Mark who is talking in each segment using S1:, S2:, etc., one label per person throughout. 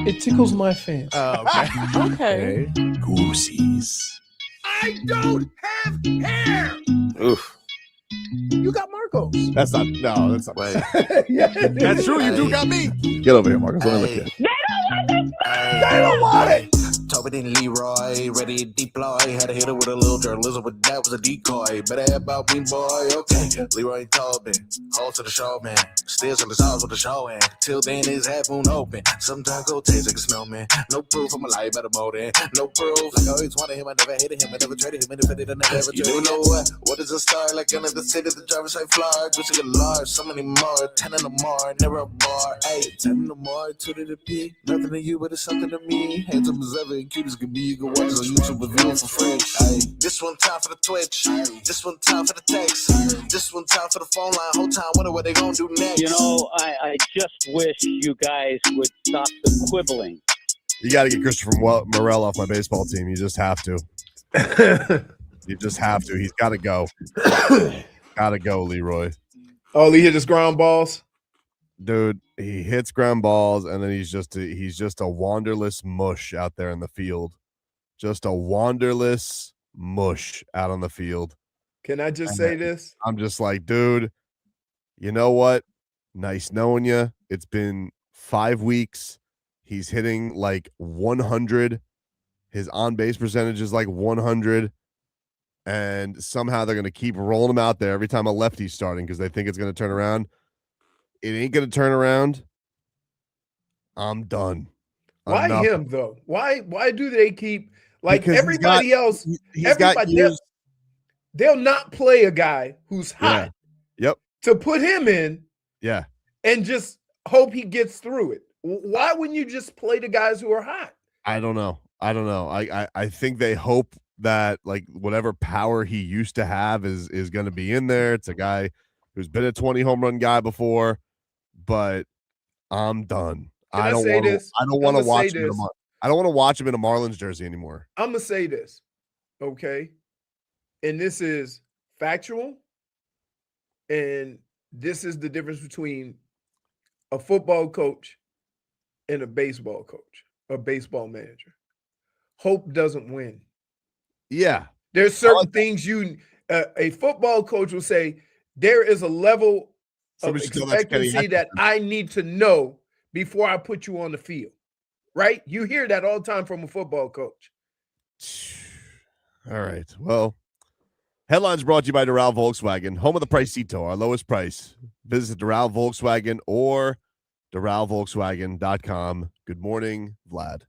S1: It tickles my fancy.
S2: Okay.
S3: Goosies.
S1: I don't have hair.
S3: Oof.
S1: You got Marcos.
S3: That's not
S4: Wait.
S1: Yeah,
S3: That's true. You do got me. Get over here, Marcus. Let me look at you.
S1: They don't want it.
S4: Tobin and Leroy, ready to deploy. Had to hit it with a little journalism, but that was a decoy. Better have about me, boy. Okay, Leroy and Tobin, hold to the show, man. Still on the stars with the show, and till then his half moon open. Sometimes go taste like a snowman. No proof, I'm a lie about a motive. No proof, like I always wanted him, I never hated him, I never traded him, independent, I never ever traded him. You know what is a star? Like another city, the driver's side fly. Just like a large, so many more, 10 in the more, never a bar. 8, 10 in the more, 2 to the P. Nothing to you, but it's something to me. Handsome as ever, cute as could be. You can watch it on YouTube with view for free. Ay. This one time for the Twitch. This one time for the text. This one time for the phone line. Whole time wonder what they gonna do next.
S5: You know, I just wish you guys would stop the quibbling.
S6: You got to get Christopher Morel off my baseball team. You just have to. You just have to. He's got to go. Got to go, Leroy.
S1: Oh, he hit his ground balls.
S6: Dude, he hits ground balls, and then he's just a wanderless mush out there in the field. Just a wanderless mush out on the field.
S1: Can I just say this?
S6: I'm just like, dude, you know what? Nice knowing you. It's been 5 weeks. He's hitting like 100. His on-base percentage is like 100. And somehow they're going to keep rolling him out there every time a lefty's starting because they think it's going to turn around. It ain't going to turn around. I'm done.
S1: Why him, though? Why do they keep, like, because everybody else, they'll not play a guy who's hot.
S6: Yeah. Yep.
S1: To put him in.
S6: Yeah.
S1: And just hope he gets through it. Why wouldn't you just play the guys who are hot?
S6: I don't know. I think they hope that, like, whatever power he used to have is going to be in there. It's a guy who's been a 20 home run guy before, but I'm done. I don't want to watch him. I don't want to watch him in a Marlins jersey anymore.
S1: I'm gonna say this, okay? And this is factual, and this is the difference between a football coach and a baseball coach, a baseball manager. Hope doesn't win.
S6: Yeah.
S1: There's certain things a football coach will say, there is a level of expectancy that I need to know before I put you on the field, right? You hear that all the time from a football coach.
S6: All right. Well, headlines brought to you by Doral Volkswagen, home of the Pricito, our lowest price. Visit Doral Volkswagen or DoralVolkswagen.com. Good morning, Vlad.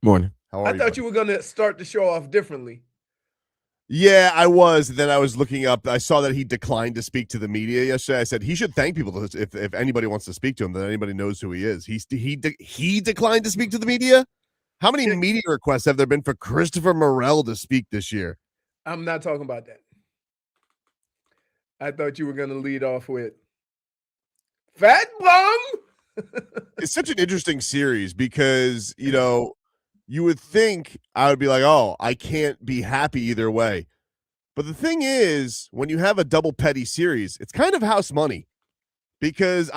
S3: Morning.
S6: How are you?
S1: I thought you were going to start the show off differently.
S6: Yeah, I was. Then I was looking up. I saw that he declined to speak to the media yesterday. I said he should thank people if anybody wants to speak to him, that anybody knows who he is. He declined to speak to the media? How many media requests have there been for Christopher Morel to speak this year?
S1: I'm not talking about that. I thought you were going to lead off with Fat Bum.
S6: It's such an interesting series because, you know, you would think I would be like, oh, I can't be happy either way. But the thing is, when you have a double petty series, it's kind of house money. Because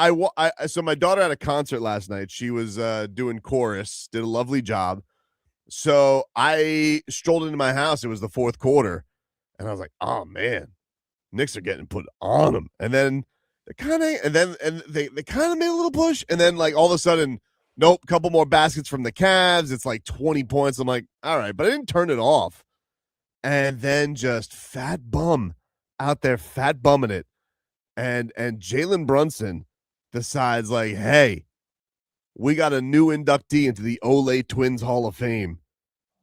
S6: so my daughter had a concert last night. She was doing chorus, did a lovely job. So I strolled into my house. It was the fourth quarter. And I was like, oh, man, Knicks are getting put on them. And then they kind of made a little push. And then, like, all of a sudden, nope, couple more baskets from the Cavs. It's like 20 points. I'm like, all right, but I didn't turn it off. And then just fat bum out there, fat bumming it. And Jalen Brunson decides, like, hey, we got a new inductee into the Olay Twins Hall of Fame.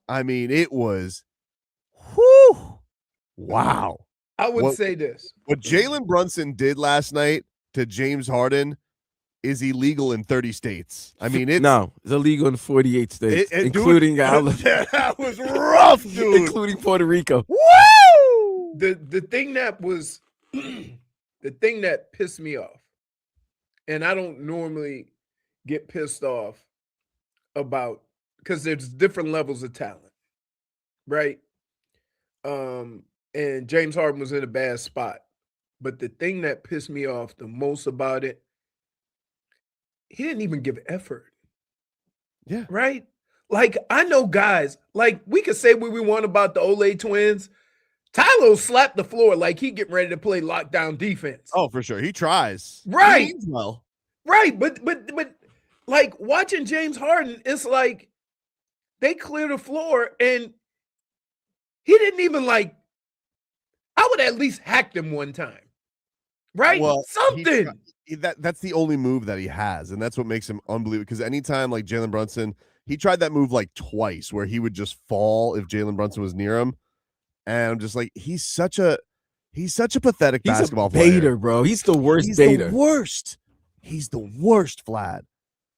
S6: I mean, it was, whoo, wow.
S1: I would say this.
S6: What Jalen Brunson did last night to James Harden is illegal in 30 states. I mean, it's
S3: illegal in 48 states, including Alabama.
S6: That was rough, dude.
S3: Including Puerto Rico.
S1: Woo! The thing that was the thing that pissed me off, and I don't normally get pissed off about, because there's different levels of talent, right? And James Harden was in a bad spot. But the thing that pissed me off the most about it, he didn't even give effort.
S6: Yeah.
S1: Right? Like, I know guys, like, we could say what we want about the Olay twins. Tyler slapped the floor like he getting ready to play lockdown defense.
S6: Oh, for sure. He tries.
S1: Right.
S6: He means well.
S1: Right. But like watching James Harden, it's like they clear the floor and he didn't even I would at least hack them one time. Right?
S6: Well,
S1: something.
S6: That's the only move that he has, and that's what makes him unbelievable. Because anytime like Jalen Brunson, he tried that move like twice where he would just fall if Jalen Brunson was near him. And I'm just like, he's such a pathetic basketball
S3: baiter,
S6: player,
S3: bro. He's the worst
S6: He's
S3: baiter.
S6: the worst. He's the worst, Vlad.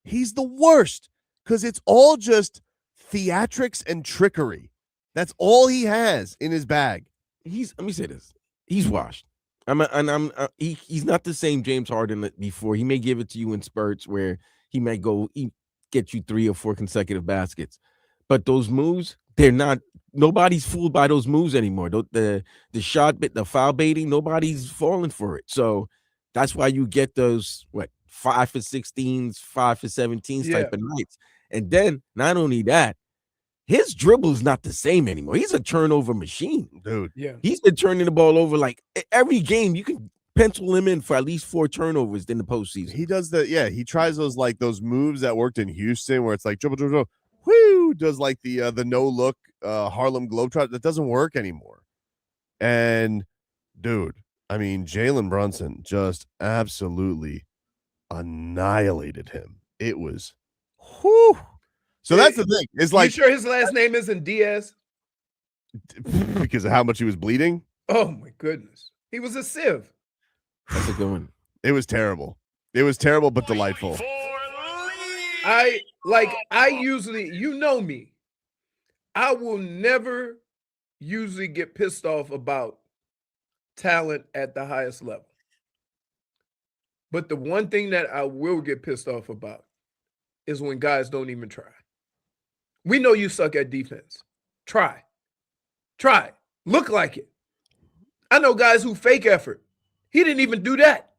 S6: He's the worst. Because it's all just theatrics and trickery. That's all he has in his bag.
S3: Let me say this. He's washed. He's not the same James Harden that before. He may give it to you in spurts where he might get you 3 or 4 consecutive baskets. But those moves, they're not. Nobody's fooled by those moves anymore. The shot bit, the foul baiting, nobody's falling for it. So that's why you get those 5 for 16s, 5 for 17s type of nights. And then not only that, his dribble is not the same anymore. He's a turnover machine,
S6: dude.
S1: Yeah,
S3: he's been turning the ball over like every game. You can pencil him in for at least 4 turnovers in the postseason.
S6: He does he tries those moves that worked in Houston where it's like dribble, whoo, does like the no look Harlem Globetrotter. That doesn't work anymore. And dude, I mean, Jalen Brunson just absolutely annihilated him. It was whoo. So that's the thing. It's like,
S1: you sure his last name isn't Diaz?
S6: Because of how much he was bleeding.
S1: Oh my goodness, he was a sieve.
S3: That's a good one.
S6: It was terrible. It was terrible, but delightful.
S1: I usually, you know me, I will never usually get pissed off about talent at the highest level. But the one thing that I will get pissed off about is when guys don't even try. We know you suck at defense. Try. Look like it. I know guys who fake effort. He didn't even do that.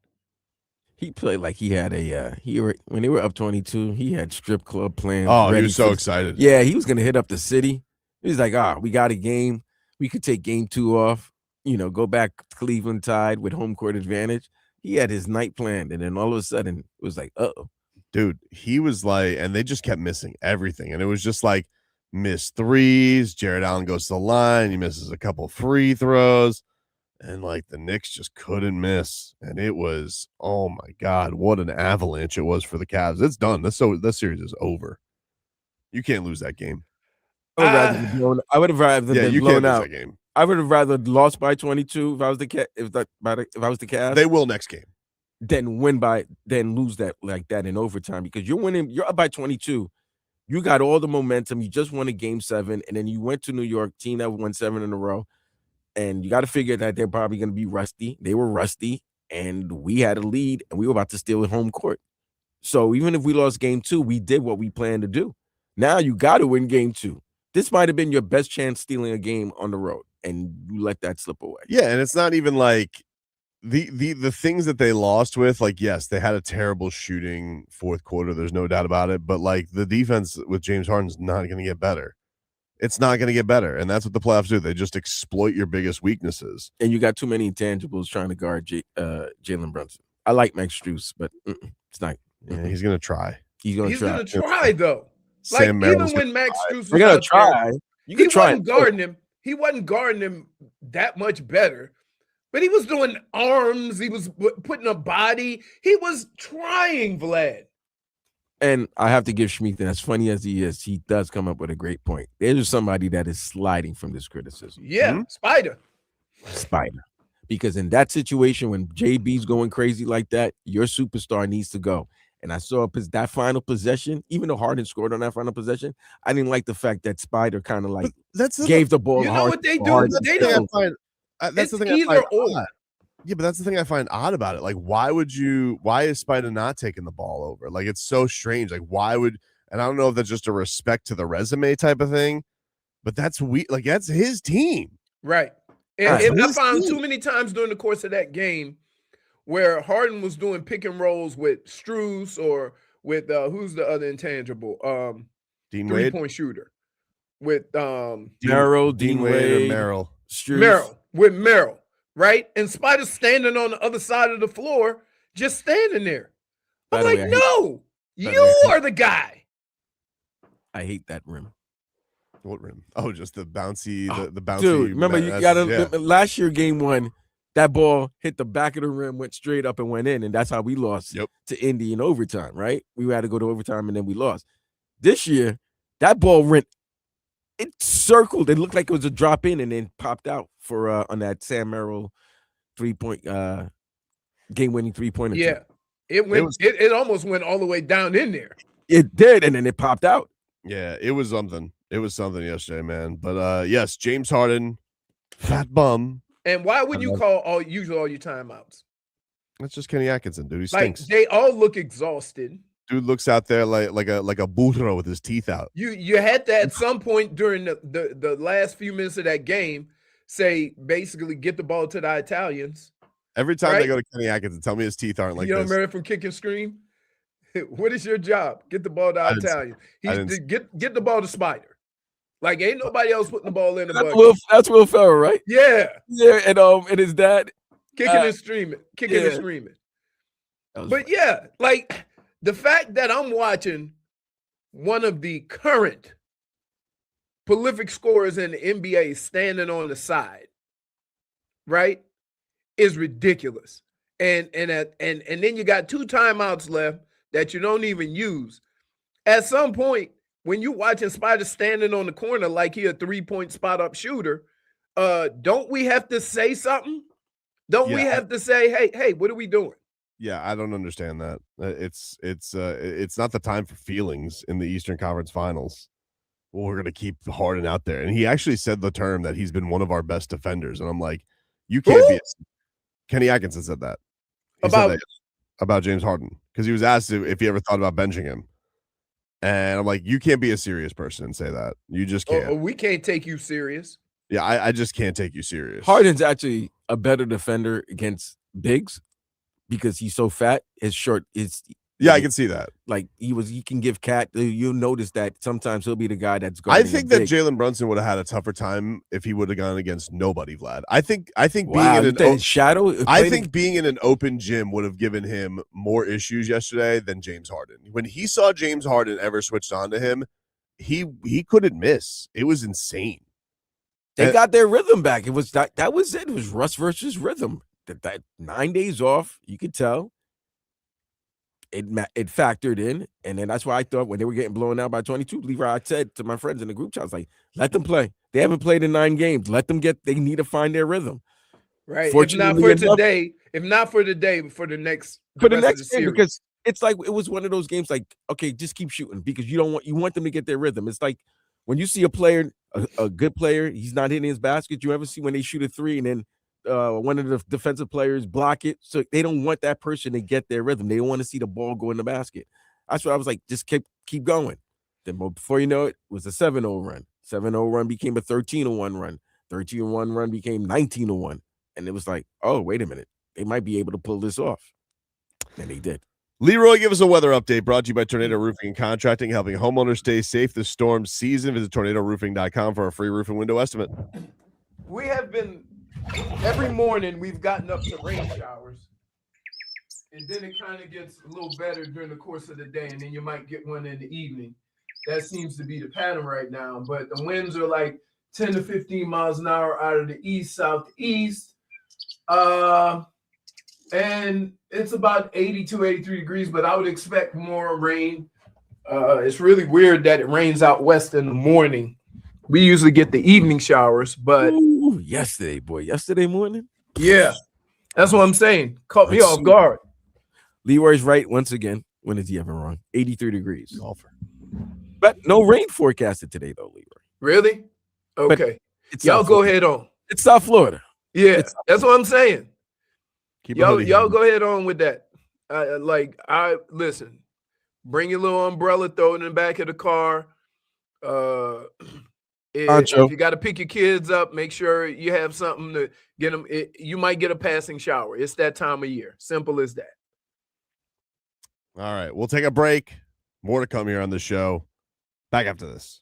S3: He played like he had when they were up 22, he had strip club plans.
S6: Oh, he was so excited.
S3: Yeah, he was going to hit up the city. He was like, we got a game. We could take game 2 off, go back to Cleveland Tide with home court advantage. He had his night planned, and then all of a sudden, it was like, uh-oh.
S6: Dude, he was like, and they just kept missing everything. And it was just like missed threes. Jared Allen goes to the line. He misses a couple free throws. And like the Knicks just couldn't miss. And it was, oh my God, what an avalanche it was for the Cavs. It's done. This series is over. You can't lose that game.
S3: I would have rather been blown out.
S6: That game.
S3: I would have rather lost by 22 if I was the Cavs.
S6: They will next game.
S3: Then lose that like that in overtime, because you're up by 22. You got all the momentum. You just won a game 7, and then you went to New York, team that won 7 in a row. And you got to figure that they're probably going to be rusty. They were rusty, and we had a lead, and we were about to steal at home court. So even if we lost game 2, we did what we planned to do. Now you got to win game 2. This might have been your best chance stealing a game on the road, and you let that slip away.
S6: Yeah, and it's not even like the things that they lost with, like, yes, they had a terrible shooting fourth quarter. There's no doubt about it. But like the defense with James Harden's not going to get better. It's not going to get better. And that's what the playoffs do. They just exploit your biggest weaknesses.
S3: And you got too many intangibles trying to guard Jalen Brunson. I like Max Strus, but it's not.
S6: Yeah, he's going to try.
S3: He's going to
S1: try, though. Like,
S6: Sam
S1: even when Max Strus was
S3: going to try.
S1: He wasn't guarding him. He wasn't guarding him that much better. But he was doing arms. He was putting a body. He was trying, Vlad.
S3: And I have to give Schmeeth, as funny as he is, he does come up with a great point. There's somebody that is sliding from this criticism.
S1: Yeah, Spider.
S3: Because in that situation, when JB's going crazy like that, your superstar needs to go. And I saw that final possession, even though Harden scored on that final possession, I didn't like the fact that Spider kind of like gave the ball.
S1: You know what they do? They don't.
S6: That's the thing.
S1: Either or.
S6: Yeah, but that's the thing I find odd about it. Like, why is Spider not taking the ball over? Like, it's so strange. Like, and I don't know if that's just a respect to the resume type of thing, but that's that's his team.
S1: Right. And I found too many times during the course of that game where Harden was doing pick and rolls with Strus or with who's the other intangible?
S6: Dean Wade,
S1: three-point shooter with
S3: Merrill,
S6: Dean
S3: Dean
S6: Wade,
S3: Wade,
S6: and Merrill.
S1: Merrill, right? And Spider's standing on the other side of the floor, just standing there. I'm like, no, you are the guy.
S3: I hate that rim.
S6: What rim? Oh, just the bouncy, the bouncy.
S3: Dude, remember you got to last year, game 1, that ball hit the back of the rim, went straight up and went in, and that's how we lost to Indy in overtime, right? We had to go to overtime and then we lost. This year, that ball it circled. It looked like it was a drop in and then popped out for on that Sam Merrill 3-point game-winning 3-pointer.
S1: Yeah, it almost went all the way down in there.
S3: It did, and then it popped out.
S6: Yeah, it was something. It was something yesterday, man. But yes, James Harden, fat bum.
S1: And why would you use all your timeouts?
S6: That's just Kenny Atkinson, dude. He stinks.
S1: They all look exhausted.
S6: Dude looks out there like a burro with his teeth out.
S1: You had to at some point during the last few minutes of that game say basically get the ball to the Italians.
S6: Every time they go to Kenny Atkinson, tell me his teeth aren't like
S1: this. You
S6: this.
S1: don't remember from Kick and Scream? What is your job? Get the ball to Italian. Get the ball to Spider. Like ain't nobody else putting the ball in the bucket.
S3: That's Will Ferrell, right?
S1: Yeah.
S3: Yeah, and his dad
S1: kicking and screaming. But yeah, like the fact that I'm watching one of the current prolific scorers in the NBA standing on the side, right, is ridiculous. And then you got 2 timeouts left that you don't even use. At some point, when you're watching Spider standing on the corner like he a 3-point spot up shooter, don't we have to say something? Don't we have to say, hey, what are we doing?
S6: Yeah, I don't understand that. It's not the time for feelings in the Eastern Conference Finals. Well, we're gonna keep Harden out there, and he actually said the term that he's been one of our best defenders, and I'm like, you can't be. Kenny Atkinson said that. He said that about James Harden because he was asked if he ever thought about benching him, and I'm like, you can't be a serious person and say that. You just can't.
S1: We can't take you serious.
S6: Yeah, I just can't take you serious.
S3: Harden's actually a better defender against bigs because he's so fat. His short is.
S6: Yeah, I can see that.
S3: Like he can give Cat. You'll notice that sometimes he'll be the guy that's guarding.
S6: I think that Jalen Brunson would have had a tougher time if he would have gone against nobody, Vlad. I think being in an open gym would have given him more issues yesterday than James Harden. When he saw James Harden ever switched on to him, he couldn't miss. It was insane.
S3: They got their rhythm back. It was that was it. It was Russ versus rhythm. That 9 days off, you could tell. It factored in, and then that's why I thought when they were getting blown out by 22, Leroy, I said to my friends in the group chat, I was like, let them play. They haven't played in 9 games. Let them they need to find their rhythm.
S1: Right. If not for today, for the next
S3: game, because it's like it was one of those games like, okay, just keep shooting because you want them to get their rhythm. It's like when you see a player, a good player, he's not hitting his basket. You ever see when they shoot a 3 and then one of the defensive players block it? So they don't want that person to get their rhythm. They don't want to see the ball go in the basket. That's why I was like, just keep going. Then before you know it, it was a 7-0 run. 7-0 run became a 13-1 run. 13-1 run became 19-1. And it was like, oh, wait a minute. They might be able to pull this off. And they did.
S6: Leroy, give us a weather update brought to you by Tornado Roofing and Contracting, helping homeowners stay safe this storm season. Visit tornadoroofing.com for a free roofing window estimate.
S1: We have been, every morning we've gotten up to rain showers. And then it kind of gets a little better during the course of the day. And then you might get one in the evening. That seems to be the pattern right now. But the winds are like 10 to 15 miles an hour out of the east, southeast. And it's about 82, 83 degrees, but I would expect more rain. It's really weird that it rains out west in the morning. We usually get the evening showers, but
S3: yesterday morning.
S1: Yeah, that's what I'm saying. Caught me off guard.
S3: Leroy's right once again. When is he ever wrong? 83 degrees. Golfer. But no rain forecasted today, though, Leroy.
S1: Really? Okay. Y'all go ahead on.
S3: It's South Florida.
S1: Yeah, that's what I'm saying. Y'all go ahead on with that. Listen, bring your little umbrella, throw it in the back of the car. If you got to pick your kids up, make sure you have something to get them. You might get a passing shower. It's that time of year. Simple as that.
S6: All right, we'll take a break. More to come here on the show. Back after this.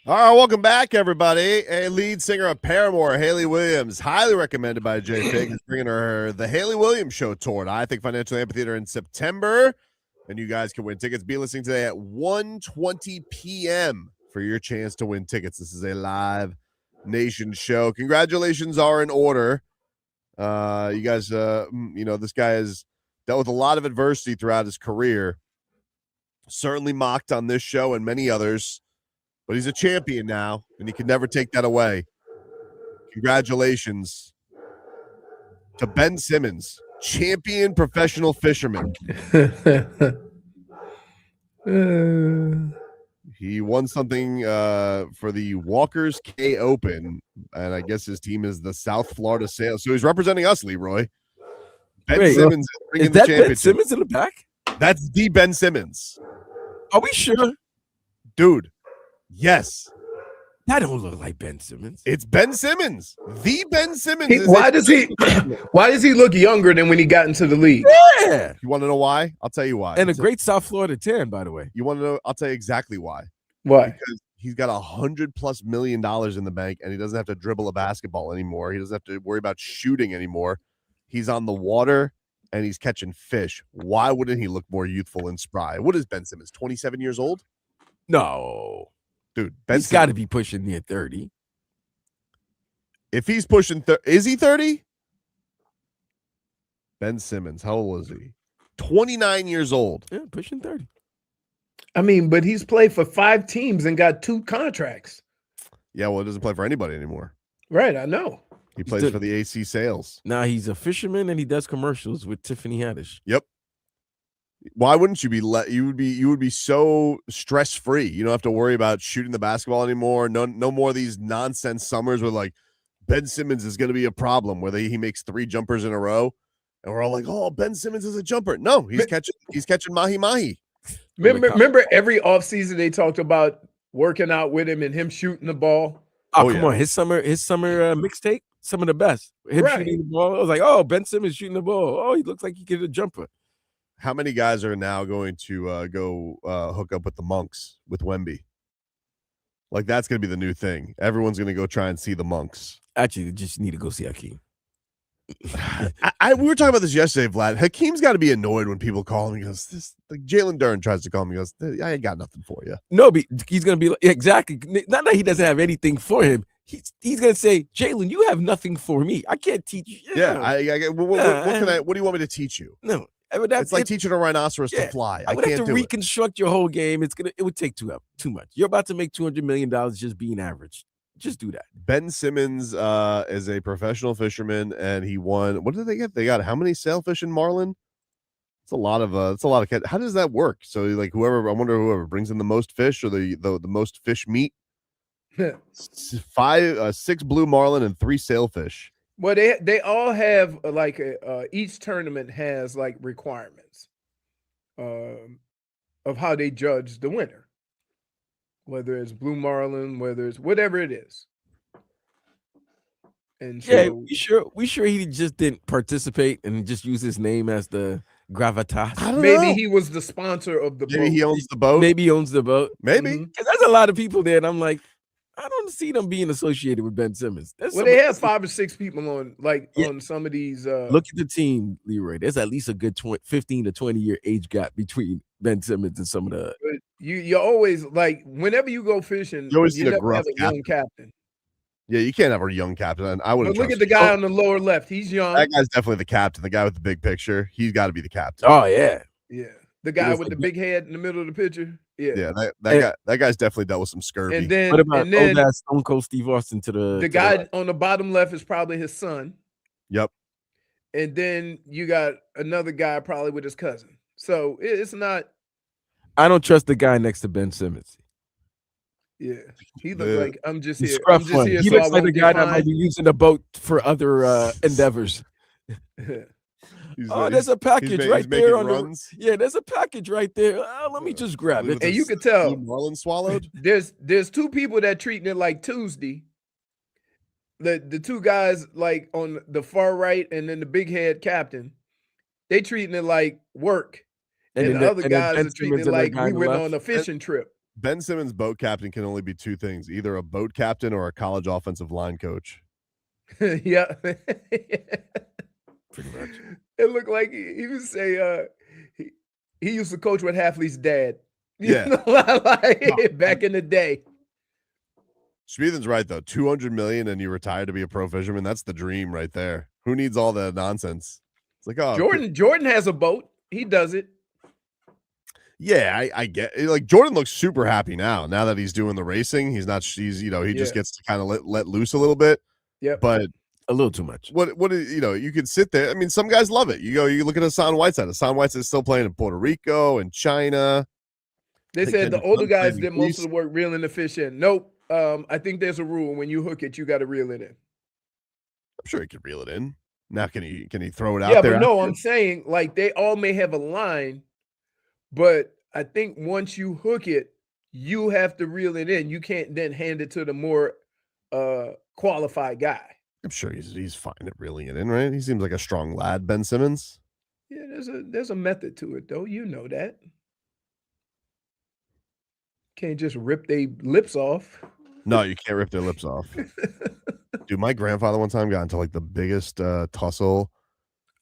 S6: All right, welcome back, everybody. A lead singer of Paramore, Haley Williams, highly recommended by JFig, is bringing her the Haley Williams Show tour to I Think Financial Amphitheater in September, and you guys can win tickets. Be listening today at 1:20 p.m. for your chance to win tickets. This is a live Nation show. Congratulations are in order. You guys, this guy has dealt with a lot of adversity throughout his career. Certainly mocked on this show and many others. But he's a champion now, and he can never take that away. Congratulations to Ben Simmons, champion professional fisherman. He won something for the Walker's K Open, and I guess his team is the South Florida Sailors. So he's representing us, Leroy. Ben Simmons is bringing the championship. Ben
S3: Simmons in the back?
S6: That's the Ben Simmons.
S3: Are we sure?
S6: Dude. Yes.
S3: That don't look like Ben Simmons.
S6: It's Ben Simmons. The Ben Simmons.
S1: Why does he look younger than when he got into the league?
S3: Yeah.
S6: You want to know why? I'll tell you why.
S3: And a great South Florida tan, by the way.
S6: You want to know? I'll tell you exactly why.
S1: Why?
S6: Because he's got $100+ million in the bank, and he doesn't have to dribble a basketball anymore. He doesn't have to worry about shooting anymore. He's on the water and he's catching fish. Why wouldn't he look more youthful and spry? What is Ben Simmons? 27 years old?
S3: No.
S6: Dude,
S3: He's got to be pushing near 30.
S6: If he's pushing, is he 30? Ben Simmons, how old is he? 29 years old.
S3: Yeah, pushing 30.
S1: I mean, but he's played for 5 teams and got 2 contracts.
S6: Yeah, well, he doesn't play for anybody anymore.
S1: Right, I know.
S6: He plays for the AC Sales.
S3: Now he's a fisherman and he does commercials with Tiffany Haddish.
S6: Yep. Why wouldn't you be you would be so stress-free. You don't have to worry about shooting the basketball anymore. No more of these nonsense summers where like Ben Simmons is going to be a problem where he makes 3 jumpers in a row and we're all like, "Oh, Ben Simmons is a jumper." No, he's catching mahi.
S1: Remember every offseason they talked about working out with him and him shooting the ball?
S3: Oh, come on. His summer mixtape, some of the best. Him shooting the ball. I was like, "Oh, Ben Simmons shooting the ball. Oh, he looks like he get a jumper."
S6: How many guys are now going to go hook up with the Monks with Wemby? Like, that's going to be the new thing. Everyone's going to go try and see the Monks.
S3: Actually, they just need to go see Hakeem.
S6: We were talking about this yesterday, Vlad. Hakeem's got to be annoyed when people call him. He goes, like Jalen Duren tries to call him. He goes, I ain't got nothing for you.
S3: No, but he's going to be exactly. Not that he doesn't have anything for him. He's going to say, Jalen, you have nothing for me. I can't teach you.
S6: Yeah. What do you want me to teach you?
S3: No.
S6: It's like teaching a rhinoceros to fly.
S3: I would have to reconstruct your whole game. It would take too much. You're about to make $200 million just being average. Just do that. Ben
S6: Simmons is a professional fisherman, and he won. What did they get? They got how many sailfish in Marlin? It's a lot of. How does that work? So like whoever brings in the most fish or the most fish meat. 6 blue marlin and 3 sailfish.
S1: Well, they all have each tournament has like requirements of how they judge the winner, whether it's blue marlin, whether it's whatever it is. And so,
S3: we sure he just didn't participate and just use his name as the gravitas.
S1: Maybe he was the sponsor of the boat.
S6: Maybe he owns the boat.
S3: Maybe he owns the boat.
S6: Maybe.
S3: Mm-hmm. There's a lot of people there, and I'm like, I don't see them being associated with Ben Simmons.
S1: They have 5 or 6 people on some of these.
S3: Look at the team, Leroy. There's at least a good 15 to 20 year age gap between Ben Simmons and some of the.
S1: You always like whenever you go fishing,
S6: you always need
S1: have
S6: a
S1: young captain.
S6: Yeah, you can't have a young captain. I wouldn't.
S1: Look at the guy on the lower left. He's young.
S6: That guy's definitely the captain. The guy with the big picture. He's got to be the captain.
S3: Oh yeah.
S1: The guy with the big head in the middle of the picture. Yeah.
S6: That guy's definitely dealt with some scurvy.
S3: And then what about old ass Stone Cold Steve Austin to the
S1: guy on the bottom left is probably his son.
S6: Yep.
S1: And then you got another guy probably with his cousin. So it's not.
S3: I don't trust the guy next to Ben Simmons.
S1: Yeah, he looks like I'm just here.
S3: He looks like the guy that might be using the boat for other endeavors. There's a package right there on runs. There's a package right there. Let me just grab it.
S1: And you can tell
S6: Marlin swallowed.
S1: There's 2 people that treating it like Tuesday. The 2 guys like on the far right, and then the big head captain. They treating it like work, and the other guys are treating it like we went on a fishing trip.
S6: Ben Simmons' boat captain can only be two things: either a boat captain or a college offensive line coach.
S1: Yeah.
S3: Pretty much.
S1: It looked like he would say he used to coach with Hafley's dad. You
S6: Yeah.
S1: know, like back in the day.
S6: Schmiedin's right though. $200 million and you retire to be a pro fisherman. That's the dream right there. Who needs all that nonsense? It's like, oh,
S1: Jordan has a boat. He does it.
S6: yeah, I get it. Like Jordyn looks super happy now that he's doing the racing. He just gets to kind of let loose a little bit.
S1: Yep.
S6: But
S3: A little too much.
S6: what you could sit there. I mean, some guys love it. You look at Hassan Whiteside. Hassan Whiteside is still playing in Puerto Rico and China.
S1: They said the older guys did most of the work reeling the fish in. Nope. I think there's a rule. When you hook it, you got to reel it in.
S6: I'm sure he could reel it in. Now can he throw it out
S1: Yeah,
S6: there?
S1: but no, I'm saying like they all may have a line, but I think once you hook it, you have to reel it in. You can't then hand it to the more qualified guy.
S6: I'm sure he's fine at reeling it in, right? He seems like a strong lad, Ben Simmons.
S1: Yeah, there's a method to it though. You know that. Can't just rip their lips off.
S6: No, you can't rip their lips off. Dude, my grandfather one time got into like the biggest tussle.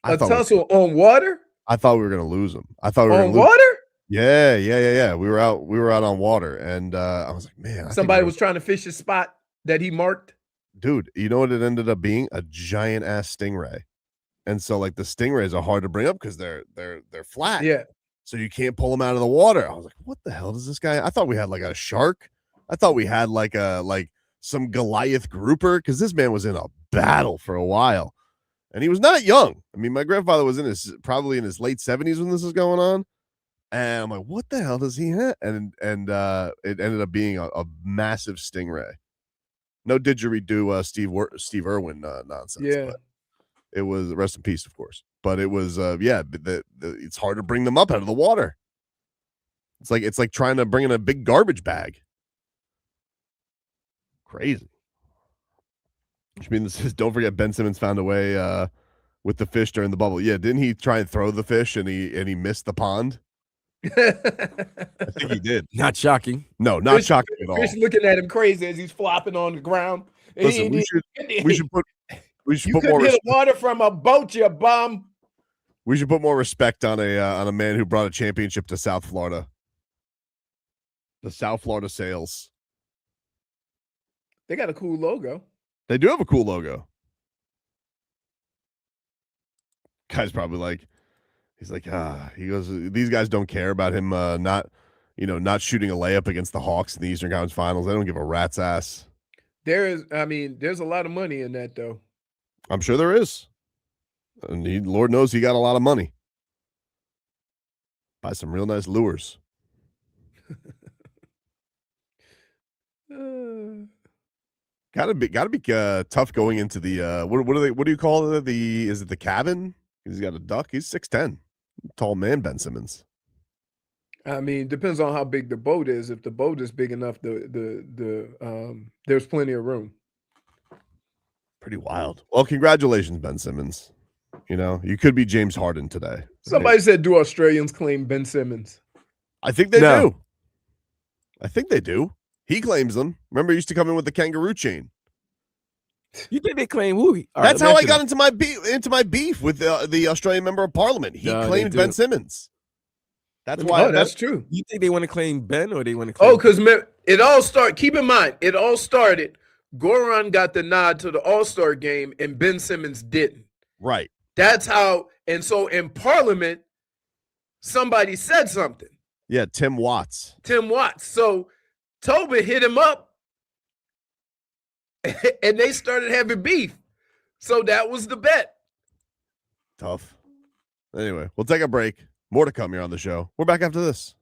S1: A tussle on water?
S6: I thought we were gonna lose him. I thought we were
S1: On water?
S6: Yeah. We were out on water, and I was like, man,
S1: Somebody was trying to fish a spot that he marked.
S6: Dude, you know what it ended up being? A giant ass stingray. And so like the stingrays are hard to bring up because they're flat.
S1: Yeah.
S6: So you can't pull them out of the water. I was like, what the hell does this guy? I thought we had like a shark. I thought we had like some Goliath grouper because this man was in a battle for a while. And he was not young. I mean, my grandfather was probably in his late 70s when this was going on. And I'm like, what the hell does he have? And it ended up being a massive stingray. No didgeridoo Steve Irwin nonsense.
S1: Yeah.
S6: But it was, rest in peace, of course. But it was it's hard to bring them up out of the water. It's like trying to bring in a big garbage bag. Crazy. Which means don't forget Ben Simmons found a way with the fish during the bubble. Yeah, didn't he try and throw the fish and he missed the pond? I think he did.
S3: Not shocking.
S6: No, not shocking at all.
S1: Fish looking at him crazy as he's flopping on the ground.
S6: Listen, we should put
S1: You
S6: more
S1: could hit water from a boat, you bum.
S6: We should put more respect on a man who brought a championship to South Florida. The South Florida Sails.
S1: They got a cool logo.
S6: They do have a cool logo. Guy's probably like, he's like, he goes, these guys don't care about him not shooting a layup against the Hawks in the Eastern Conference Finals. They don't give a rat's ass.
S1: There's a lot of money in that though.
S6: I'm sure there is. And Lord knows he got a lot of money. Buy some real nice lures. Gotta be tough going into the what do you call it? Is it the cabin? He's got a duck. He's 6'10". Tall man, Ben Simmons.
S1: I mean, depends on how big the boat is. If the boat is big enough, there's plenty of room.
S6: Pretty wild. Well, congratulations, Ben Simmons. You know, you could be James Harden today.
S1: Somebody said, do Australians claim Ben Simmons?
S6: I think they do. I think they do. He claims them. Remember, he used to come in with the kangaroo chain.
S3: You think they claim who?
S6: That's how I got into my beef with the Australian member of Parliament. He claimed Ben Simmons. That's why.
S1: That's true.
S3: You think they want to claim Ben or they want to claim?
S1: Oh, because it all started. Keep in mind, it all started. Goran got the nod to the All-Star game, and Ben Simmons didn't.
S6: Right.
S1: That's how. And so in Parliament, somebody said something.
S6: Yeah, Tim Watts.
S1: So Tobin hit him up, and they started having beef. So that was the bet.
S6: Tough. Anyway, we'll take a break. More to come here on the show. We're back after this.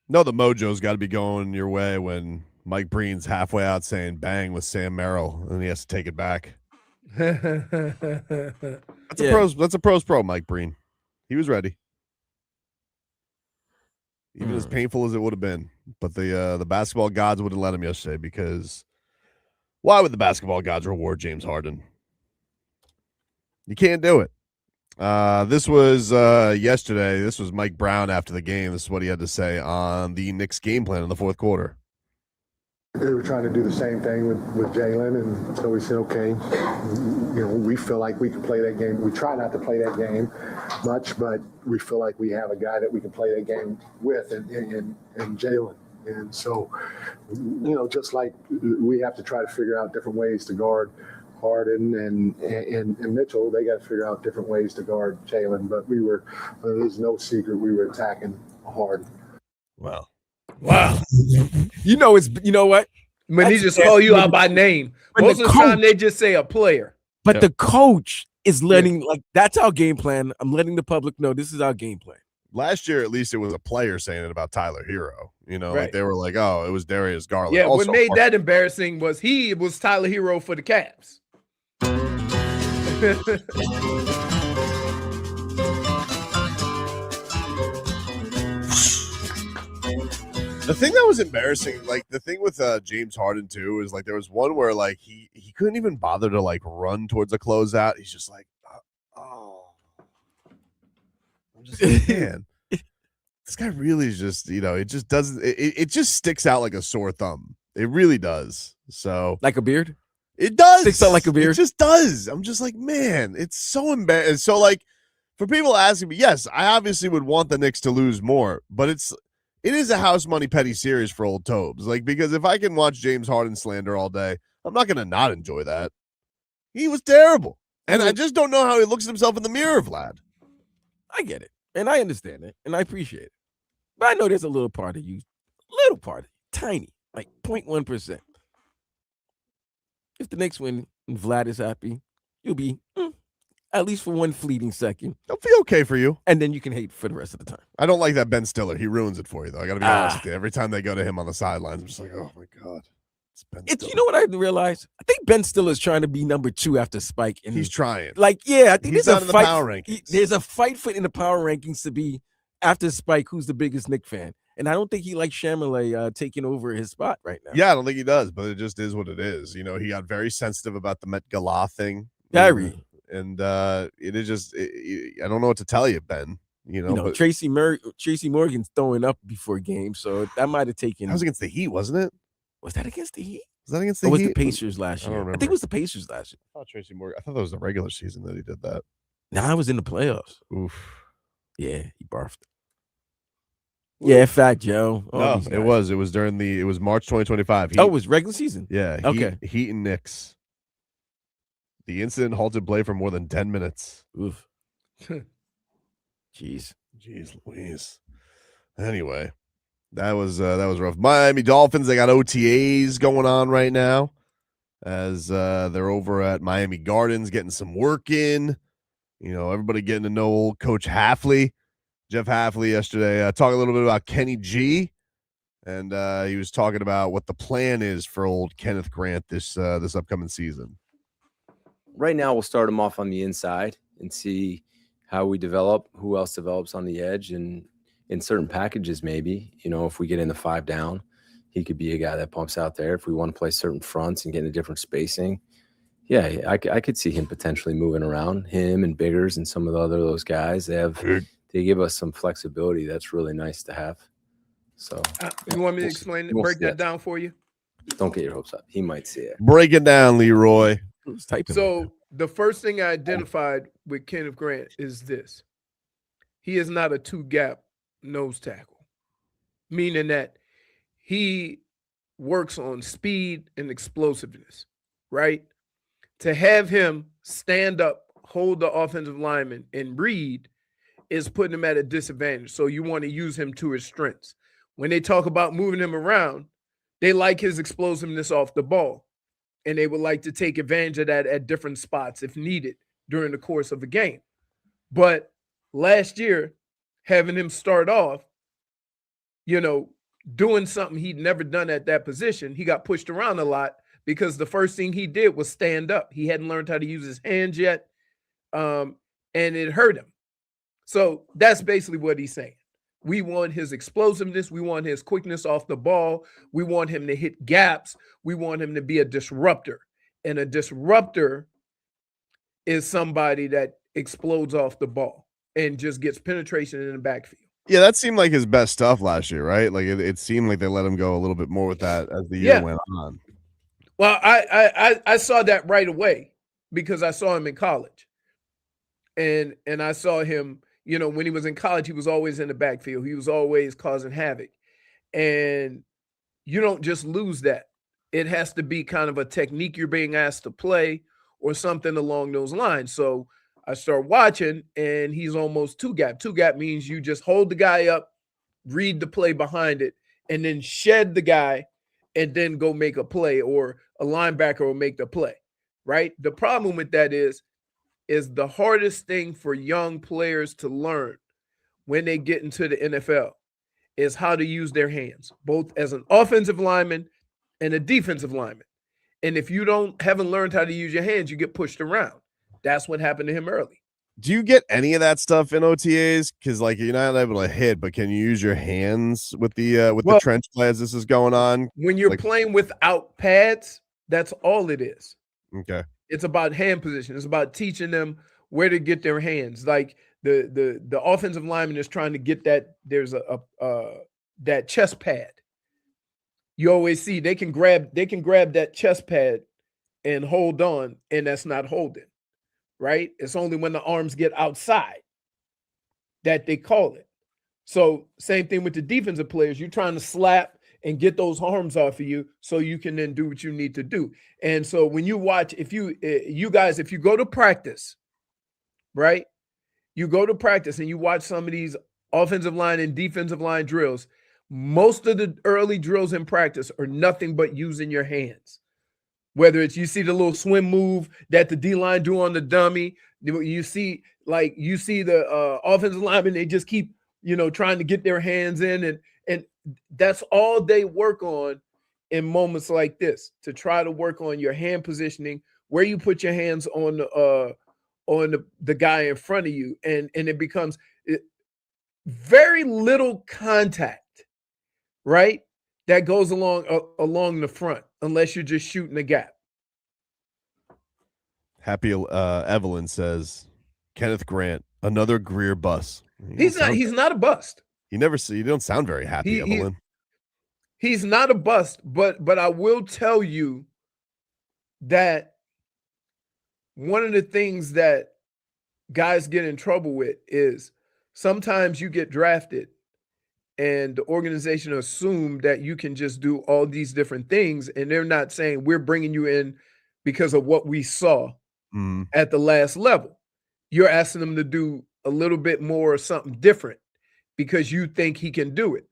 S6: No, the mojo's got to be going your way when Mike Breen's halfway out saying bang with Sam Merrill, and he has to take it back. That's a pros pro, Mike Breen. He was ready. Even as painful as it would have been. But the basketball gods wouldn't let him yesterday because why would the basketball gods reward James Harden? You can't do it. This was yesterday. This was Mike Brown after the game. This is what he had to say on the Knicks game plan in the fourth quarter.
S7: They were trying to do the same thing with Jaylen, and so we said, okay, we feel like we can play that game. We try not to play that game much, but we feel like we have a guy that we can play that game with in Jaylen. And so, just like we have to try to figure out different ways to guard Harden and Mitchell, they got to figure out different ways to guard Jaylen. But there's no secret we were attacking Harden.
S6: Wow.
S3: You know what?
S1: When he just call you out by name. Most of the time they just say a player.
S3: But the coach is letting that's our game plan. I'm letting the public know this is our game plan.
S6: Last year, at least it was a player saying it about Tyler Hero.
S1: Right.
S6: Like they were like, oh, it was Darius Garland.
S1: Yeah,
S6: also,
S1: what made that embarrassing was he was Tyler Hero for the Cavs.
S6: The thing that was embarrassing, like the thing with James Harden too, is like there was one where like he couldn't even bother to like run towards a closeout. He's just like, oh, I'm just like, man, this guy really is just, it just doesn't. It just sticks out like a sore thumb. It really does. So
S3: like a beard.
S6: It does.
S3: Sticks out like a beard.
S6: It just does. I'm just like, man, it's so embarrassing. So like, for people asking me, yes, I obviously would want the Knicks to lose more, but it is a house money petty series for old Tobes. Like, because if I can watch James Harden slander all day, I'm not going to not enjoy that. He was terrible. And I just don't know how he looks at himself in the mirror, Vlad.
S3: I get it. And I understand it. And I appreciate it. But I know there's a little part of you, tiny, like 0.1%. If the Knicks win and Vlad is happy, you'll be at least for one fleeting second.
S6: It'll be okay for you.
S3: And then you can hate for the rest of the time.
S6: I don't like that Ben Stiller. He ruins it for you, though. I got to be honest with you. Every time they go to him on the sidelines, I'm just like, oh, my God. It's Ben Stiller.
S3: You know what I realized? I think Ben Stiller is trying to be number 2 after Spike. And
S6: he's trying.
S3: I think
S6: he's
S3: there's a
S6: in the
S3: fight.
S6: power rankings.
S3: There's a fight in the power rankings to be after Spike, who's the biggest Knicks fan. And I don't think he likes Chamalay taking over his spot right now.
S6: Yeah, I don't think he does, but it just is what it is. He got very sensitive about the Met Gala thing.
S3: Very.
S6: And it is just, I don't know what to tell you, Ben. But
S3: Tracy Morgan's throwing up before games, so that might have taken.
S6: That was against the Heat, wasn't it?
S3: Was that against the Heat?
S6: Was that against the
S3: Heat? Or was
S6: Heat?
S3: the Pacers last year? I think it was the Pacers last year.
S6: I thought Tracy Morgan. I thought that was the regular season that he did that.
S3: Nah, I was in the playoffs.
S6: Oof.
S3: Yeah, he barfed. Yeah, Fat Joe.
S6: No, it was March 2025.
S3: It was regular season.
S6: Yeah.
S3: Okay.
S6: Heat and Knicks. The incident halted play for more than 10 minutes.
S3: Oof. Jeez
S6: Louise. Anyway, that was rough. Miami Dolphins, they got OTAs going on right now as they're over at Miami Gardens getting some work in. Everybody getting to know old Coach Hafley. Jeff Hafley yesterday talking a little bit about Kenny G, and he was talking about what the plan is for old Kenneth Grant this upcoming season.
S2: Right now, we'll start him off on the inside and see how we develop, who else develops on the edge, and in certain packages, maybe, if we get in the 5 down, he could be a guy that pumps out there. If we want to play certain fronts and get into different spacing, yeah, I could see him potentially moving around, him and Biggers and some of those guys. They give us some flexibility that's really nice to have. So
S1: you want me to break that down for you?
S2: Don't get your hopes up. He might see it.
S6: Break it down, Leroy.
S1: So the first thing I identified with Kenneth Grant is this. He is not a 2-gap nose tackle, meaning that he works on speed and explosiveness, right? To have him stand up, hold the offensive lineman, and read is putting him at a disadvantage. So you want to use him to his strengths. When they talk about moving him around, they like his explosiveness off the ball. And they would like to take advantage of that at different spots if needed during the course of a game. But last year, having him start off, doing something he'd never done at that position. He got pushed around a lot because the first thing he did was stand up. He hadn't learned how to use his hands yet, and it hurt him. So that's basically what he's saying. We want his explosiveness. We want his quickness off the ball. We want him to hit gaps. We want him to be a disruptor. And a disruptor is somebody that explodes off the ball and just gets penetration in the backfield.
S6: Yeah, that seemed like his best stuff last year, right? Like it seemed like they let him go a little bit more with that as the year went on.
S1: Well, I saw that right away because I saw him in college. And I saw him, you know, when he was in college, he was always in the backfield. He was always causing havoc. And you don't just lose that. It has to be kind of a technique you're being asked to play or something along those lines. So I start watching, and he's almost two-gap. Two-gap means you just hold the guy up, read the play behind it, and then shed the guy and then go make a play, or a linebacker will make the play, right? The problem with that is the hardest thing for young players to learn when they get into the NFL is how to use their hands, both as an offensive lineman and a defensive lineman. And if you haven't learned how to use your hands, you get pushed around. That's what happened to him early.
S6: Do you get any of that stuff in OTAs? Because like you're not able to hit, but can you use your hands with the trench play as this is going on?
S1: When you're playing without pads, that's all it is.
S6: Okay.
S1: It's about hand position. It's about teaching them where to get their hands. Like the offensive lineman is trying to get that. There's that chest pad. You always see they can grab that chest pad and hold on, and that's not holding. Right? It's only when the arms get outside that they call it. So same thing with the defensive players. You're trying to slap and get those arms off of you so you can then do what you need to do. And so when you watch, if you go to practice, right? You go to practice and you watch some of these offensive line and defensive line drills, most of the early drills in practice are nothing but using your hands. Whether it's you see the little swim move that the D-line do on the dummy, you see the offensive linemen, they just keep, trying to get their hands in, and that's all they work on in moments like this, to try to work on your hand positioning, where you put your hands on the guy in front of you, and it becomes very little contact, right? That goes along the front, unless you're just shooting a gap.
S6: Happy Evelyn says, Kenneth Grant, another Greer bust.
S1: He's not a bust.
S6: You don't sound very happy, Evelyn.
S1: He's not a bust, but I will tell you that one of the things that guys get in trouble with is sometimes you get drafted and the organization assume that you can just do all these different things, and they're not saying we're bringing you in because of what we saw at the last level. You're asking them to do a little bit more or something different because you think he can do it.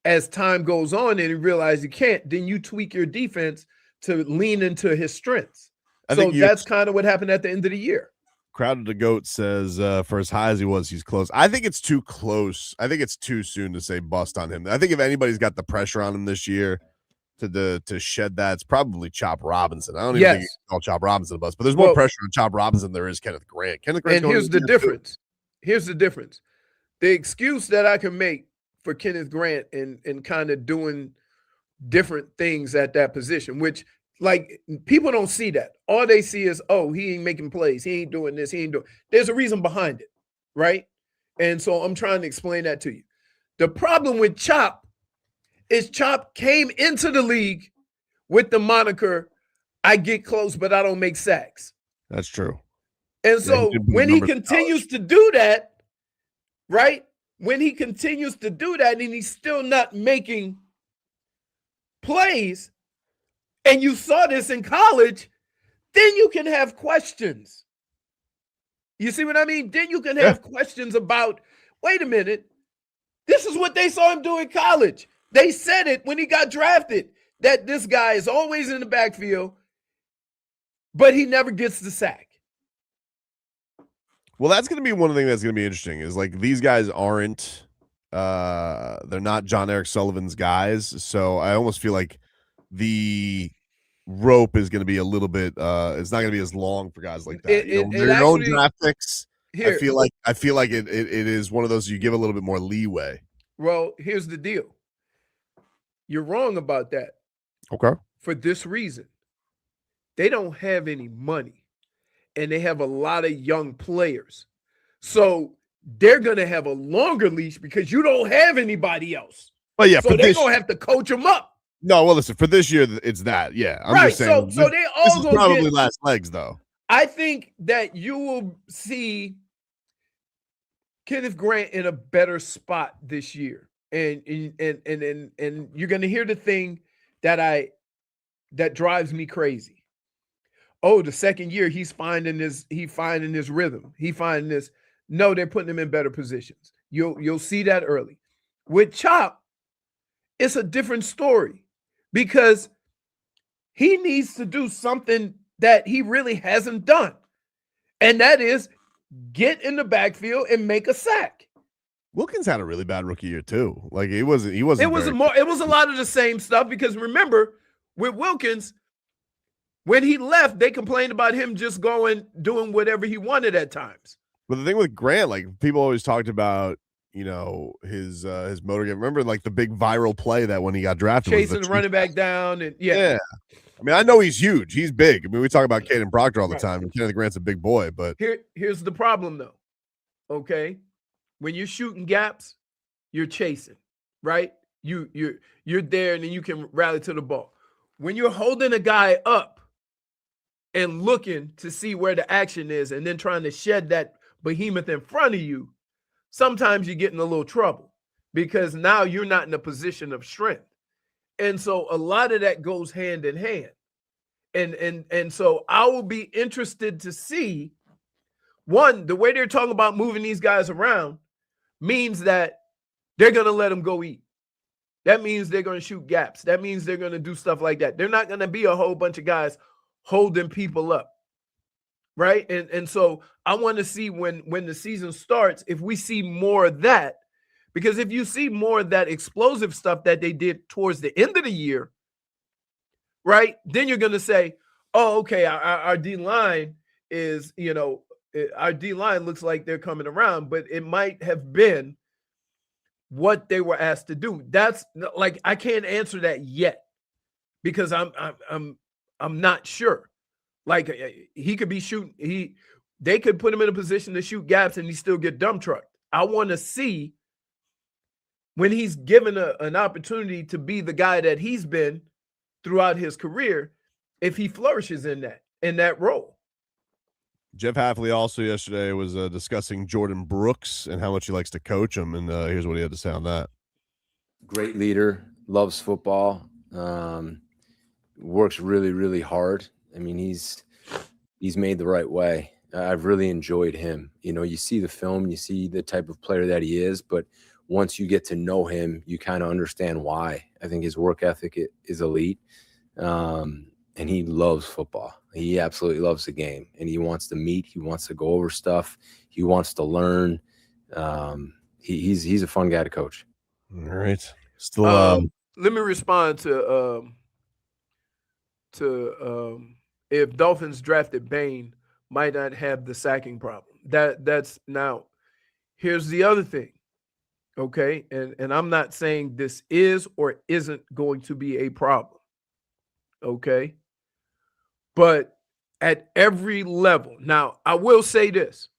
S1: As time goes on and you realize you can't, then you tweak your defense to lean into his strengths. So that's kind of what happened at the end of the year.
S6: Crowded the Goat says, for as high as he was, he's close. I think it's too close. I think it's too soon to say bust on him. I think if anybody's got the pressure on him this year to shed that, it's probably Chop Robinson. I don't even think you can call Chop Robinson a bust, but there's more pressure on Chop Robinson than there is Kenneth Grant. And here's the difference. Here's the difference. The excuse that I can make for Kenneth Grant and kind of doing different things at that position, which, like, people don't see that. All they see is, oh, he ain't making plays. He ain't doing this. He ain't doing. There's a reason behind it, right? And so I'm trying to explain that to you. The problem with Chop is Chop came into the league with the moniker, I get close, but I don't make sacks. That's true.
S1: And so when he continues to do that, right? When he continues to do that and he's still not making plays, and you saw this in college, then you can have questions. You see what I mean? Then you can have questions about, wait a minute, this is what they saw him do in college. They said it when he got drafted, that this guy is always in the backfield, but he never gets the sack.
S6: Well, that's going to be one thing that's going to be interesting is, like, these guys aren't they're not John Eric Sullivan's guys. So I almost feel like the rope is going to be a little bit it's not going to be as long for guys like that. Their own draft picks. I feel like it is one of those you give a little bit more leeway.
S1: Well, here's the deal. You're wrong about that.
S6: Okay.
S1: For this reason. They don't have any money, and they have a lot of young players. So they're going to have a longer leash because you don't have anybody else.
S6: But yeah,
S1: so they're going to have to coach them up.
S6: No, well, listen, for this year, it's that. Yeah. I'm just saying.
S1: So they all
S6: this is probably last legs, though.
S1: I think that you will see Kenneth Grant in a better spot this year. And you're going to hear the thing that drives me crazy. Oh, the second year he's finding his rhythm. He finding this. No, they're putting him in better positions. You'll see that early. With Chop, it's a different story because he needs to do something that he really hasn't done. And that is get in the backfield and make a sack.
S6: Wilkins had a really bad rookie year too. Like it was a
S1: lot of the same stuff because remember with Wilkins, when he left, they complained about him just doing whatever he wanted at times.
S6: But the thing with Grant, like people always talked about, his motor game. Remember, like the big viral play that when he got drafted,
S1: chasing the running back down, and yeah.
S6: I mean, I know he's huge. He's big. I mean, we talk about Kadyn Proctor all the time. And Kenneth Grant's a big boy, but
S1: here's the problem, though. Okay, when you're shooting gaps, you're chasing, right? You're there, and then you can rally to the ball. When you're holding a guy up and looking to see where the action is and then trying to shed that behemoth in front of you, sometimes you get in a little trouble because now you're not in a position of strength. And so a lot of that goes hand in hand. And so I will be interested to see, one, the way they're talking about moving these guys around means that they're going to let them go eat. That means they're going to shoot gaps. That means they're going to do stuff like that. They're not going to be a whole bunch of guys holding people up, right? And so I want to see when the season starts, if we see more of that, because if you see more of that explosive stuff that they did towards the end of the year, right, then you're going to say, oh, okay, our D-line is, our D-line looks like they're coming around, but it might have been what they were asked to do. That's like, I can't answer that yet because I'm not sure. Like he could be shooting. They could put him in a position to shoot gaps and he still get dump trucked. I want to see when he's given an opportunity to be the guy that he's been throughout his career, if he flourishes in that role.
S6: Jeff Hafley also yesterday was discussing Jordyn Brooks and how much he likes to coach him, and here's what he had to say on that.
S2: Great leader, loves football, works really, really hard. I mean, he's made the right way. I've really enjoyed him. You see the film, you see the type of player that he is, but once you get to know him, you kind of understand why. I think his work ethic is elite, and he loves football. He absolutely loves the game, and he wants to meet. He wants to go over stuff. He wants to learn. He's a fun guy to coach.
S6: All right. Still,
S1: let me respond to if Dolphins drafted Bain, might not have the sacking problem. That's now. Here's the other thing. Okay, and I'm not saying this is or isn't going to be a problem. Okay, but at every level. Now, I will say this.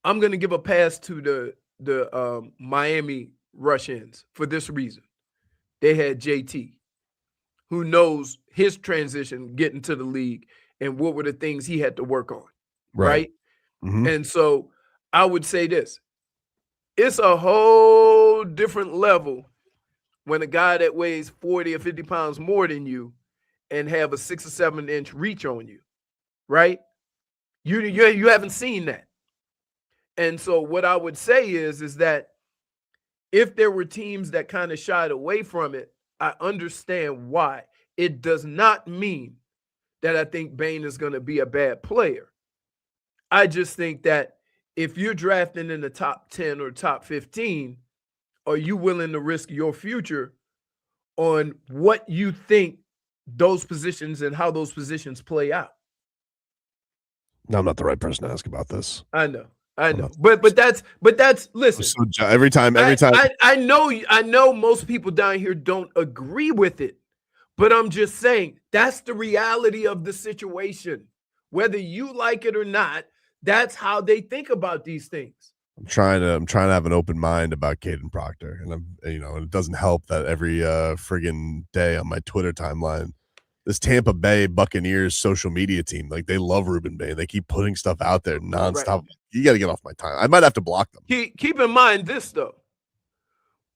S1: I'm going to give a pass to the Miami rush-ins for this reason. They had JT, who knows his transition getting to the league and what were the things he had to work on, right?
S6: Mm-hmm.
S1: And so I would say this. It's a whole different level when a guy that weighs 40 or 50 pounds more than you and have a 6 or 7 inch reach on you, right? You haven't seen that. And so what I would say is that if there were teams that kind of shied away from it, I understand why. It does not mean that I think Bain is going to be a bad player. I just think that if you're drafting in the top 10 or top 15, are you willing to risk your future on what you think those positions and how those positions play out?
S6: No, I'm not the right person to ask about this.
S1: I know. But that's listen.
S6: So every time.
S1: I know most people down here don't agree with it, but I'm just saying that's the reality of the situation. Whether you like it or not, that's how they think about these things.
S6: I'm trying to have an open mind about Kadyn Proctor, and it doesn't help that every friggin' day on my Twitter timeline, this Tampa Bay Buccaneers social media team, like they love Rueben Bain. They keep putting stuff out there nonstop. Right. You got to get off my time. I might have to block them.
S1: Keep in mind this though.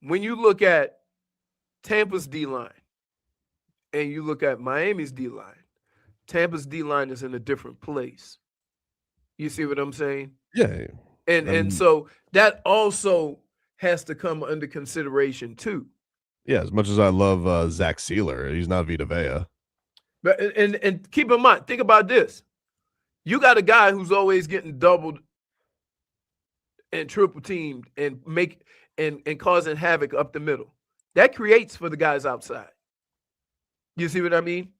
S1: When you look at Tampa's D-line and you look at Miami's D-line, Tampa's D-line is in a different place. You see what I'm saying?
S6: Yeah.
S1: And so that also has to come under consideration too.
S6: Yeah, as much as I love Zach Sealer, he's not Vita Vea.
S1: But and keep in mind, think about this. You got a guy who's always getting doubled and triple teamed and causing havoc up the middle. That creates for the guys outside. You see what I mean?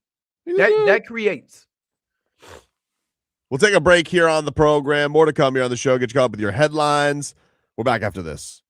S1: That creates.
S6: We'll take a break here on the program. More to come here on the show. Get you caught up with your headlines. We're back after this.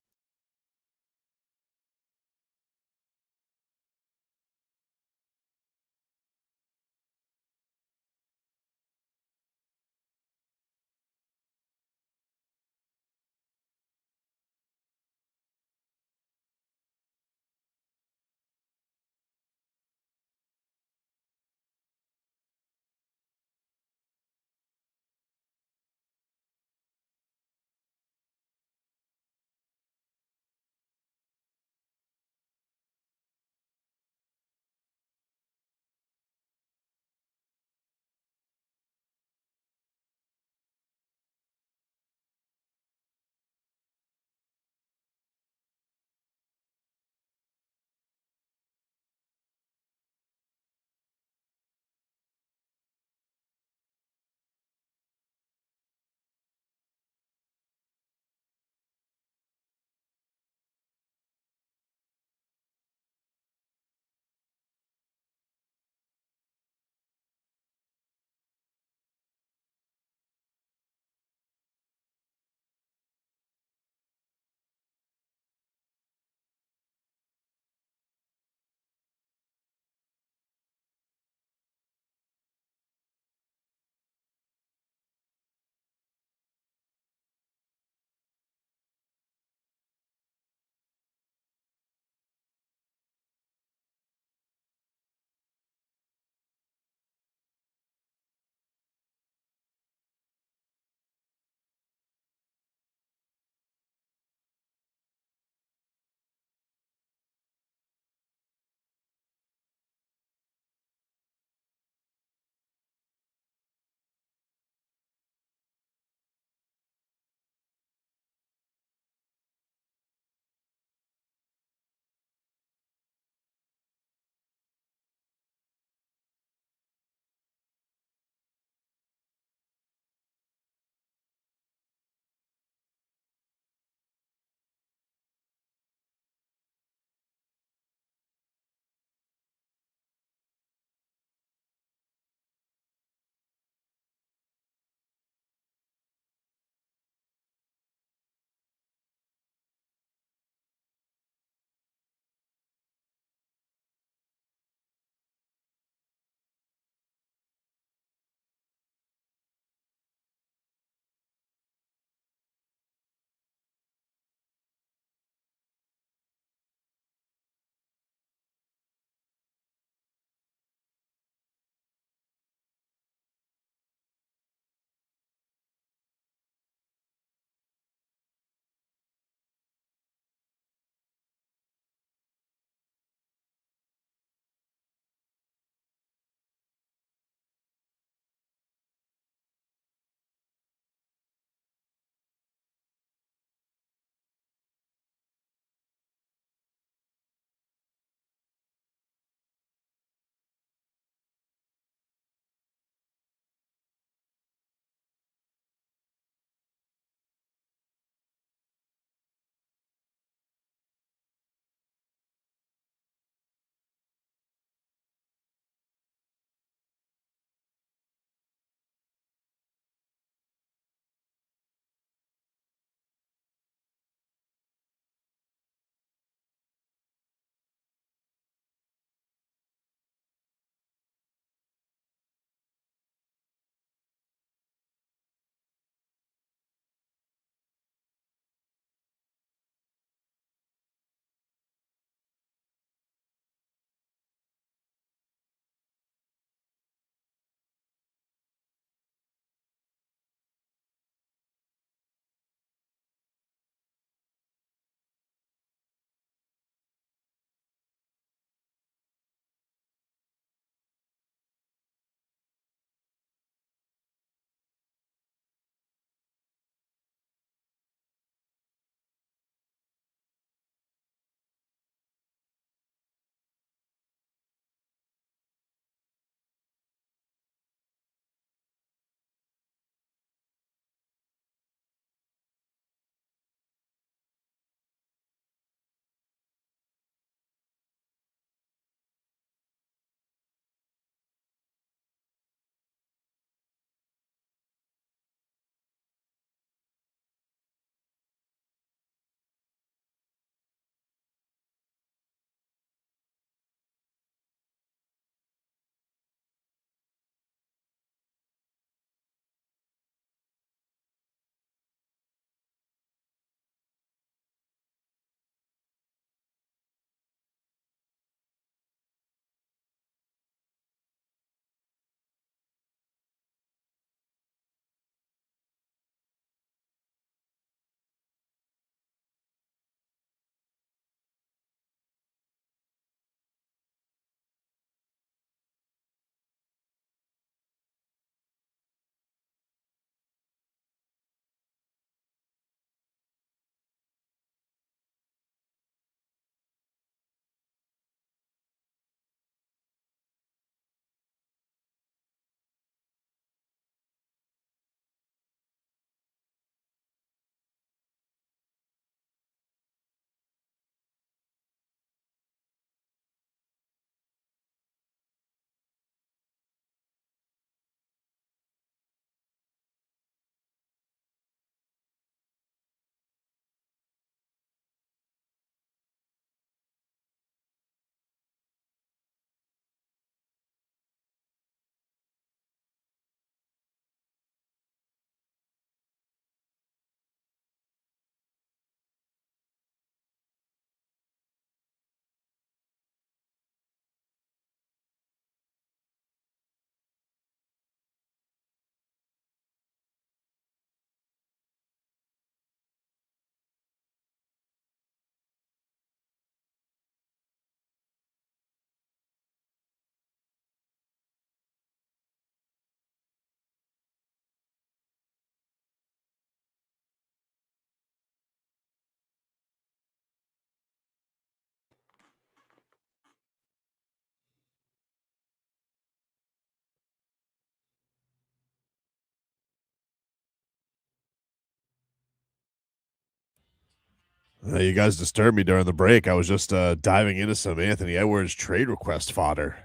S6: You guys disturbed me during the break. I was just diving into some Anthony Edwards trade request fodder.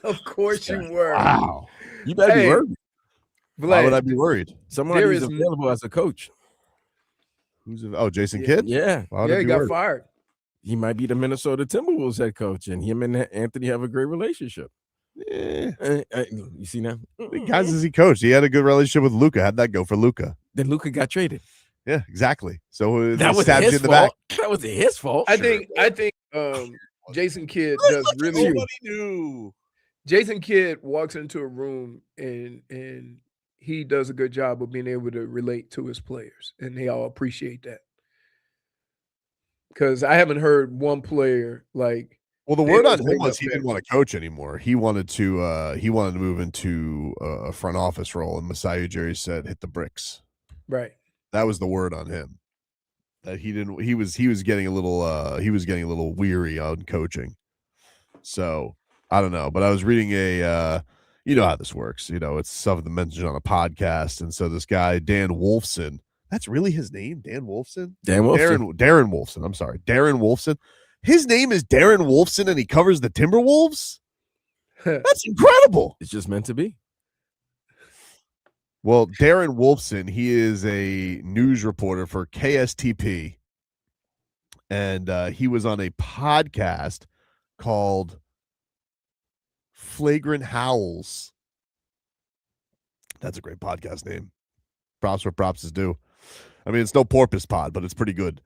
S1: Of course you were.
S6: Wow.
S3: You better be worried.
S6: Why would I
S1: Vlad,
S6: be worried?
S3: Somebody's available as a coach.
S6: Jason Kidd?
S3: Yeah.
S6: Why would I
S1: he
S6: be
S1: got
S6: worried?
S1: fired.
S3: He might be the Minnesota Timberwolves head coach, and him and Anthony have a great relationship. You see now?
S6: The guys as he coached, he had a good relationship with Luka. How'd that go for Luka?
S3: Then Luka got traded.
S6: Yeah, exactly. So
S3: That was
S6: stabbed you
S3: his
S6: in the back.
S3: fault. That was his fault.
S1: I think Jason Kidd does really.
S6: Nobody knew.
S1: Jason Kidd walks into a room and he does a good job of being able to relate to his players, and they all appreciate that. Because I haven't heard one player like.
S6: Well, the word on him was he didn't want to coach anymore. He wanted to move into a front office role, and Masai Ujiri said, "Hit the bricks."
S1: Right.
S6: That was the word on him. That he didn't. He was getting a little weary on coaching. So I don't know, but I was reading you know how this works. You know, it's stuff that mentioned on a podcast, and so this guy Dan Wolfson. That's really his name, Dan Wolfson. Darren Wolfson. I'm sorry, Darren Wolfson. His name is Darren Wolfson, and he covers the Timberwolves. That's incredible.
S3: It's just meant to be.
S6: Well, Darren Wolfson, he is a news reporter for KSTP, and he was on a podcast called Flagrant Howls. That's a great podcast name. Props where props is due. I mean, it's no porpoise pod, but it's pretty good.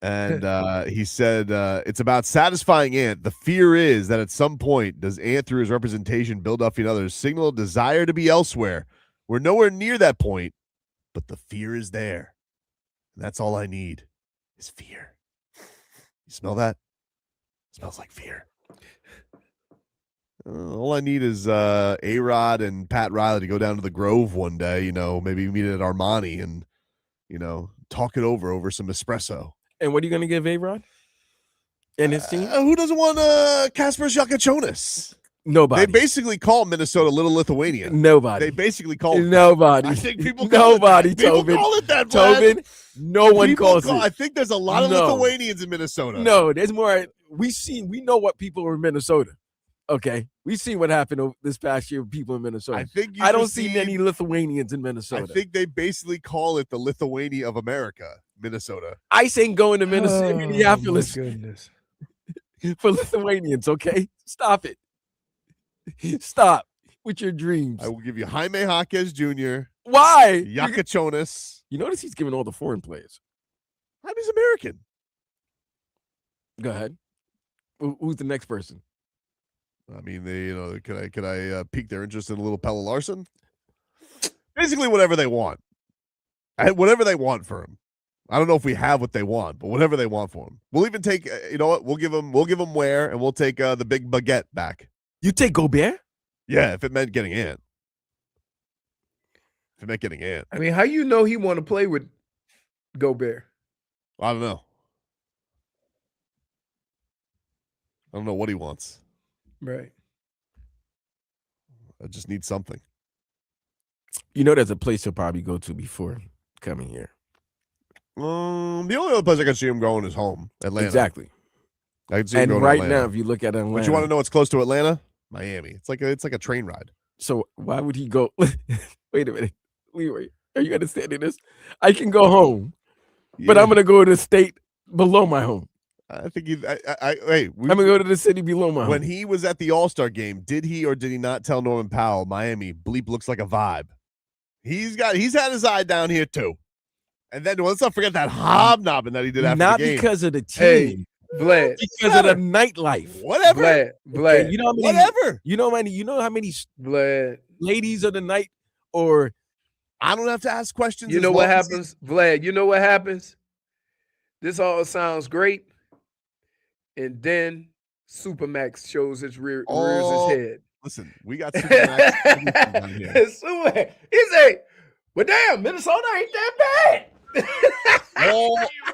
S6: And he said, it's about satisfying Ant. The fear is that at some point, does Ant, through his representation, Philadelphia and others, signal a desire to be elsewhere? We're nowhere near that point, but the fear is there. And that's all I need is fear. You smell that? It smells like fear. All I need is A-Rod and Pat Riley to go down to the Grove one day, you know, maybe meet at Armani and, you know, talk it over some espresso.
S3: And what are you going to give A-Rod and his team?
S6: Who doesn't want Kasparas Jakachonis?
S3: Nobody.
S6: They basically call Minnesota Little Lithuania.
S3: Nobody.
S6: They basically call it
S3: nobody.
S6: I think people call
S3: nobody.
S6: it that.
S3: Tobin.
S6: People call it that, Vlad.
S3: Tobin. No one calls it.
S6: I think there's a lot of Lithuanians in Minnesota.
S3: No, there's more. We know what people are in Minnesota. Okay, we seen what happened this past year with people in Minnesota. I don't see many Lithuanians in Minnesota.
S6: I think they basically call it the Lithuania of America, Minnesota.
S3: Ice ain't going to Minneapolis
S1: Goodness.
S3: for Lithuanians. Okay, stop it. Stop with your dreams.
S6: I will give you Jaime Jaquez Jr.
S3: Why?
S6: Jakachonis.
S3: You notice he's giving all the foreign players.
S6: Jaime's American.
S3: Go ahead. Who's the next person?
S6: I mean, could I pique their interest in a little Pelle Larsson? Basically, whatever they want. Whatever they want for him. I don't know if we have what they want, but whatever they want for him. We'll even take. You know what? We'll give him Ware, and we'll take the big baguette back.
S3: You take Gobert?
S6: Yeah, if it meant getting Ant. If it meant getting Ant.
S1: I mean, how you know he want to play with Gobert?
S6: I don't know. I don't know what he wants.
S1: Right.
S6: I just need something.
S3: You know, there's a place he'll probably go to before coming here.
S6: The only other place I can see him going is home, Atlanta.
S3: Exactly.
S6: I can see him
S3: And
S6: going
S3: right
S6: to Atlanta.
S3: now, if you look at Atlanta,
S6: But you want to know what's close to Atlanta? Miami. It's like a train ride.
S3: So why would he go? Wait a minute, Leroy, are you understanding this? I can go home, but I'm gonna go to the state below my home.
S6: I think I'm
S3: gonna go to the city below my home.
S6: When he was at the All-Star game, did he or did he not tell Norman Powell, Miami bleep looks like a vibe? He's had his eye down here too. And then let's not forget that hobnobbing that he did after
S3: not
S6: the game.
S3: because of the team,
S1: Hey, Vlad.
S3: because of the nightlife.
S6: Whatever.
S1: Vlad.
S3: You know how many,
S6: Whatever.
S3: You know how many
S1: Vlad.
S3: ladies of the night, or
S6: I don't have to ask questions.
S1: You know what happens, Vlad? You know what happens? This all sounds great. And then Supermax shows its rears its head.
S6: Listen, we got Supermax down here.
S1: He's like, well, damn, Minnesota ain't that bad.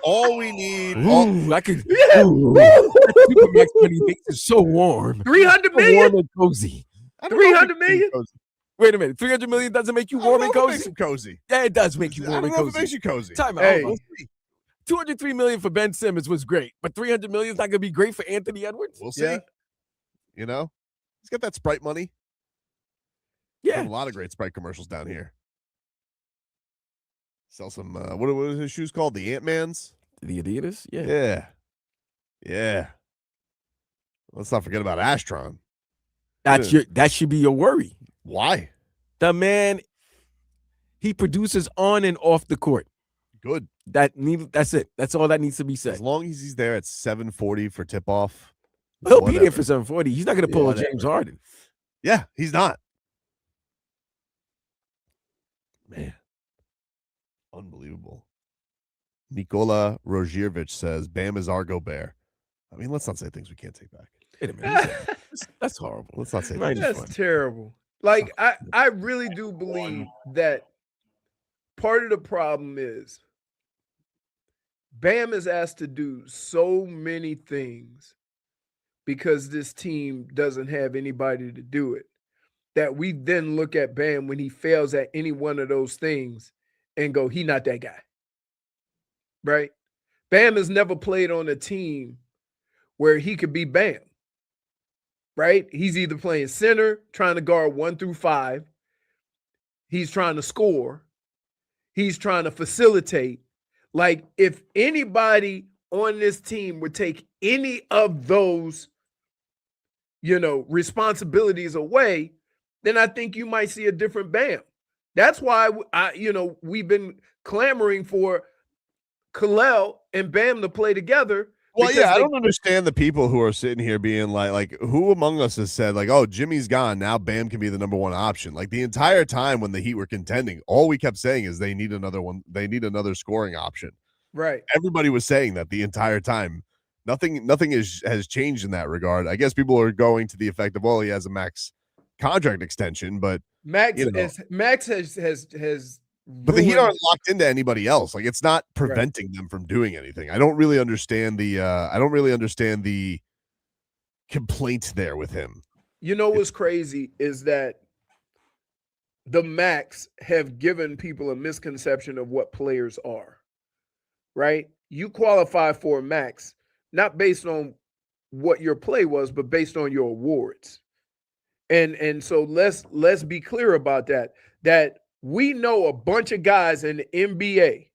S6: all we need.
S3: I could. Supermax money makes it so warm.
S1: 300 million?
S3: Warm and cozy.
S1: 300 million?
S3: Wait a minute. 300 million doesn't make you warm and cozy?
S6: Makes him cozy.
S3: Yeah, it does make you warm and
S6: I don't know if it
S3: cozy.
S6: makes you cozy.
S3: Time out.
S1: Hey.
S3: Hold $203 million for Ben Simmons was great, but $300 million is not going to be great for Anthony Edwards.
S6: We'll see.
S1: Yeah.
S6: You know, he's got that Sprite money.
S3: Yeah,
S6: Done a lot of great Sprite commercials down here. Sell some. What are his shoes called? The Ant-Mans.
S3: the Adidas.
S6: Yeah. Let's not forget about Astron.
S3: That should be your worry.
S6: Why?
S3: The man, he produces on and off the court.
S6: Good.
S3: That's it. That's all that needs to be said.
S6: As long as he's there at 7:40 for tip-off.
S3: He'll be there for 7:40. He's not going to pull a James Harden.
S6: Yeah, he's not. Man. Unbelievable. Nikola Rozhirvich says, Bam is Argo Bear. I mean, let's not say things we can't take back.
S3: Wait a minute. That's horrible.
S6: Let's not say
S3: Right.
S6: things.
S1: That's terrible. Like, I really do believe that part of the problem is Bam is asked to do so many things because this team doesn't have anybody to do it, that we then look at Bam when he fails at any one of those things and go, he not that guy. Right? Bam has never played on a team where he could be Bam. Right? He's either playing center, trying to guard 1 through 5. He's trying to score. He's trying to facilitate. Like, if anybody on this team would take any of those, responsibilities away, then I think you might see a different Bam. That's why we've been clamoring for Kalel and Bam to play together.
S6: Well, yeah, I don't understand the people who are sitting here being like, who among us has said, like, oh, Jimmy's gone, now Bam can be the number one option. Like, the entire time when the Heat were contending, all we kept saying is they need another one. They need another scoring option.
S1: Right.
S6: Everybody was saying that the entire time. Nothing has changed in that regard. I guess people are going to the effect of, well, he has a max contract extension, but
S1: Max has
S6: but the Heat aren't locked into anybody else. Like, it's not preventing them from doing anything. I don't really understand the complaint there with him.
S1: What's crazy is that the Max have given people a misconception of what players are. Right? You qualify for a Max not based on what your play was, but based on your awards. And so let's be clear about that. That we know a bunch of guys in the NBA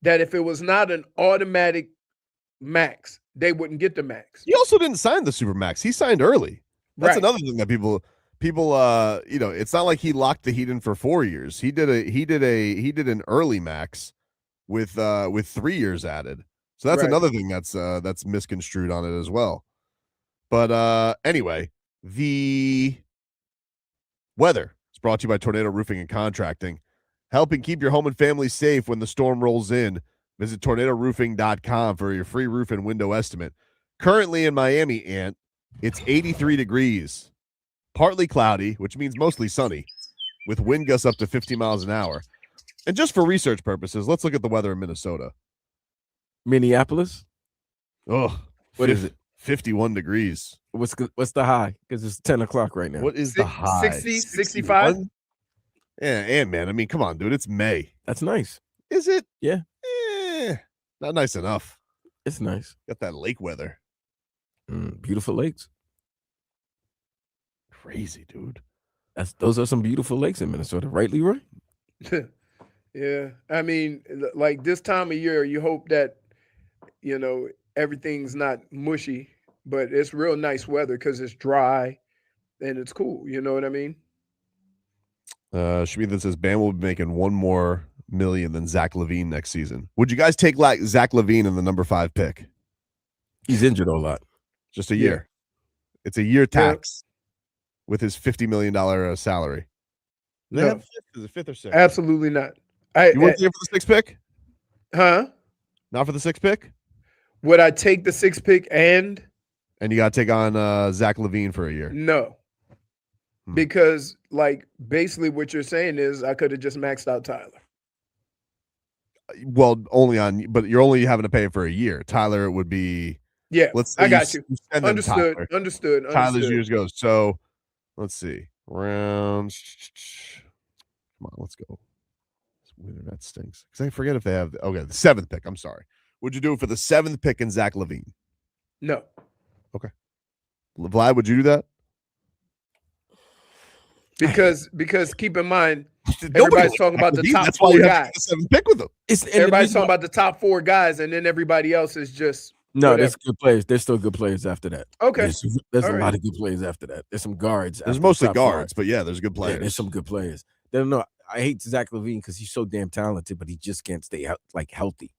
S1: that if it was not an automatic max, they wouldn't get the max.
S6: He also didn't sign the super max. He signed early. That's
S1: Right.
S6: another thing that people it's not like he locked the Heat in for 4 years. He did an early max with 3 years added. So that's
S1: Right.
S6: another thing that's misconstrued on it as well. But anyway, the weather is brought to you by Tornado Roofing and Contracting, helping keep your home and family safe when the storm rolls in. Visit tornadoroofing.com for your free roof and window estimate. Currently in Miami, Ant, it's 83 degrees, partly cloudy, which means mostly sunny, with wind gusts up to 50 miles an hour. And just for research purposes, let's look at the weather in Minnesota.
S3: Minneapolis.
S6: Oh,
S3: What is it?
S6: 51 degrees.
S3: What's the high? Because it's 10 o'clock right now.
S6: What is the high?
S1: 60, 65?
S6: 61? Yeah, and man, I mean, come on, dude. It's May.
S3: That's nice.
S6: Is it?
S3: Yeah.
S6: Not nice enough.
S3: It's nice.
S6: Got that lake weather.
S3: Beautiful lakes.
S6: Crazy, dude.
S3: Those are some beautiful lakes in Minnesota, right, Leroy?
S1: Yeah. I mean, like this time of year, you hope that, everything's not mushy, but it's real nice weather because it's dry and it's cool. You know what I mean?
S6: Shmita says Bam will be making $1 more million than Zach LaVine next season. Would you guys take Zach LaVine in the number 5 pick?
S3: He's injured a lot.
S6: Just a year. It's a year tax with his $50 million salary.
S1: No.
S6: Is it 5th or 6th?
S1: Absolutely not.
S6: You wouldn't take it for the 6th pick?
S1: Huh?
S6: Not for the 6th pick?
S1: Would I take the 6th pick and?
S6: And you got to take on Zach LaVine for a year.
S1: No. Because, basically what you're saying is I could have just maxed out Tyler.
S6: Well, but you're only having to pay it for a year. Tyler would be.
S1: Yeah,
S6: let's say
S1: I got you.
S6: Send them
S1: Understood.
S6: Tyler's years goes. So let's see. Round. Come on, let's go. That stinks. Because I forget if they have the 7th pick. I'm sorry. Would you do it for the 7th pick in Zach LaVine?
S1: No.
S6: Okay. Vlad, would you do that?
S1: Because keep in mind, everybody's talking about the top
S6: That's why
S1: 4
S6: you have
S1: guys.
S6: the 7th pick with them.
S1: Everybody's talking about the top 4 guys, and then everybody else is just
S3: no.
S1: whatever.
S3: There's good players. There's still good players after that.
S1: Okay.
S3: There's
S1: All
S3: a
S1: right.
S3: lot of good players after that. There's some guards.
S6: There's
S3: after
S6: mostly
S3: the top
S6: guards,
S3: 5.
S6: but yeah, there's good players.
S3: Yeah, there's some good players. No, I hate Zach LaVine because he's so damn talented, but he just can't stay healthy.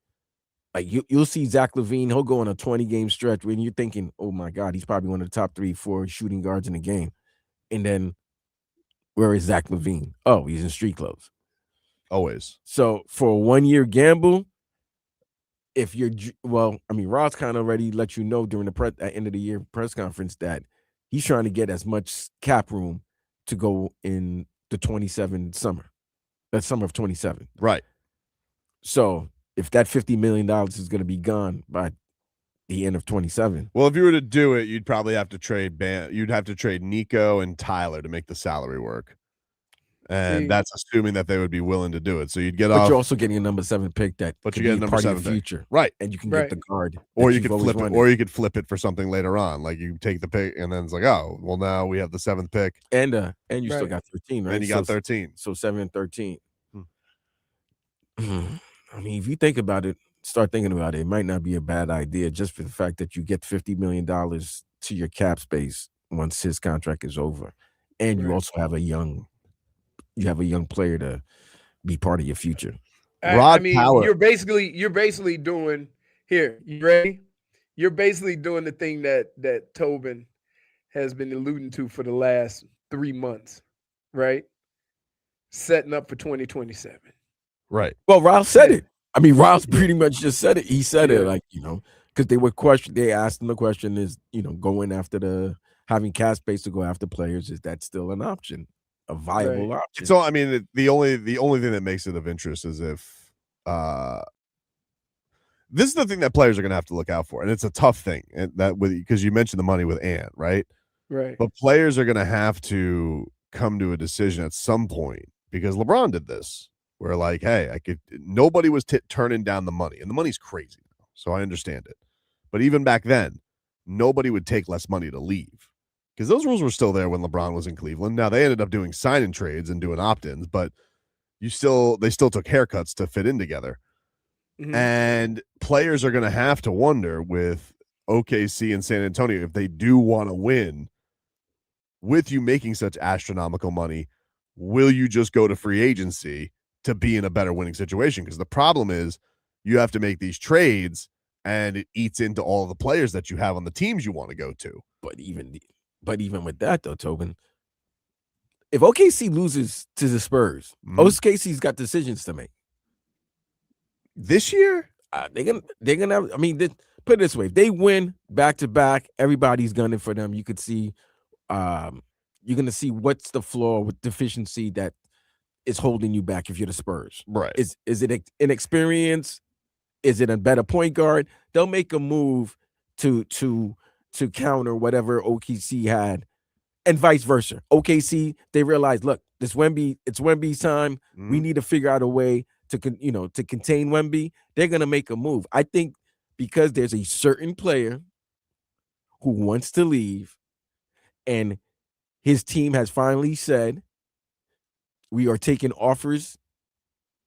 S3: Like you'll see Zach LaVine, he'll go on a 20-game stretch when you're thinking, oh my God, he's probably one of the top 3-4 shooting guards in the game. And then where is Zach LaVine? Oh, he's in street clothes.
S6: Always.
S3: So for a 1-year gamble, if you're Ross kind of already let you know during the end of the year press conference that he's trying to get as much cap room to go in the 27 summer. That summer of 27.
S6: Right.
S3: So if that $50 million is going to be gone by the end of 27.
S6: Well, if you were to do it, you'd probably have to trade you'd have to trade Nico and Tyler to make the salary work. And that's assuming that they would be willing to do it. So you'd get off.
S3: But you're also getting a number 7 pick that
S6: But you
S3: could
S6: get a
S3: be
S6: number
S3: part
S6: 7
S3: of the
S6: pick.
S3: future.
S6: Right.
S3: And you can get the guard.
S6: Or
S3: that
S6: you
S3: you've
S6: could
S3: always
S6: flip it,
S3: wanted.
S6: or you could flip it for something later on. Like you take the pick and then it's like, oh, well, now we have the 7th pick.
S3: And you still got 13, right?
S6: And you got 13.
S3: So 7 and 13. I mean, if you think about it, start thinking about it, it might not be a bad idea just for the fact that you get $50 million to your cap space once his contract is over. And you also have a young player to be part of your future.
S6: Rod
S1: I mean,
S6: Power.
S1: you're basically doing here. You ready? You're basically doing the thing that Tobin has been alluding to for the last 3 months, right? Setting up for 2027.
S6: Right.
S3: Well, Ralph said it. I mean, Ralph pretty much just said it. He said it because they asked him the question is, going after having cap space to go after players, is that still an option? A viable option?
S6: So, I mean, the only thing that makes it of interest is if this is the thing that players are going to have to look out for, and it's a tough thing, and because you mentioned the money with Ant, right?
S1: Right.
S6: But players are going to have to come to a decision at some point because LeBron did this, where like, hey, nobody was turning down the money, and the money's crazy now, so I understand it. But even back then, nobody would take less money to leave because those rules were still there when LeBron was in Cleveland. Now they ended up doing sign-in trades and doing opt-ins, but they still took haircuts to fit in together. Mm-hmm. And players are going to have to wonder with OKC and San Antonio if they do want to win with you making such astronomical money. Will you just go to free agency to be in a better winning situation? Because the problem is you have to make these trades and it eats into all the players that you have on the teams you want to go to.
S3: But even with that though, Tobin, if OKC loses to the Spurs, OKC's got decisions to make.
S6: This year,
S3: they're gonna have. I mean, put it this way: if they win back to back, everybody's gunning for them. You could see, you're gonna see what's the flaw with deficiency that is holding you back. If you're the Spurs,
S6: right?
S3: Is it inexperience? Is it a better point guard? They'll make a move to counter whatever OKC had, and vice versa. OKC, they realize, look, it's Wemby's time. We need to figure out a way to contain Wemby. They're gonna make a move. I think because there's a certain player who wants to leave, and his team has finally said, we are taking offers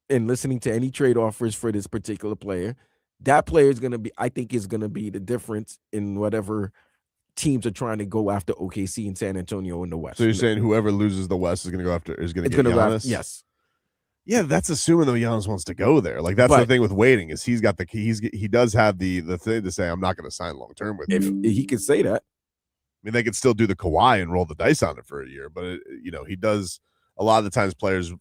S3: and listening to any trade offers for this particular player. That player is going to be, I think, is going to be the difference in whatever teams are trying to go after OKC and San Antonio in the West.
S6: So you're saying whoever loses the West is going to go after, is going to get Giannis?
S3: Yes.
S6: Yeah, that's assuming though Giannis wants to go there. Like that's the thing with waiting is he does have the thing to say, I'm not going to sign long term with you.
S3: If he could say that.
S6: I mean, they could still do the Kawhi and roll the dice on it for a year, but he does. A lot of the times players,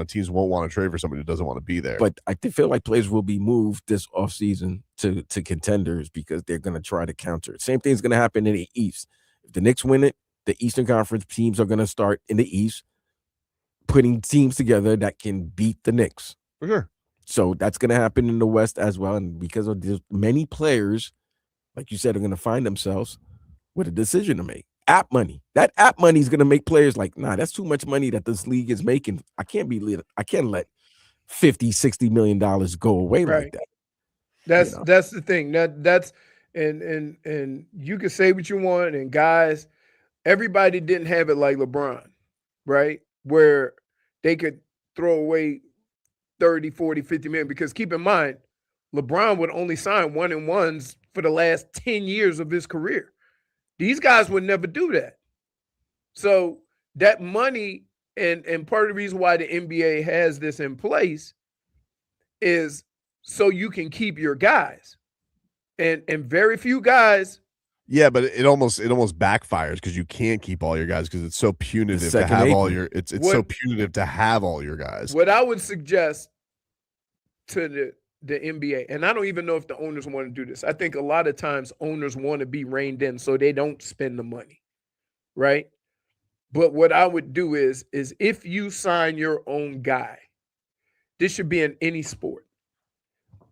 S6: teams won't want to trade for somebody who doesn't want to be there.
S3: But I feel like players will be moved this offseason to contenders because they're going to try to counter it. Same thing's going to happen in the East. If the Knicks win it, the Eastern Conference teams are going to start in the East putting teams together that can beat the Knicks.
S6: For sure.
S3: So that's going to happen in the West as well. And because of this, many players, like you said, are going to find themselves with a decision to make. App money. That app money is going to make players like, nah, that's too much money that this league is making. I can't let $50-60 million go away like that.
S1: That's the thing. That's and you can say what you want, and guys, everybody didn't have it like LeBron, right? Where they could throw away 30, 40, 50 million. Because keep in mind, LeBron would only sign 1-and-1s for the last 10 years of his career. These guys would never do that. So that money, and part of the reason why the NBA has this in place is so you can keep your guys. And very few guys.
S6: Yeah, but it almost backfires because you can't keep all your guys because it's so punitive to have all your so punitive to have all your guys.
S1: What I would suggest to the NBA, and I don't even know if the owners want to do this. I think a lot of times owners want to be reined in so they don't spend the money, right? But what I would do is if you sign your own guy, this should be in any sport.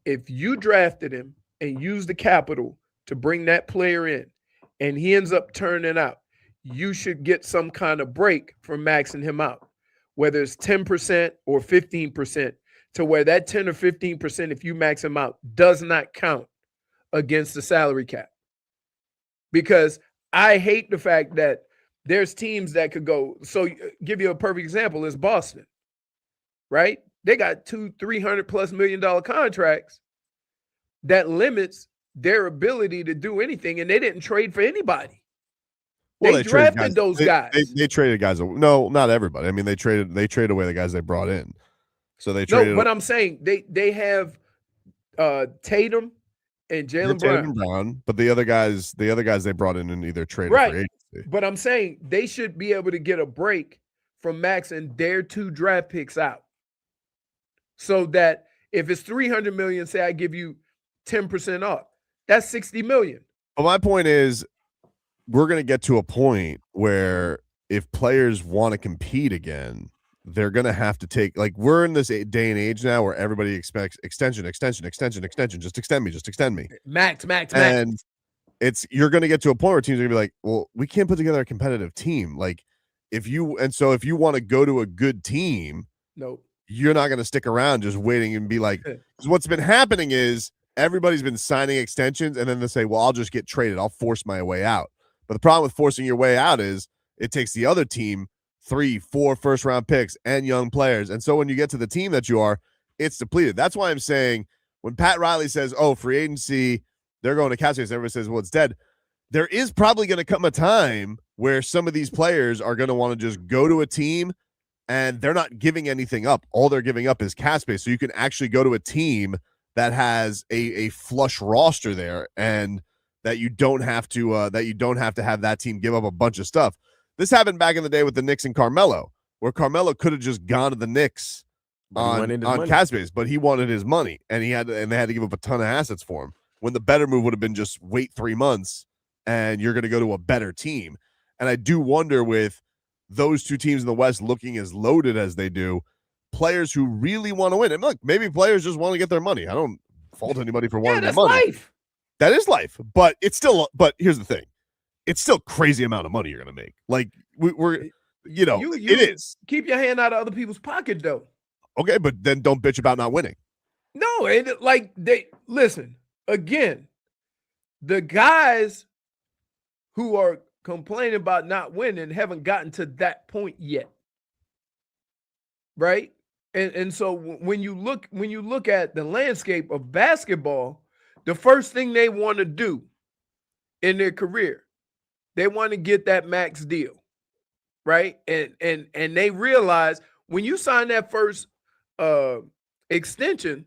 S1: If you drafted him and used the capital to bring that player in, and he ends up turning out, you should get some kind of break for maxing him out, whether it's 10% or 15%, to where that 10 or 15%, if you max him out, does not count against the salary cap. Because I hate the fact that there's teams that could go. So give you a perfect example is Boston, right? They got $200-300+ million contracts that limits their ability to do anything, and they didn't trade for anybody. Well, they drafted those guys.
S6: They traded guys. No, not everybody. I mean, they traded away the guys they brought in. So they traded.
S1: No, but I'm saying they have Tatum and Jaylen Brown.
S6: But the other guys they brought in either traded
S1: right.
S6: for agency.
S1: But I'm saying they should be able to get a break from maxing their 2 draft picks out. So that if it's $300 million, say I give you 10% off, that's $60 million.
S6: But my point is, we're going to get to a point where if players want to compete again, they're going to have to take, like, we're in this day and age now where everybody expects extension. Just extend me.
S1: Max.
S6: And you're going to get to a point where teams are going to be like, well, we can't put together a competitive team. Like, if you want to go to a good team,
S1: no,
S6: you're not going to stick around just waiting and be like, what's been happening is everybody's been signing extensions and then they say, well, I'll just get traded. I'll force my way out. But the problem with forcing your way out is it takes the other team 3-4 first-round picks and young players. And so when you get to the team that you are, it's depleted. That's why I'm saying when Pat Riley says, oh, free agency, they're going to cap space, everybody says, well, it's dead. There is probably going to come a time where some of these players are going to want to just go to a team and they're not giving anything up. All they're giving up is cap space. So you can actually go to a team that has a flush roster there and that you don't have to have that team give up a bunch of stuff. This happened back in the day with the Knicks and Carmelo, where Carmelo could have just gone to the Knicks on cap space, but he wanted his money, and they had to give up a ton of assets for him. When the better move would have been just wait 3 months, and you're going to go to a better team. And I do wonder, with those two teams in the West looking as loaded as they do, players who really want to win. And look, maybe players just want to get their money. I don't fault anybody for wanting their money.
S1: Life.
S6: That is life, but it's still. But here's the thing. It's still crazy amount of money you're going to make. Like we're it is.
S1: Keep your hand out of other people's pocket, though.
S6: Okay, but then don't bitch about not winning.
S1: No, and they listen again. The guys who are complaining about not winning haven't gotten to that point yet, right? And so when you look at the landscape of basketball, the first thing they want to do in their career, they want to get that max deal, right? And they realize when you sign that first extension,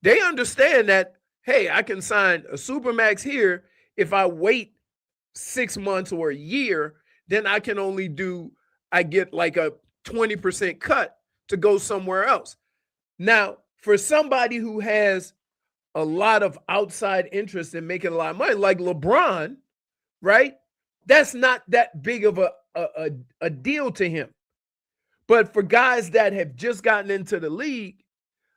S1: they understand that, hey, I can sign a supermax here. If I wait 6 months or a year, then I get like a 20% cut to go somewhere else. Now, for somebody who has a lot of outside interest in making a lot of money, like LeBron, right? That's not that big of a deal to him. But for guys that have just gotten into the league,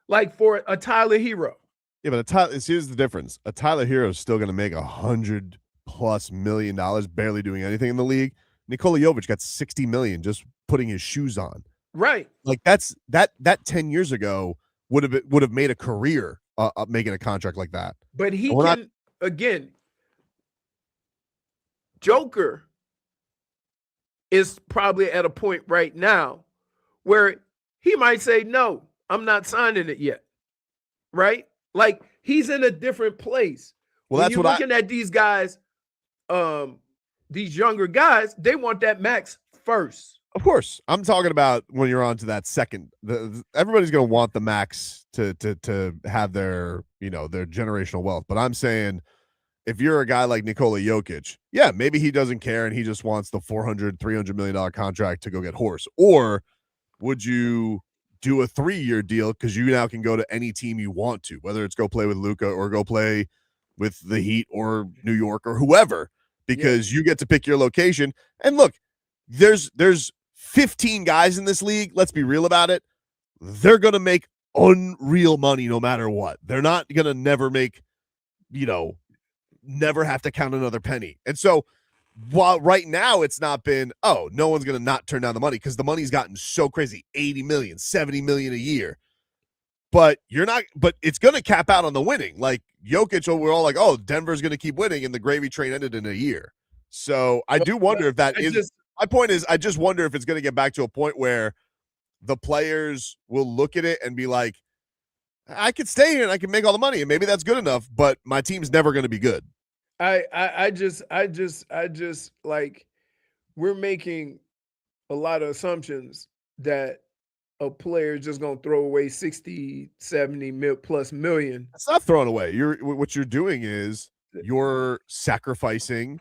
S1: like for a Tyler Hero.
S6: Yeah, but here's the difference. A Tyler Hero is still going to make $100+ million barely doing anything in the league. Nikola Jovic got $60 million just putting his shoes on.
S1: Right.
S6: Like that 10 years ago would have made a career making a contract like that.
S1: But he
S6: We're
S1: can again. Joker is probably at a point right now where he might say, "No, I'm not signing it yet." Right? Like he's in a different place.
S6: Well,
S1: When
S6: that's
S1: you're
S6: what
S1: looking at these guys, these younger guys, they want that max first.
S6: Of course, I'm talking about when you're on to that second. Everybody's going to want the max to have their their generational wealth. But I'm saying, if you're a guy like Nikola Jokic, yeah, maybe he doesn't care and he just wants the $400-300 million contract to go get horse. Or would you do a 3-year deal because you now can go to any team you want to, whether it's go play with Luka or go play with the Heat or New York or whoever, because you get to pick your location. And look, there's 15 guys in this league. Let's be real about it. They're going to make unreal money no matter what. They're not going to never make, never have to count another penny. And so while right now it's not been, no one's going to not turn down the money because the money's gotten so crazy, 80 million, 70 million a year. But it's going to cap out on the winning. Like Jokic, we're all like, Denver's going to keep winning, and the gravy train ended in a year. So I do wonder if that is. My point is, I just wonder if it's going to get back to a point where the players will look at it and be like, I could stay here and I can make all the money, and maybe that's good enough, but my team's never going to be good.
S1: I just like, we're making a lot of assumptions that a player is just going to throw away 60, 70 plus million.
S6: It's not throwing away. What you're doing is you're sacrificing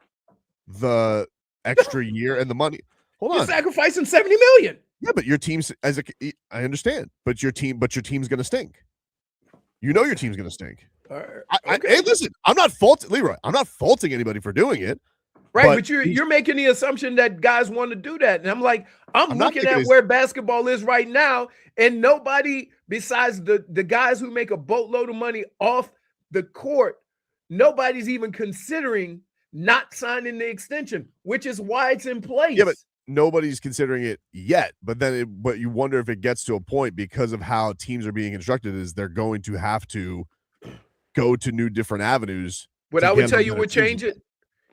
S6: the extra year and the money. Hold on.
S1: You're sacrificing 70 million.
S6: Yeah, but your team's I understand, but your team's going to stink. You know your team's going to stink.
S1: Okay.
S6: Hey, listen, I'm not faulting Leroy. I'm not faulting anybody for doing it.
S1: Right, but you're making the assumption that guys want to do that. And I'm like, I'm looking at where basketball is right now, and nobody besides the guys who make a boatload of money off the court, nobody's even considering not signing the extension, which is why it's in place.
S6: Yeah, but nobody's considering it yet. But but you wonder if it gets to a point because of how teams are being constructed is they're going to have to go to new different avenues.
S1: But I would tell you what change it.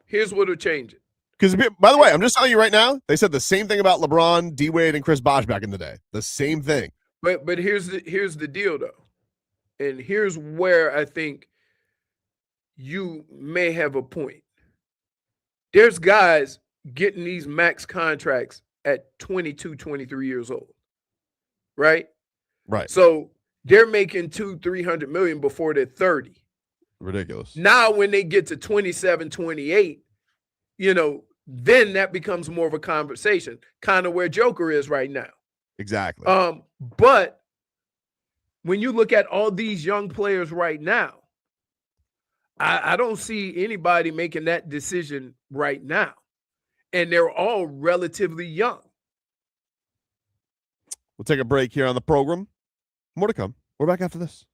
S1: Here's what will change it.
S6: Because, by the way, I'm just telling you right now, they said the same thing about LeBron, D-Wade, and Chris Bosh back in the day. The same thing.
S1: But here's the deal, though. And here's where I think you may have a point. There's guys getting these max contracts at 22, 23 years old. Right?
S6: Right.
S1: So they're making $200-300 million before they're 30.
S6: Ridiculous.
S1: Now, when they get to 27, 28, then that becomes more of a conversation, kind of where Joker is right now.
S6: Exactly.
S1: But when you look at all these young players right now, I don't see anybody making that decision right now. And they're all relatively young.
S6: We'll take a break here on the program. More to come. We're back after this.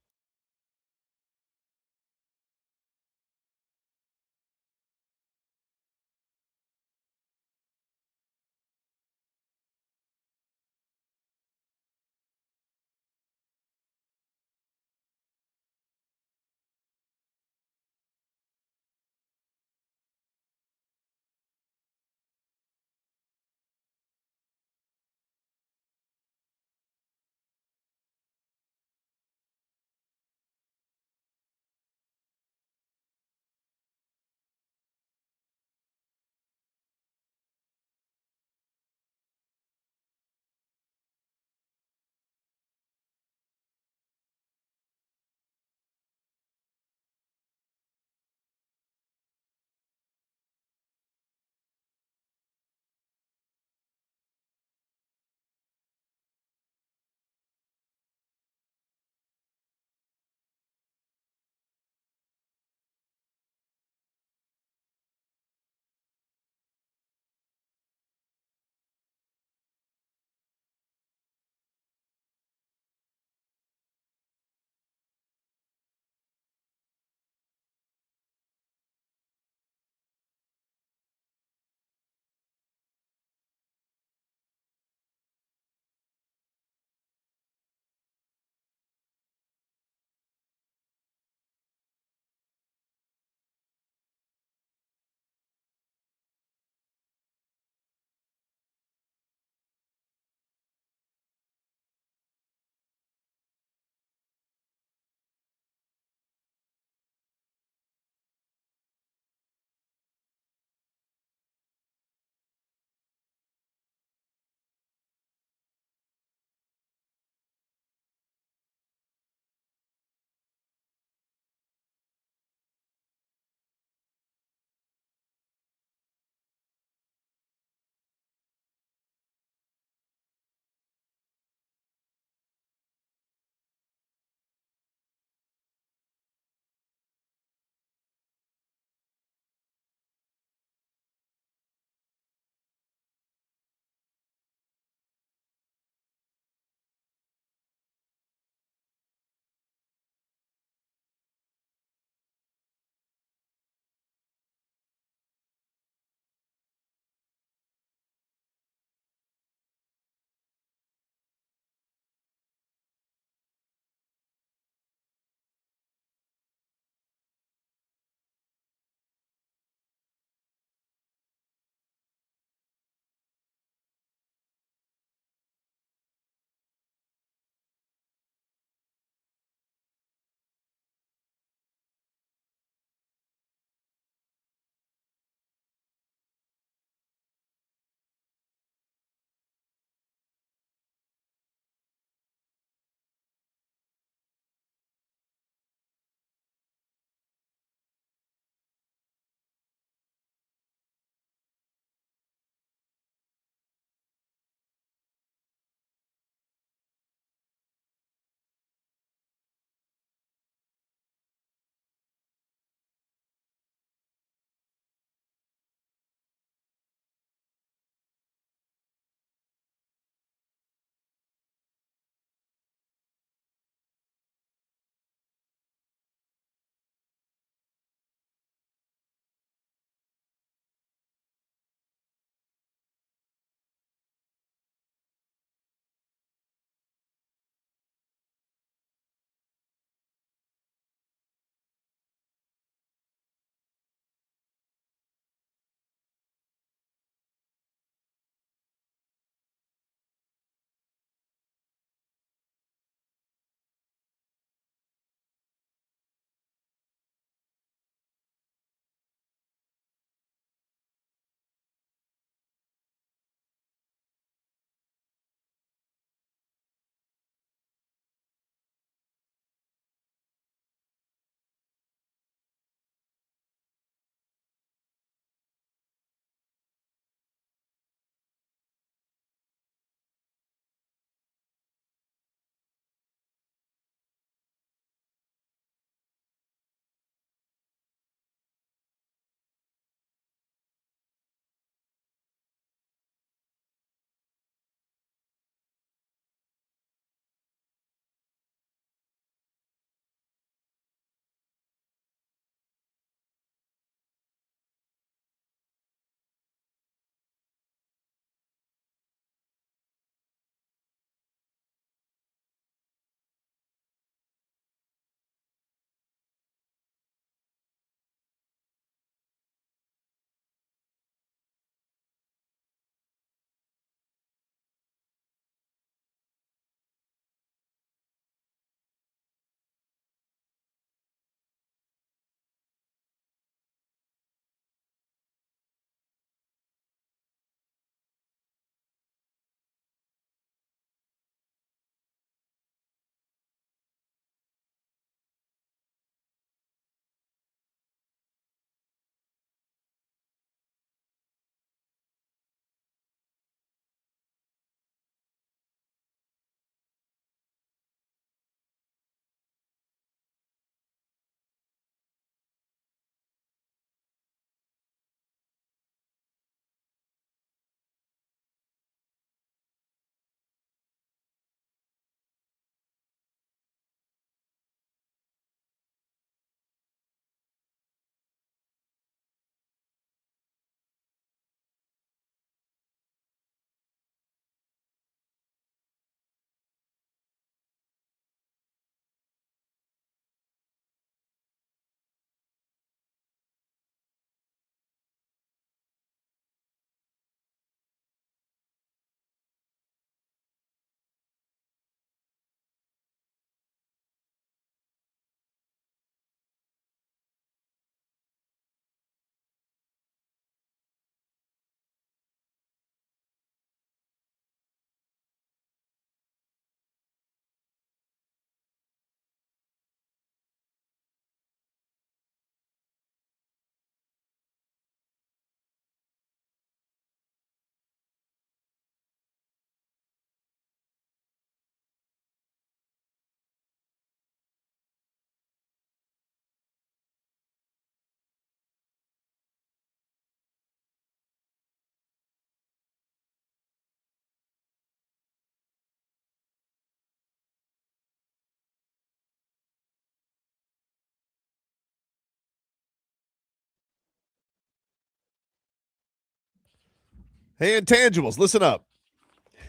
S6: Hey, intangibles, listen up.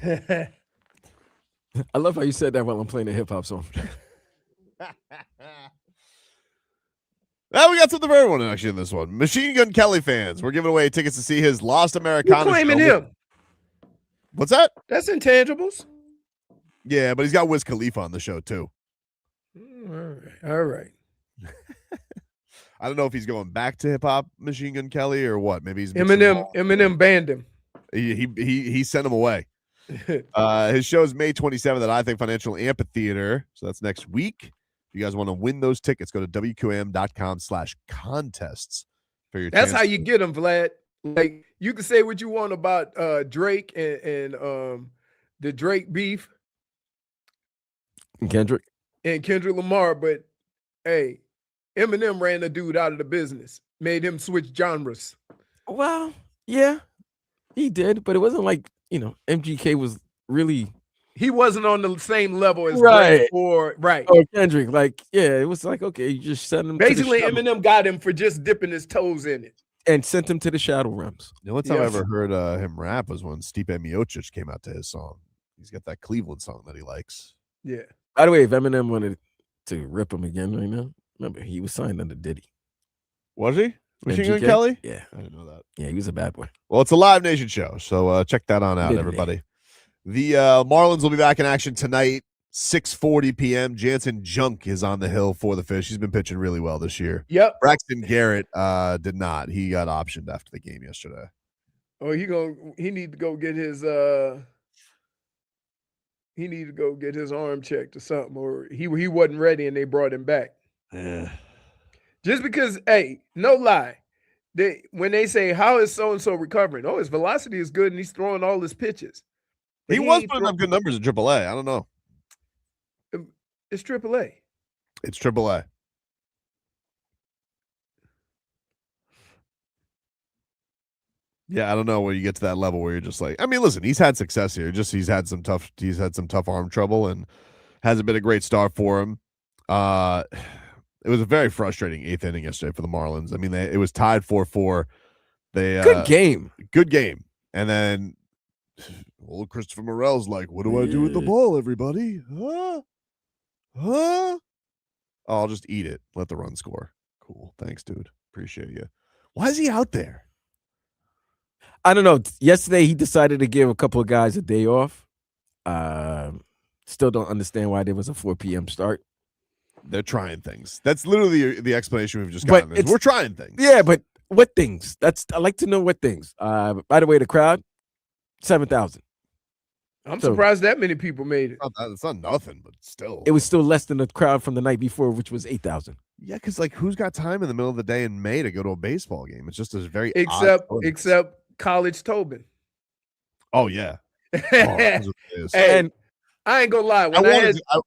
S3: I love how you said that while I'm playing a hip hop song.
S6: Well, we got something for everyone actually in this one. Machine Gun Kelly fans, we're giving away tickets to see his Lost
S1: You
S6: Americana
S1: claiming
S6: show.
S1: him?
S6: What's that?
S1: That's intangibles.
S6: Yeah, but he's got Wiz Khalifa on the show too.
S1: All right.
S6: I don't know if he's going back to hip hop, Machine Gun Kelly, or what. Maybe he's
S1: Eminem banned him.
S6: He sent him away. His show is May 27th at I Think Financial Amphitheater, so that's next week. If you guys want to win those tickets, go to wqam.com/contests for your.
S1: That's how you get them, Vlad. Like you can say what you want about Drake and the Drake beef
S3: And Kendrick.
S1: and Kendrick Lamar, but hey, Eminem ran the dude out of the business, made him switch genres.
S3: Well, yeah, he did, but it wasn't like, MGK was really
S1: He wasn't on the same level as
S3: Right.
S1: Drake or
S3: Kendrick. Like, yeah, it was like, okay, you just sent him
S1: Basically,
S3: to the shadow,
S1: Eminem got him for just dipping his toes in it.
S3: and sent him to the shadow realms.
S6: The only time I
S1: Yes.
S6: ever heard him rap was when Stipe Miocic came out to his song. He's got that Cleveland song that he likes.
S1: Yeah.
S3: By the way, if Eminem wanted to rip him again right now, remember he was signed under Diddy.
S6: Was he? Machine Gun
S3: MGK?
S6: Kelly?
S3: Yeah,
S6: I didn't know that.
S3: yeah, he was a bad boy.
S6: Well, it's a Live Nation show, so check that on out,
S3: Diddy.
S6: everybody. The Marlins will be back in action tonight, 6:40 p.m. Janson Junk is on the hill for the Fish. He's been pitching really well this year.
S1: Yep.
S6: Braxton Garrett did not. He got optioned after the game yesterday.
S1: Oh, he need to go get his arm checked or something, or he wasn't ready and they brought him back.
S6: Yeah.
S1: Just because, hey, no lie, when they say how is so and so recovering, his velocity is good and he's throwing all his pitches. But
S6: He was
S1: ain't
S6: putting up good numbers in AAA. I don't know.
S1: It's AAA.
S6: It's AAA. Yeah, I don't know where you get to that level where you're just like, I mean, listen, he's had success here. Just he's had some tough arm trouble and hasn't been a great start for him. It was a very frustrating 8th inning yesterday for the Marlins. I mean, it was tied 4-4. They
S3: Good game.
S6: Good game. And then old Christopher Morel's like, what do I do with the ball, everybody? Huh? Oh, I'll just eat it. Let the run score. Cool. Thanks, dude. Appreciate you. Why is he out there?
S3: I don't know. Yesterday, he decided to give a couple of guys a day off. Still don't understand why there was a 4 p.m. start.
S6: They're trying things. That's literally the explanation we've just
S3: But
S6: gotten. We're trying things.
S3: Yeah, but what things? I like to know what things. By the way, the crowd, 7,000.
S1: I'm
S3: So-
S1: surprised that many people made it.
S6: It's not nothing, but still.
S3: It was still less than the crowd from the night before, which was 8,000.
S6: Yeah, because like who's got time in the middle of the day in May to go to a baseball game? It's just a very odd choice.
S1: Except college Tobin.
S6: Oh yeah. Oh, that's what it is.
S1: Hey,
S3: And
S1: I ain't gonna lie.
S6: I
S1: When I had
S6: wanted to,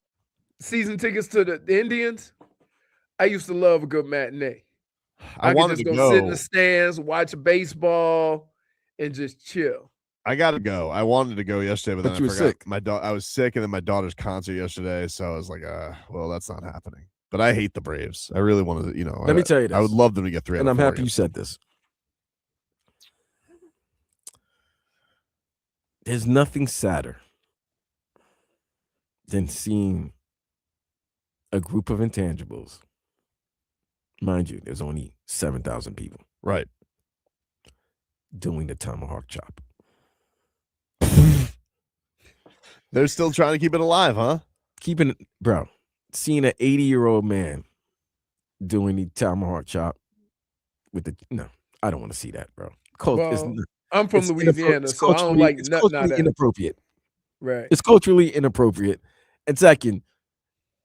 S1: season tickets to the Indians, I used to love a good matinee.
S6: I
S1: could
S6: wanted
S1: just
S6: to
S1: go sit in
S6: go.
S1: the stands, watch baseball, and just chill.
S6: I gotta go. I wanted to go yesterday, but
S3: But
S6: then
S3: you
S6: I
S3: were
S6: forgot.
S3: sick.
S6: I was sick, and then my daughter's concert yesterday, so I was like, well, that's not happening. But I hate the Braves. I really wanted to,
S3: Let me tell you this.
S6: I would love them to get 3 out
S3: And
S6: of
S3: I'm
S6: 4
S3: happy you
S6: against
S3: said this. There's nothing sadder than seeing a group of intangibles. Mind you, there's only 7,000 people
S6: Right.
S3: doing the tomahawk chop.
S6: They're still trying to keep it alive, huh?
S3: Keeping it, bro, seeing an 80-year-old man doing the tomahawk chop with I don't want to see that, bro.
S1: Well, I'm from Louisiana,
S3: it's
S1: so I don't like
S3: it's
S1: nothing out of
S3: culturally
S1: that.
S3: inappropriate.
S1: Right.
S3: It's culturally inappropriate. And second,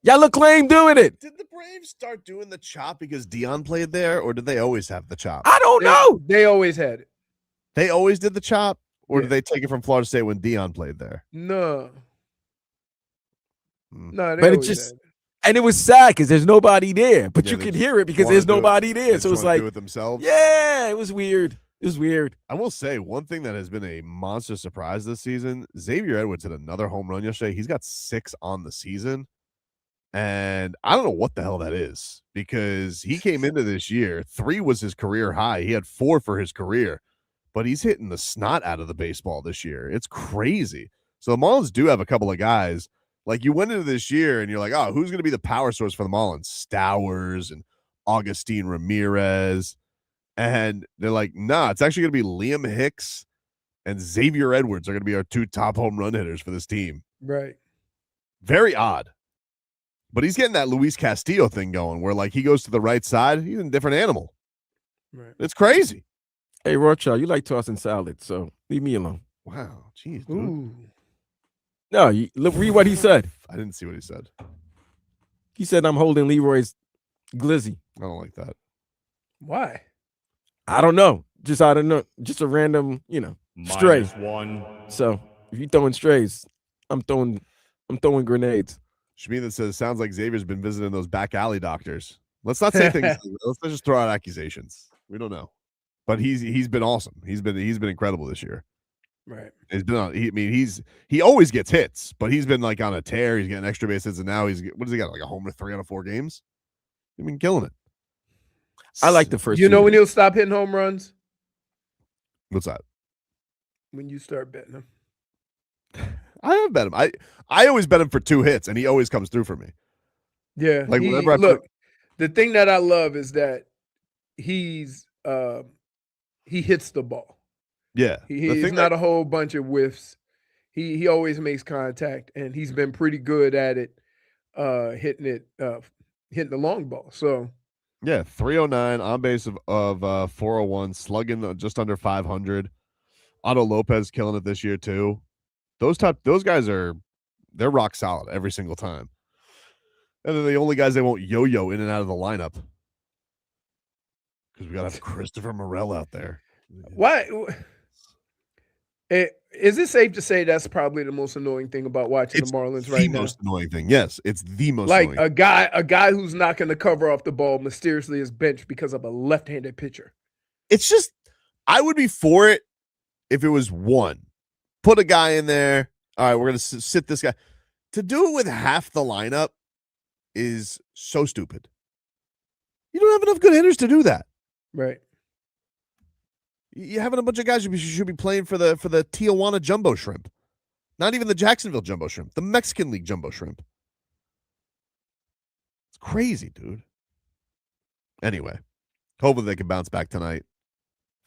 S3: y'all look lame doing it.
S6: Did the Braves start doing the chop because Dion played there, or did they always have the chop?
S3: I don't know.
S1: They always had it.
S6: They always did the chop, or
S1: Yeah.
S6: did they take it from Florida State when Dion played there?
S1: No.
S6: Hmm.
S1: No, they
S3: But it
S1: always
S3: just-
S1: had it.
S3: And it was sad because there's nobody there, but
S6: Yeah,
S3: you
S6: they
S3: could
S6: just
S3: hear it because
S6: wanna
S3: there's
S6: do it.
S3: nobody
S6: They
S3: there.
S6: just
S3: So it's
S6: wanna
S3: like,
S6: do it themselves.
S3: yeah, it was weird. It was weird.
S6: I will say one thing that has been a monster surprise this season. Xavier Edwards hit another home run yesterday. He's got 6 on the season. And I don't know what the hell that is because he came into this year. 3 was his career high. He had 4 for his career. but he's hitting the snot out of the baseball this year. It's crazy. So the Marlins do have a couple of guys. Like, you went into this year and you're like, oh, who's going to be the power source for the Marlins? Stowers and Augustine Ramirez. And they're like, nah, it's actually going to be Liam Hicks and Xavier Edwards are going to be our 2 top home run hitters for this team.
S1: Right.
S6: Very odd. But he's getting that Luis Castillo thing going where, like, he goes to the right side. He's a different animal.
S1: Right.
S6: It's crazy.
S3: Hey, Rothschild, you like tossing salad, so leave me alone.
S6: Wow. Jeez, dude.
S1: Ooh.
S3: No, read what he said.
S6: I didn't see what he said.
S3: He said, I'm holding Leroy's glizzy.
S6: I don't like that.
S1: Why?
S3: I don't know. Just I don't know. Just a random, stray.
S8: -1.
S3: So if you throwing strays, I'm throwing grenades.
S6: Shmeen says, sounds like Xavier's been visiting those back alley doctors. Let's not say things. Let's not just throw out accusations. We don't know. But he's been awesome. He's been incredible this year.
S1: Right.
S6: He's been on. He always gets hits, but he's been like on a tear. He's getting extra base hits, and now what does he got? Like a homer 3 out of 4 games. He's been killing it.
S3: I like the first.
S1: You know
S3: two.
S1: when he'll stop hitting home runs?
S6: What's that?
S1: When you start betting him.
S6: I haven't bet him. I always bet him for 2 hits, and he always comes through for me.
S1: Yeah.
S6: Like, whenever I
S1: look, the thing that I love is that he hits the ball.
S6: Yeah,
S1: He's not a whole bunch of whiffs. He always makes contact, and he's been pretty good at it, hitting the long ball. So
S6: yeah, 309 on base of 401, slugging just under 500. Otto Lopez killing it this year too. Those guys they're rock solid every single time. And then the only guys they won't yo-yo in and out of the lineup because we gotta have Christopher Morel out there.
S1: why? Is it safe to say that's probably the most annoying thing about watching the Marlins right now?
S6: The most annoying thing. Yes, it's the most
S1: Like
S6: annoying.
S1: a guy who's not going to cover off the ball mysteriously is benched because of a left-handed pitcher.
S6: It's just, I would be for it if it was one. Put a guy in there. All right, we're going to sit this guy. To do it with half the lineup is so stupid. You don't have enough good hitters to do that.
S1: Right.
S6: You having a bunch of guys who should be playing for the Tijuana Jumbo Shrimp. Not even the Jacksonville Jumbo Shrimp. The Mexican League Jumbo Shrimp. It's crazy, dude. Anyway, hopefully they can bounce back tonight.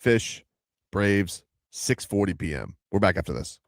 S6: Fish, Braves, 6:40 p.m. We're back after this.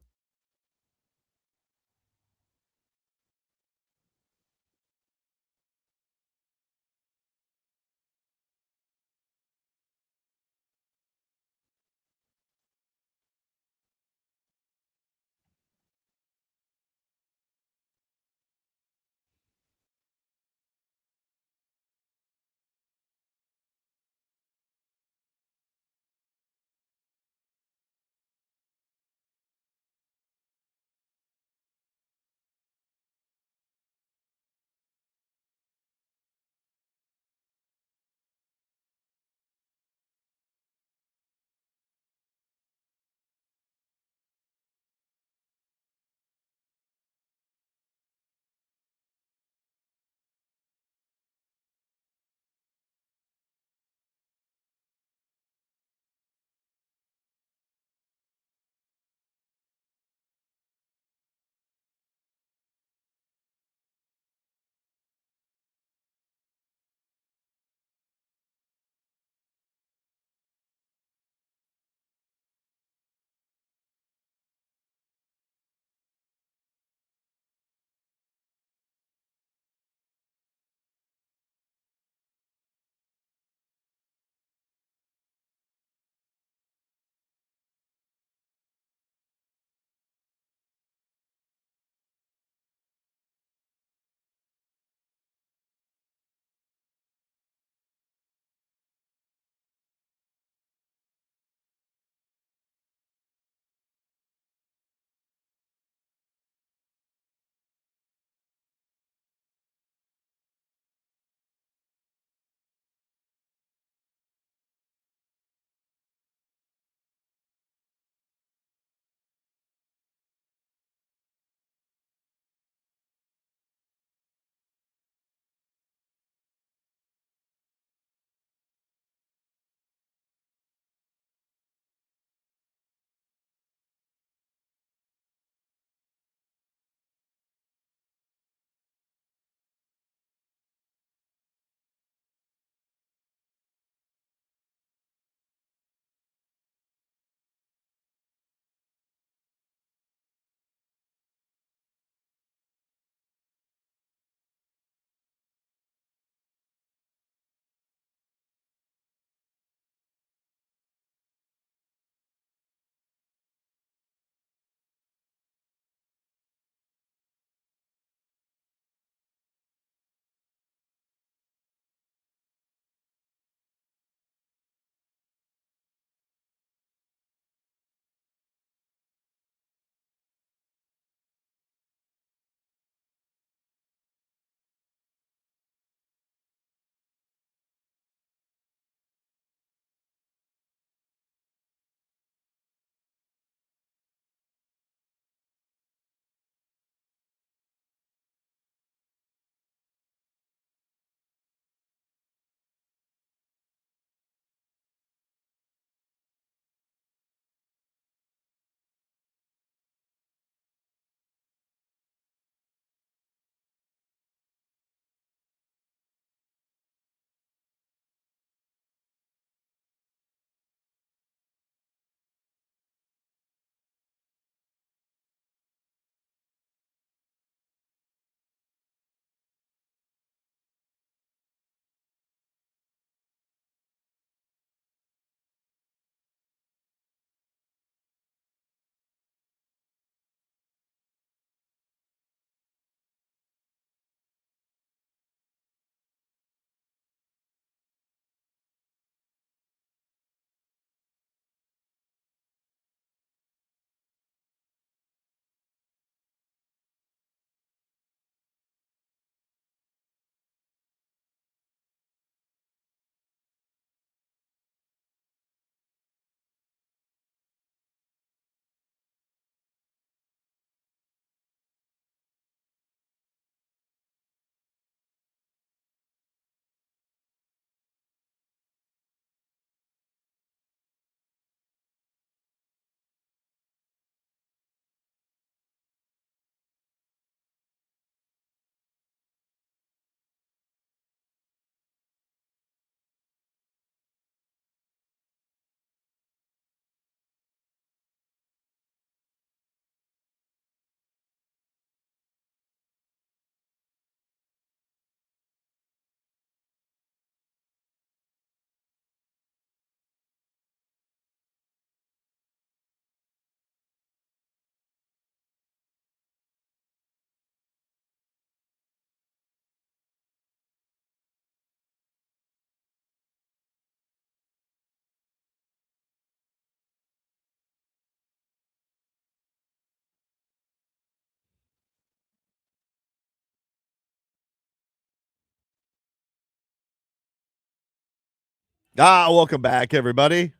S6: Welcome back, everybody.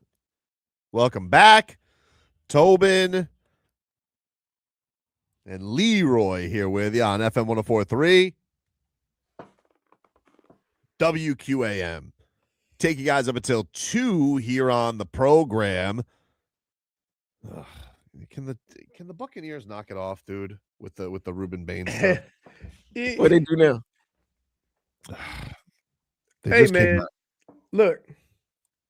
S6: Welcome back. Tobin and Leroy here with you on FM 104.3 WQAM. Take you guys up until 2 here on the program. Ugh, can the Buccaneers knock it off, dude, with the Rueben Bain stuff?
S3: What they do now?
S1: Hey, man, look,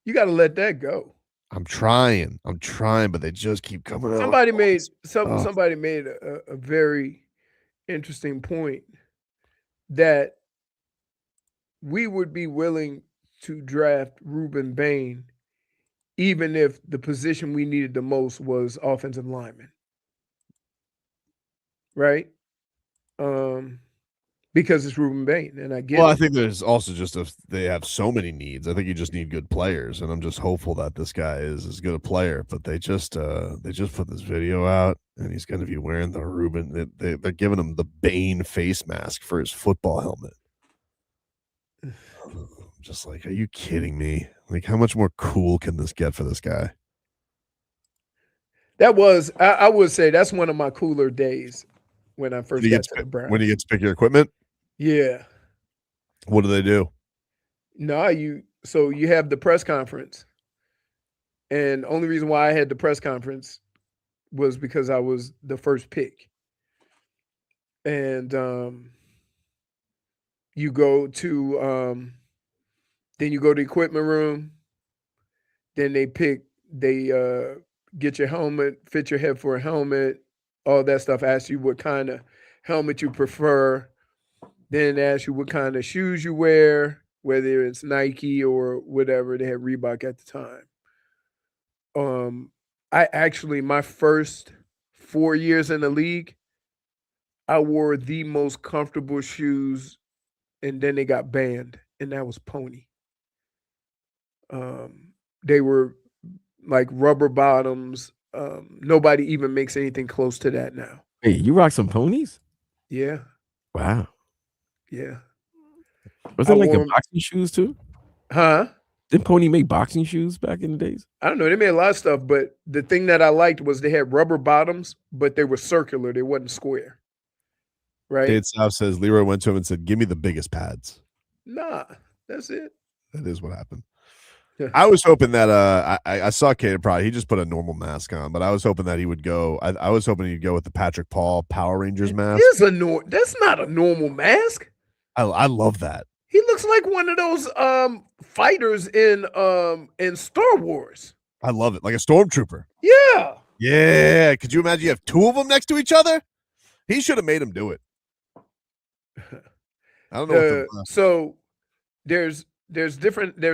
S1: you got to let that go.
S6: I'm trying, but they just keep coming out.
S1: Somebody made a very interesting point that we would be willing to draft Rueben Bain even if the position we needed the most was offensive lineman. Right? Because it's Rueben Bain, and I get
S6: Well,
S1: it.
S6: I think there's also just they have so many needs. I think you just need good players, and I'm just hopeful that this guy is as good a player. But they just put this video out, and he's going to be wearing the Rueben. They're giving him the Bane face mask for his football helmet. I'm just like, are you kidding me? Like, how much more cool can this get for this guy?
S1: That was, I would say, that's one of my cooler days when I first got to the Browns.
S6: When you get to pick your equipment.
S1: Yeah.
S6: What do they do?
S1: No, you have the press conference. And the only reason why I had the press conference was because I was the first pick. And you go to then you go to the equipment room. Then they get your helmet, fit your head for a helmet, all that stuff. Ask you what kind of helmet you prefer. Then ask you what kind of shoes you wear, whether it's Nike or whatever. They had Reebok at the time. My first 4 years in the league, I wore the most comfortable shoes, and then they got banned, and that was Pony. They were like rubber bottoms. Nobody even makes anything close to that now.
S3: Hey, you rock some ponies?
S1: Yeah.
S3: Wow.
S1: Yeah.
S3: Was that like the boxing shoes too?
S1: Huh?
S3: Did Pony make boxing shoes back in the days?
S1: I don't know. They made a lot of stuff, but the thing that I liked was they had rubber bottoms, but they were circular. They wasn't square. Right?
S6: Dave South says Leroy went to him and said, "Give me the biggest pads."
S1: Nah, that's it.
S6: That is what happened. I was hoping that I saw Kadyn Proctor. He just put a normal mask on, but I was hoping that he would go. I was hoping he'd go with the Patrick Paul Power Rangers mask.
S1: That's not a normal mask.
S6: I love that.
S1: He looks like one of those fighters in Star Wars.
S6: I love it, like a stormtrooper.
S1: Yeah.
S6: Yeah. Could you imagine you have two of them next to each other? He should have made him do it. I don't know.
S1: So there's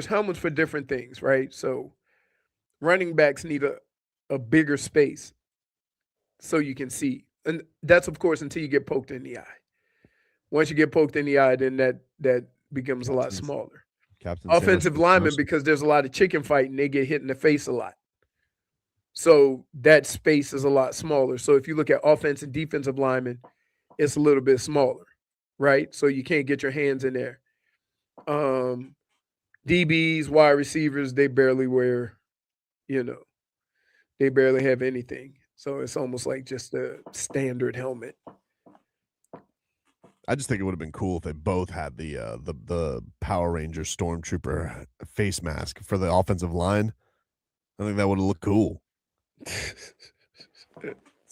S1: helmets for different things, right? So running backs need a bigger space so you can see. And that's, of course, until you get poked in the eye. Once you get poked in the eye, then that becomes a lot smaller. Offensive linemen, because there's a lot of chicken fighting, they get hit in the face a lot. So that space is a lot smaller. So if you look at offense and defensive linemen, it's a little bit smaller, right? So you can't get your hands in there. DBs, wide receivers, they barely wear, they barely have anything. So it's almost like just a standard helmet.
S6: I just think it would have been cool if they both had the Power Ranger Stormtrooper face mask for the offensive line. I think that would have looked cool. It's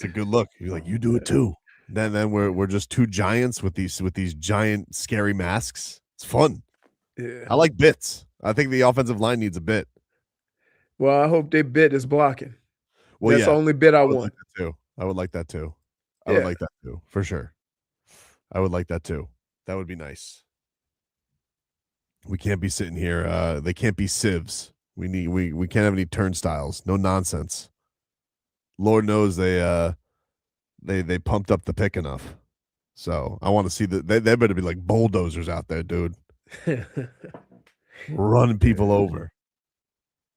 S6: a good look. You're like, you do it too. Then we're just two giants with these giant scary masks. It's fun.
S1: Yeah.
S6: I like bits. I think the offensive line needs a bit.
S1: Well, I hope their bit is blocking.
S6: Well,
S1: that's the only bit I want.
S6: I would like that too. I would like that too, for sure. I would like that too. That would be nice. We can't be sitting here. They can't be sieves. We can't have any turnstiles. No nonsense. Lord knows they pumped up the pick enough. So I want to see that they better be like bulldozers out there, dude. Running people over.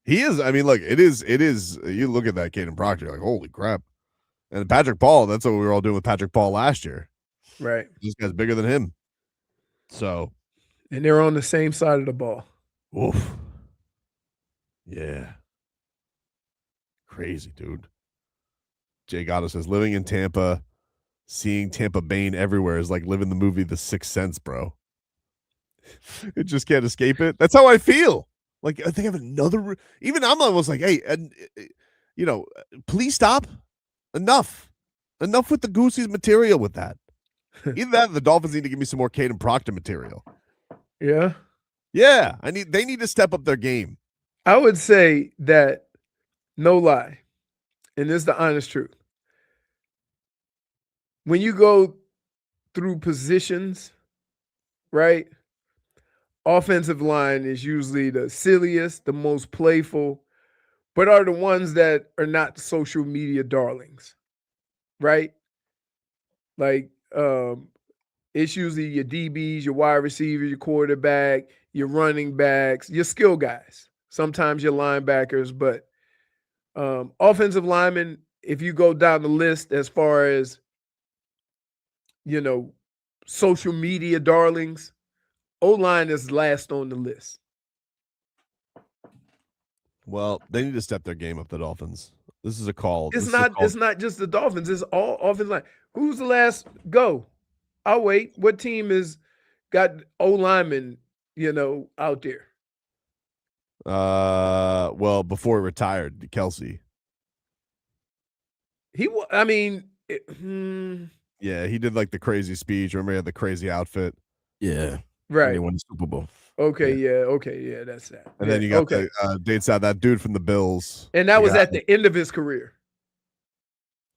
S6: He is. I mean, look, it is. You look at that Kadyn Proctor, like, holy crap. And Patrick Paul, that's what we were all doing with Patrick Paul last year.
S1: Right.
S6: This guy's bigger than him. So.
S1: And they're on the same side of the ball.
S6: Oof. Yeah. Crazy, dude. Jay Gatto says, living in Tampa, seeing Tampa Bane everywhere is like living the movie The Sixth Sense, bro. It just can't escape it. That's how I feel. Like, I think I have another. Even I'm almost like, hey, please stop. Enough with the Goosey's material with that. Either that or the Dolphins need to give me some more Kadyn Proctor material.
S1: Yeah.
S6: Yeah, they need to step up their game.
S1: I would say that, no lie, and this is the honest truth. When you go through positions, right? Offensive line is usually the silliest, the most playful, but are the ones that are not social media darlings, right? Like, it's usually your DBs, your wide receivers, your quarterback, your running backs, your skill guys, sometimes your linebackers, but offensive linemen, if you go down the list as far as, social media darlings, O-line is last on the list.
S6: Well, they need to step their game up, the Dolphins. This is a call.
S1: It's not just the Dolphins, it's all offensive line. Who's the last go? I'll wait. What team has got O-linemen, out there?
S6: Well, before he retired, Kelsey. Yeah, he did like the crazy speech. Remember, he had the crazy outfit.
S3: Yeah.
S1: Right.
S3: They won the Super Bowl.
S1: Okay, yeah, that's that.
S6: And then you got the dates out that dude from the Bills.
S1: And that was at the end of his career.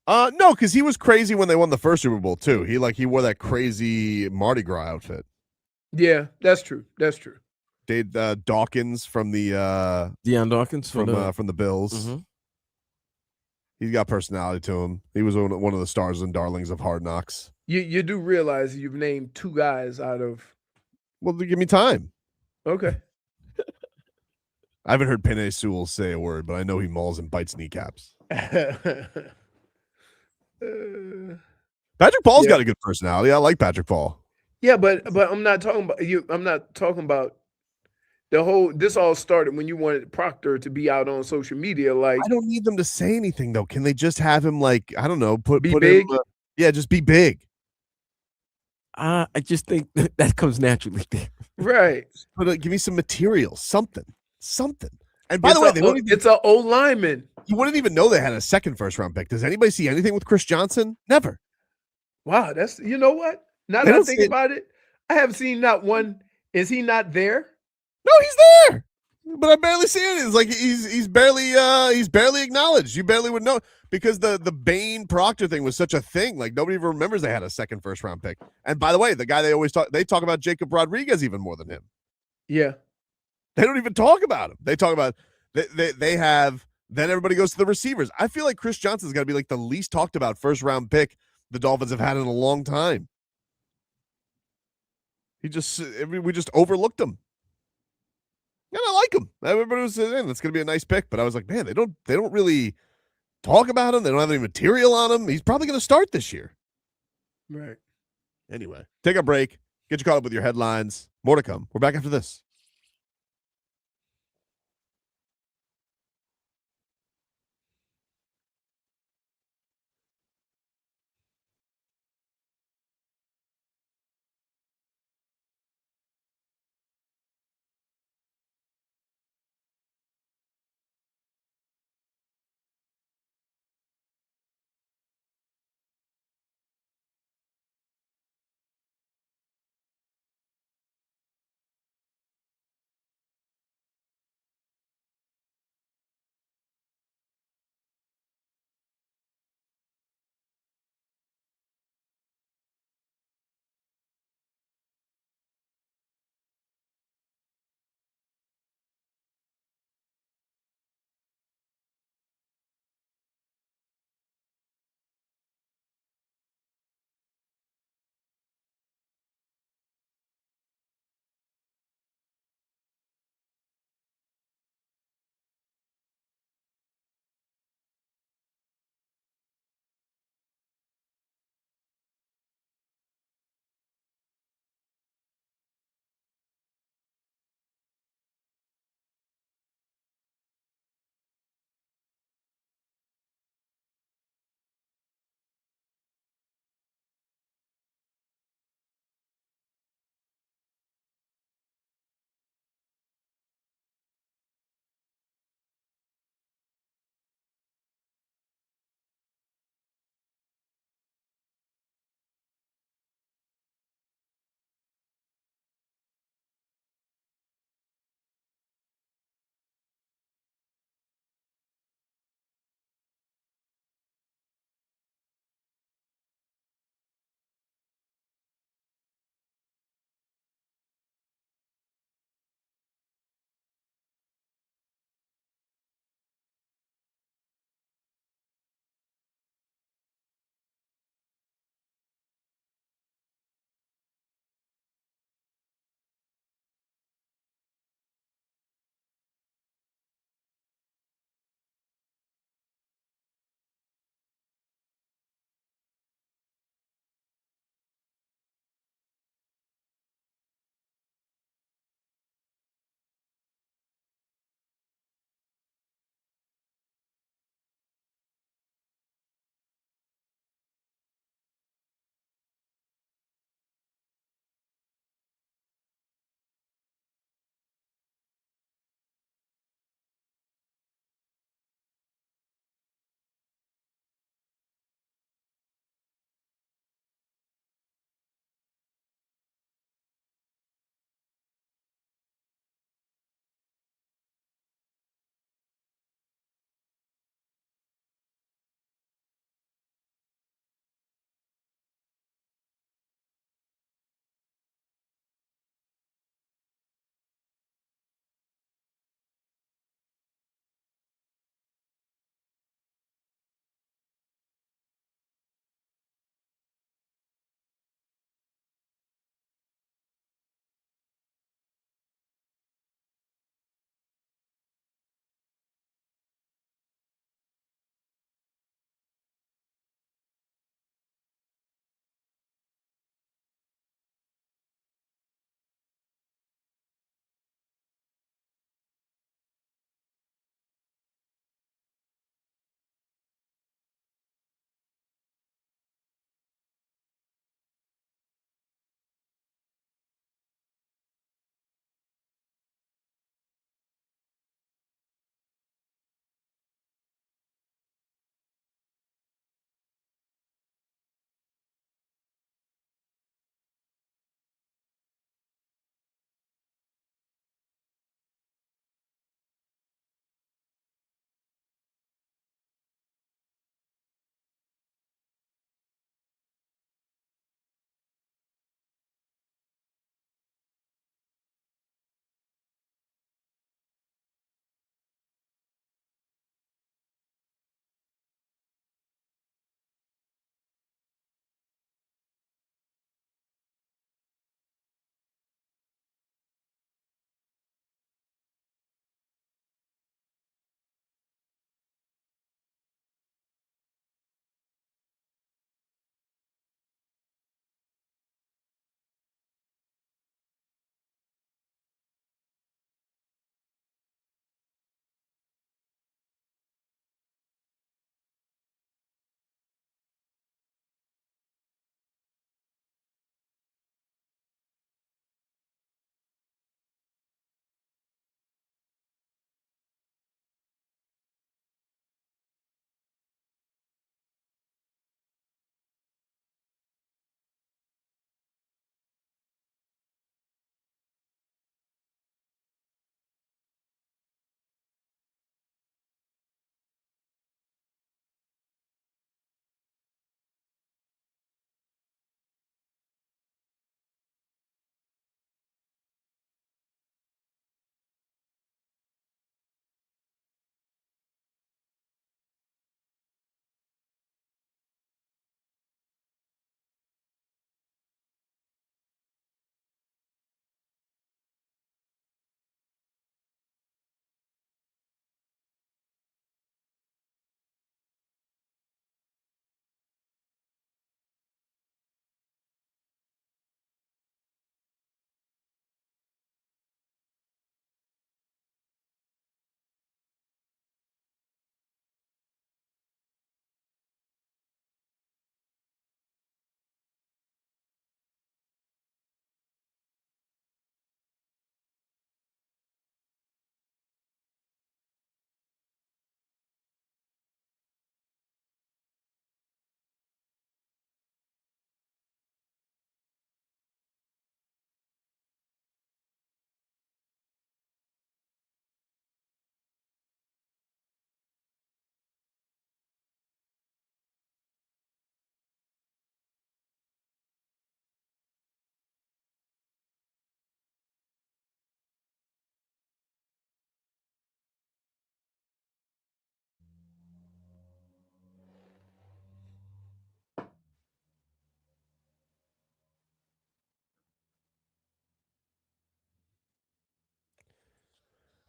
S6: No, because he was crazy when they won the first Super Bowl too. He wore that crazy Mardi Gras outfit.
S1: Yeah, that's true.
S6: Dave Dawkins from the
S3: Deion Dawkins
S6: from the Bills.
S3: Mm-hmm.
S6: He's got personality to him. He was one of the stars and darlings of Hard Knocks.
S1: You do realize you've named two guys out of.
S6: Well, give me time.
S1: Okay.
S6: I haven't heard Penei Sewell say a word, but I know he mauls and bites kneecaps. Patrick Paul's got a good personality. I like Patrick Paul.
S1: Yeah, but I'm not talking about you. I'm not talking about the whole. This all started when you wanted Proctor to be out on social media. Like,
S6: I don't need them to say anything though. Can they just have him like, I don't know, put
S1: big?
S6: Him, just be big.
S3: I just think that comes naturally there.
S1: Right.
S6: But give me some material, something. And by the way,
S1: it's an old lineman.
S6: You wouldn't even know they had a second first-round pick. Does anybody see anything with Chris Johnson? Never.
S1: Wow, that's what? Now that I think about it, I haven't seen not one. Is he not there?
S6: No, he's there. But I barely see it. It's like he's barely acknowledged. You barely would know because the Bain Proctor thing was such a thing. Like nobody even remembers they had a second first-round pick. And by the way, the guy they talk about Jacob Rodriguez even more than him.
S1: Yeah.
S6: They don't even talk about him. They talk about they have. Then everybody goes to the receivers. I feel like Chris Johnson's got to be like the least talked about first-round pick the Dolphins have had in a long time. We just overlooked him. And I like him. Everybody was saying it's going to be a nice pick, but I was like, man, they don't really talk about him. They don't have any material on him. He's probably going to start this year.
S1: Right.
S6: Anyway, take a break. Get you caught up with your headlines. More to come. We're back after this.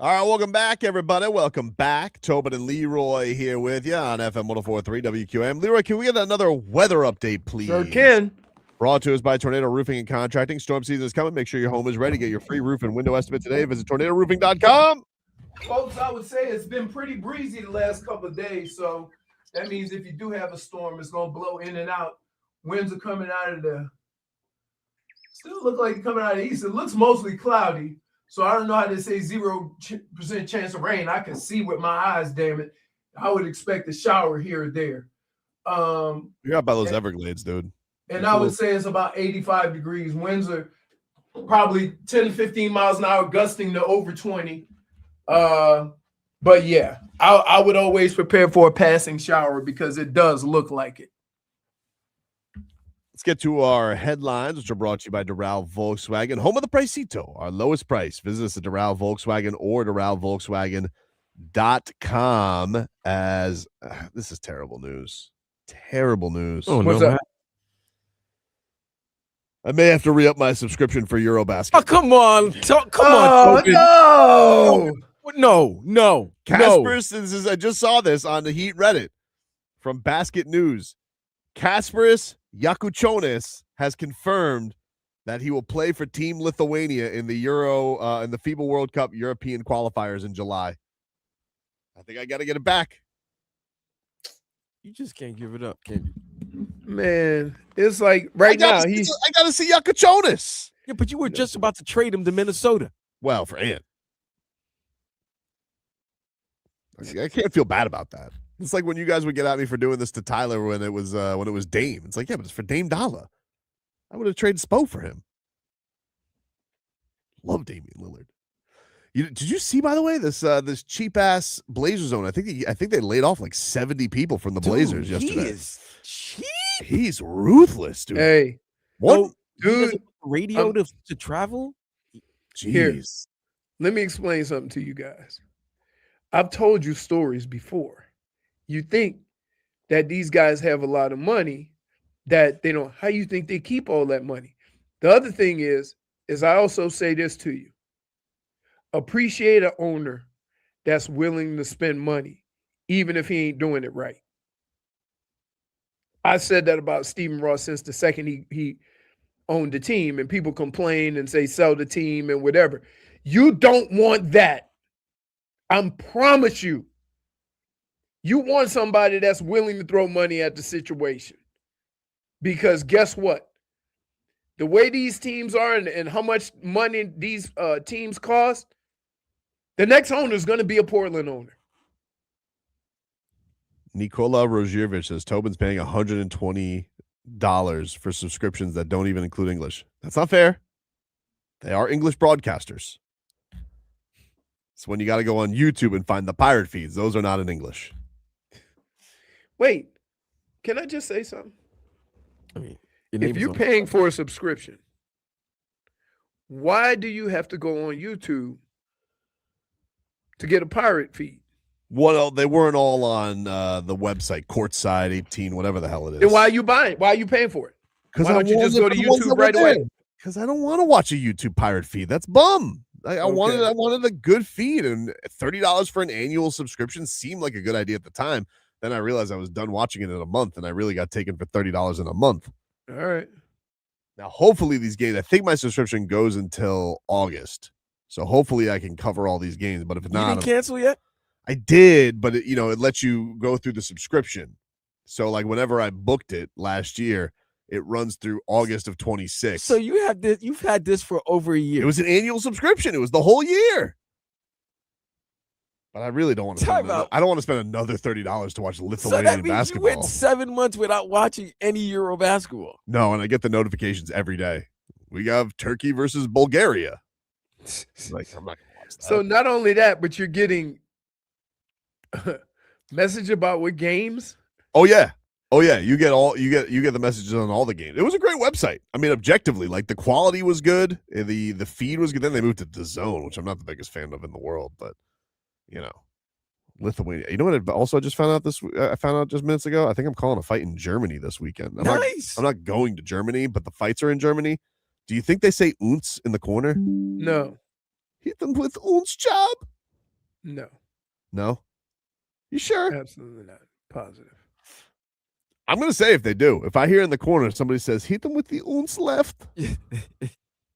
S6: All right, welcome back, everybody. Welcome back. Tobin and Leroy here with you on FM 104.3 WQM. Leroy, can we get another weather update, please?
S1: Sure can.
S6: Brought to us by Tornado Roofing and Contracting. Storm season is coming. Make sure your home is ready. Get your free roof and window estimate today. Visit tornadoroofing.com.
S1: Folks, I would say it's been pretty breezy the last couple of days, so that means if you do have a storm, it's going to blow in and out. Winds are coming out of the – still look like coming out of the east. It looks mostly cloudy, so I don't know how they say 0% chance of rain. I can see with my eyes, damn it. I would expect a shower here or there.
S6: You're out by those Everglades, dude.
S1: And I would say it's about 85 degrees. Winds are probably 10 to 15 miles an hour, gusting to over 20. But yeah, I would always prepare for a passing shower because it does look like it.
S6: Let's get to our headlines, which are brought to you by Doral Volkswagen, home of the Pricito, our lowest price. Visit us at Doral Volkswagen or DoralVolkswagen.com as this is terrible news. Terrible news.
S3: Oh,
S1: What's
S3: no.
S1: up?
S6: I may have to re-up my subscription for Eurobasket.
S3: Oh, come on. Come
S1: Oh,
S3: on.
S1: no.
S3: No.
S6: Kasparis, I just saw this on the Heat Reddit from Basket News. Kasparis Jakučionis has confirmed that he will play for Team Lithuania in the in the FIBA World Cup European qualifiers in July. I think I got to get it back.
S3: You just can't give it up, can you?
S1: Man, it's like right now
S6: I got to see Jakučionis.
S3: Yeah, but you were just about to trade him to Minnesota.
S6: Well, for Ant. I can't feel bad about that. It's like when you guys would get at me for doing this to Tyler when it was Dame. It's like, yeah, but it's for Dame Dalla. I would have traded Spo for him. Love Damian Lillard. Did you see, by the way, this cheap ass Blazer zone? I think they laid off like 70 people from the Blazers yesterday.
S3: He is cheap.
S6: He's ruthless, dude.
S1: Hey,
S6: What?
S1: dude,
S3: Radio to travel?
S1: Here.
S6: Jeez.
S1: let me explain something to you guys. I've told you stories before. You think that these guys have a lot of money that they don't. How you think they keep all that money? The other thing is I also say this to you. Appreciate an owner that's willing to spend money, even if he ain't doing it right. I said that about Stephen Ross since the second he owned the team, and people complain and say sell the team and whatever. You don't want that. I promise you. You want somebody that's willing to throw money at the situation. Because guess what? The way these teams are and how much money these teams cost, the next owner is going to be a Portland owner.
S6: Nikola Rozhirvich says Tobin's paying $120 for subscriptions that don't even include English. That's not fair. They are English broadcasters. It's when you got to go on YouTube and find the pirate feeds. Those are not in English.
S1: Wait, can I just say something?
S3: I mean,
S1: If you're paying for a subscription, why do you have to go on YouTube to get a pirate feed?
S6: Well, they weren't all on the website, Courtside 18, whatever the hell it is.
S1: Then why are you buying? Why are you paying for it? Why don't you just go to YouTube right away?
S6: Because I don't want to watch a YouTube pirate feed. That's bum. I wanted a good feed, and $30 for an annual subscription seemed like a good idea at the time. Then I realized I was done watching it in a month, and I really got taken for $30 in a month.
S1: All right.
S6: Now, hopefully these games, I think my subscription goes until August. So hopefully I can cover all these games. But if
S3: you
S6: not,
S3: didn't cancel yet?
S6: I did, but it lets you go through the subscription. So like whenever I booked it last year, it runs through August of 26.
S3: So you've had this for over a year.
S6: It was an annual subscription. It was the whole year. But I really don't want to I don't want to spend another $30 to watch Lithuanian
S3: that means
S6: basketball.
S3: You went 7 months without watching any Euro basketball.
S6: No, and I get the notifications every day. We have Turkey versus Bulgaria. Like, I'm not gonna watch that.
S1: So not only that, but you're getting message about what games.
S6: Oh yeah. You get the messages on all the games. It was a great website. I mean, objectively, like the quality was good, the feed was good. Then they moved to DAZN, which I'm not the biggest fan of in the world, but Lithuania. You know what? I also just found out I found out just minutes ago. I think I'm calling a fight in Germany this weekend. I'm not going to Germany, but the fights are in Germany. Do you think they say "uns" in the corner?
S1: No.
S6: Hit them with "uns" job.
S1: No,
S6: No? You sure?
S1: absolutely not. Positive.
S6: I'm going to say if they do. If I hear in the corner somebody says, hit them with the ounce left.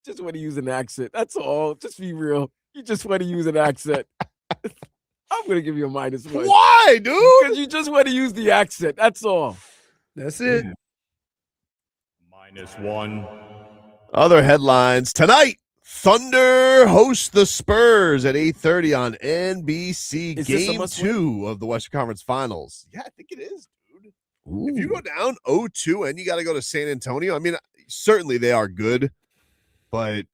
S3: Just want to use an accent. That's all. Just be real. You just want to use an accent. I'm going to give you a -1.
S6: Why, dude?
S3: Because you just want to use the accent. That's all.
S1: That's it.
S8: -1.
S6: Other headlines tonight. Thunder host the Spurs at 8:30 on NBC.
S3: Is this a
S6: Game
S3: must-win?
S6: 2 of the Western Conference Finals. Yeah, I think it is, dude. If you
S3: Ooh.
S6: go down 0-2 and you got to go to San Antonio, I mean, certainly they are good, but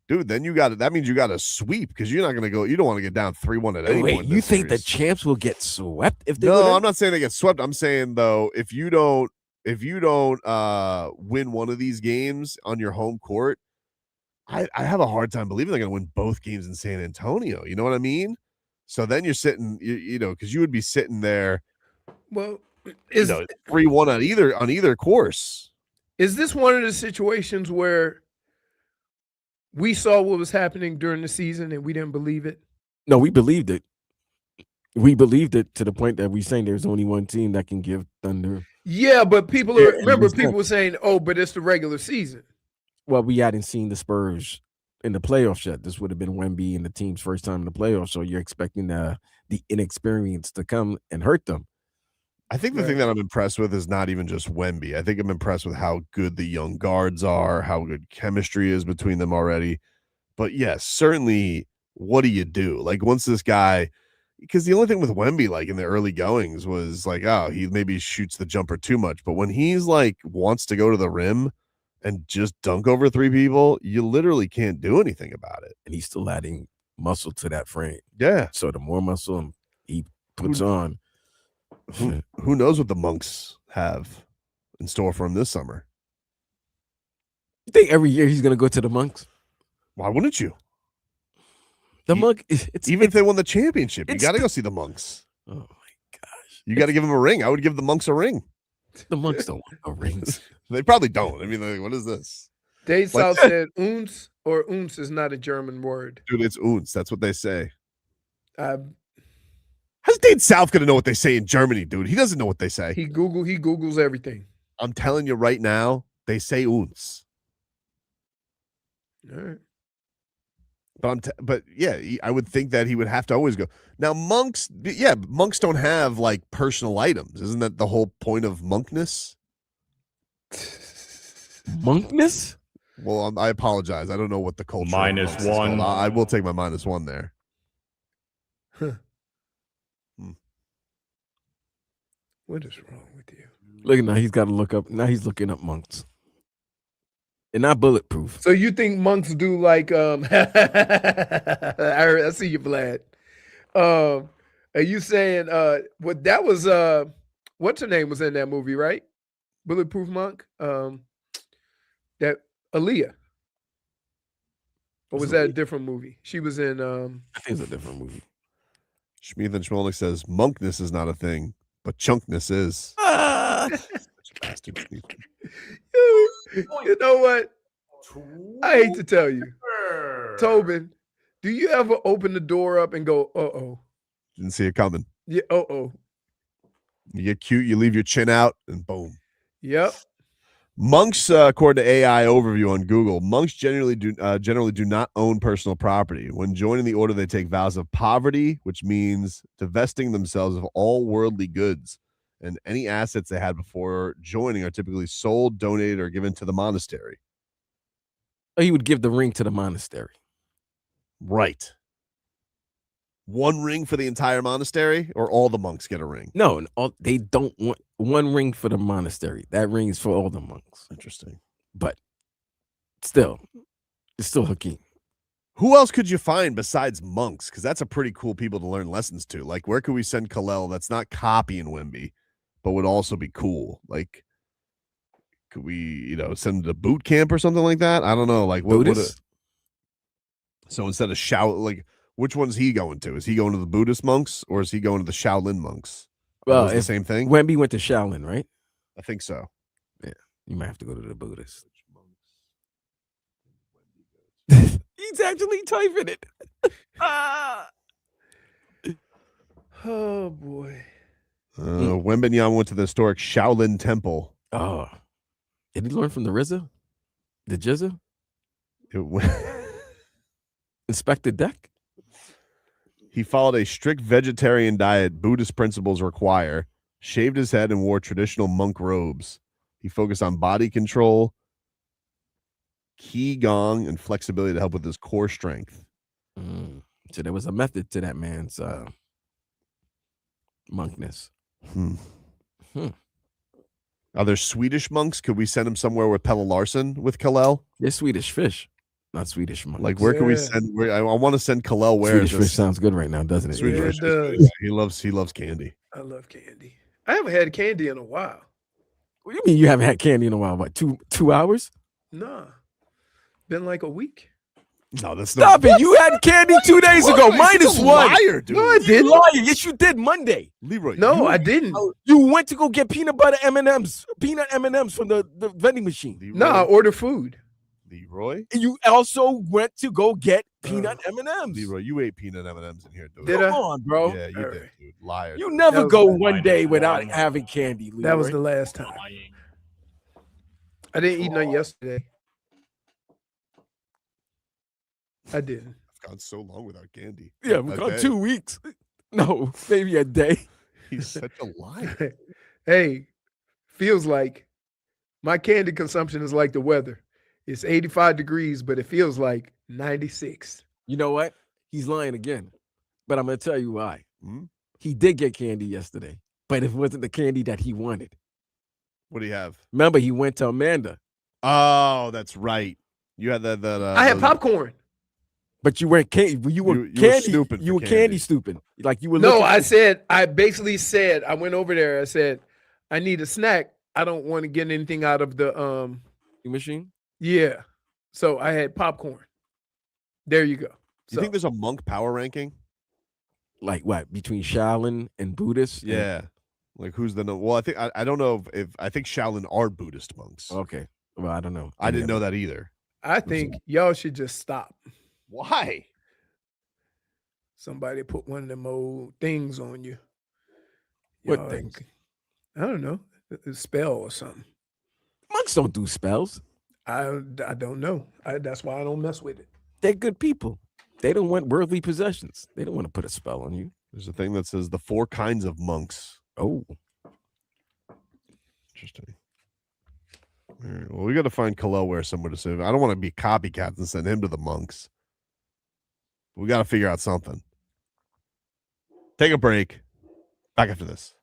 S6: dude, then that means you got to sweep because you're not going to go. You don't want to get down 3-1 at any
S3: Wait,
S6: point. in
S3: you
S6: this
S3: think the
S6: series.
S3: champs will get swept if they
S6: No,
S3: win?
S6: I'm not saying they get swept. I'm saying though, if you don't win one of these games on your home court, I have a hard time believing they're going to win both games in San Antonio. You know what I mean? So then you're sitting, because you would be sitting there,
S1: Well, is
S6: 3-1 on either course.
S1: is this one of the situations where we saw what was happening during the season and we didn't believe it?
S3: No, we believed it. We believed it to the point that we're saying there's only one team that can give Thunder.
S1: Yeah, but people
S3: Yeah,
S1: are remember
S3: it was
S1: people
S3: done.
S1: were saying, "Oh, but it's the regular season."
S3: Well, we hadn't seen the Spurs in the playoffs yet. This would have been Wemby and the team's first time in the playoffs, so you're expecting the inexperience to come and hurt them.
S6: I think the thing that I'm impressed with is not even just Wemby. I think I'm impressed with how good the young guards are, how good chemistry is between them already. But yes, certainly, what do you do? Like once this guy, because the only thing with Wemby, like in the early goings, was like, oh, he maybe shoots the jumper too much. But when he's like wants to go to the rim and just dunk over 3 people, you literally can't do anything about it.
S3: And he's still adding muscle to that frame.
S6: Yeah.
S3: So the more muscle he puts on,
S6: Who knows what the Monks have in store for him this summer?
S3: you think every year he's going to go to the Monks?
S6: Why wouldn't you?
S3: The Monk, it's
S6: Even if they won the championship, you
S3: it's
S6: got to
S3: the-
S6: go see the Monks.
S3: Oh my gosh,
S6: You got to give them a ring. I would give the Monks a ring.
S3: the Monks don't want no rings.
S6: They probably don't. I mean, like, what is this?
S1: Dave
S6: Like-
S1: South said, "Uns" or "uns" is not a German word.
S6: Dude, it's Unz. That's what they say.
S1: Uh,
S6: How's Dade South going to know what they say in Germany, dude? He doesn't know what they say.
S1: he Googles everything.
S6: I'm telling you right now, they say Unz.
S1: All right.
S6: But yeah, I would think that he would have to always go. Now, monks don't have like personal items. Isn't that the whole point of monkness?
S3: Monkness?
S6: Well, I apologize. I don't know what the culture of monks is
S8: -1.
S6: called. I will take my -1 there.
S1: What is wrong with you?
S3: Look, now he's got to look up. Now he's looking up Monks. They're not bulletproof.
S1: So you think monks do like I see you, Vlad. Are you saying what that was what's her name was in that movie, right? Bulletproof Monk? That Aaliyah. Or was that a different movie? She was in
S3: I think it's a different movie.
S6: Schmeathan Schmolnick says monkness is not a thing, but chunkness is. Bastard Schmeathan.
S1: You know what? I hate to tell you. Tobin, do you ever open the door up and go, uh-oh?
S6: Didn't see it coming.
S1: Yeah, uh-oh.
S6: You get cute, you leave your chin out, and boom.
S1: Yep.
S6: Monks, according to AI overview on Google, monks generally do not own personal property. When joining the order, they take vows of poverty, which means divesting themselves of all worldly goods, and any assets they had before joining are typically sold, donated, or given to the monastery.
S3: Oh, he would give the ring to the monastery.
S6: Right. One ring for the entire monastery, or all the monks get a ring?
S3: No, they don't want one ring for the monastery. That ring is for all the monks.
S6: Interesting.
S3: But still, it's still Hakeem.
S6: Who else could you find besides monks? Because that's a pretty cool people to learn lessons to. Like, where could we send Kalel that's not copying Wemby, but would also be cool? Like, could we, send him to boot camp or something like that? I don't know. Like, what would
S3: Buddhist?
S6: so instead of which one's he going to? Is he going to the Buddhist monks or is he going to the Shaolin monks?
S3: Well,
S6: Are those the
S3: if
S6: same thing?
S3: Wemby went to Shaolin, right?
S6: I think so.
S3: You might have to go to the Buddhist. He's actually typing it.
S1: Oh boy.
S6: Wembanyama went to the historic Shaolin Temple.
S3: Oh, did he learn from the RZA? The Jizza? Inspector Deck?
S6: He followed a strict vegetarian diet Buddhist principles require, shaved his head, and wore traditional monk robes. He focused on body control, qigong, and flexibility to help with his core strength.
S3: So there was a method to that man's monkness.
S6: Are there Swedish monks? Could we send him somewhere with Pelle Larsson with Kalel?
S3: They're Swedish fish, not Swedish monks.
S6: Like, where can we send? I want to send Kalel. Where
S3: Swedish fish sounds good right now, doesn't it?
S6: Swedish
S1: Yeah,
S6: fish
S1: it does.
S6: is good. He loves candy.
S1: I love candy. I haven't had candy in a while.
S3: What do you mean you haven't had candy in a while? What, two hours?
S1: Nah. Been like a week.
S6: No, that's
S3: Stop it. You had candy 2 days ago.
S6: He's a
S3: -1.
S6: liar, dude.
S1: No, I didn't.
S3: Liar. Yes, you did Monday.
S6: Leroy.
S1: No, I didn't.
S3: You went to go get peanut M&Ms from the vending machine.
S6: Leroy,
S1: No, I ordered food.
S6: Leroy.
S3: And you also went to go get peanut M&Ms.
S6: Leroy, you ate peanut M&Ms in here, dude.
S1: Did
S3: Come
S1: I?
S3: on, bro.
S6: Yeah, you
S1: All
S6: did,
S1: right.
S6: dude. Liar.
S3: You
S6: dude.
S3: never
S1: That
S3: go
S1: was-
S3: one day without having candy, Leroy.
S1: That was the last time. I didn't eat none yesterday. I didn't.
S6: I've gone so long without candy.
S3: Yeah, we
S6: A
S3: got
S6: day.
S3: 2 weeks. No, maybe a day.
S6: He's such a liar.
S1: Hey, feels like my candy consumption is like the weather. It's 85 degrees, but it feels like 96.
S3: You know what? He's lying again. But I'm going to tell you why.
S6: Hmm?
S3: He did get candy yesterday, but it wasn't the candy that he wanted.
S6: What do you have?
S3: Remember, he went to Amanda,
S6: Oh, that's right. You had that.
S1: I had
S6: those-
S1: popcorn.
S3: but you weren't candy. You were
S6: You were
S3: candy.
S6: snooping
S3: You
S6: for
S3: were
S6: candy.
S3: candy stooping. Like you were.
S1: No,
S3: looking
S1: I basically said, I went over there. I said, I need a snack. I don't want to get anything out of the
S3: machine.
S1: yeah. So I had popcorn. There you go.
S6: You think there's a monk power ranking?
S3: Like what? Between Shaolin and Buddhist? And-
S6: Yeah. Like who's the no? Well, I don't know if I think Shaolin are Buddhist monks.
S3: Okay. Well, I don't know.
S6: I didn't know that either.
S1: I think y'all should just stop.
S6: Why?
S1: Somebody put one of them old things on you.
S3: What
S1: Y'all
S3: things?
S1: I don't know. A spell or something.
S3: Monks don't do spells.
S1: I don't know. That's why I don't mess with it.
S3: They're good people. They don't want worldly possessions. They don't want to put a spell on you.
S6: There's a thing that says the 4 kinds of monks.
S3: Oh,
S6: Interesting. All right, well, we got to find Kalel where somewhere to save. I don't want to be copycats and send him to the monks. We got to figure out something. Take a break. Back after this.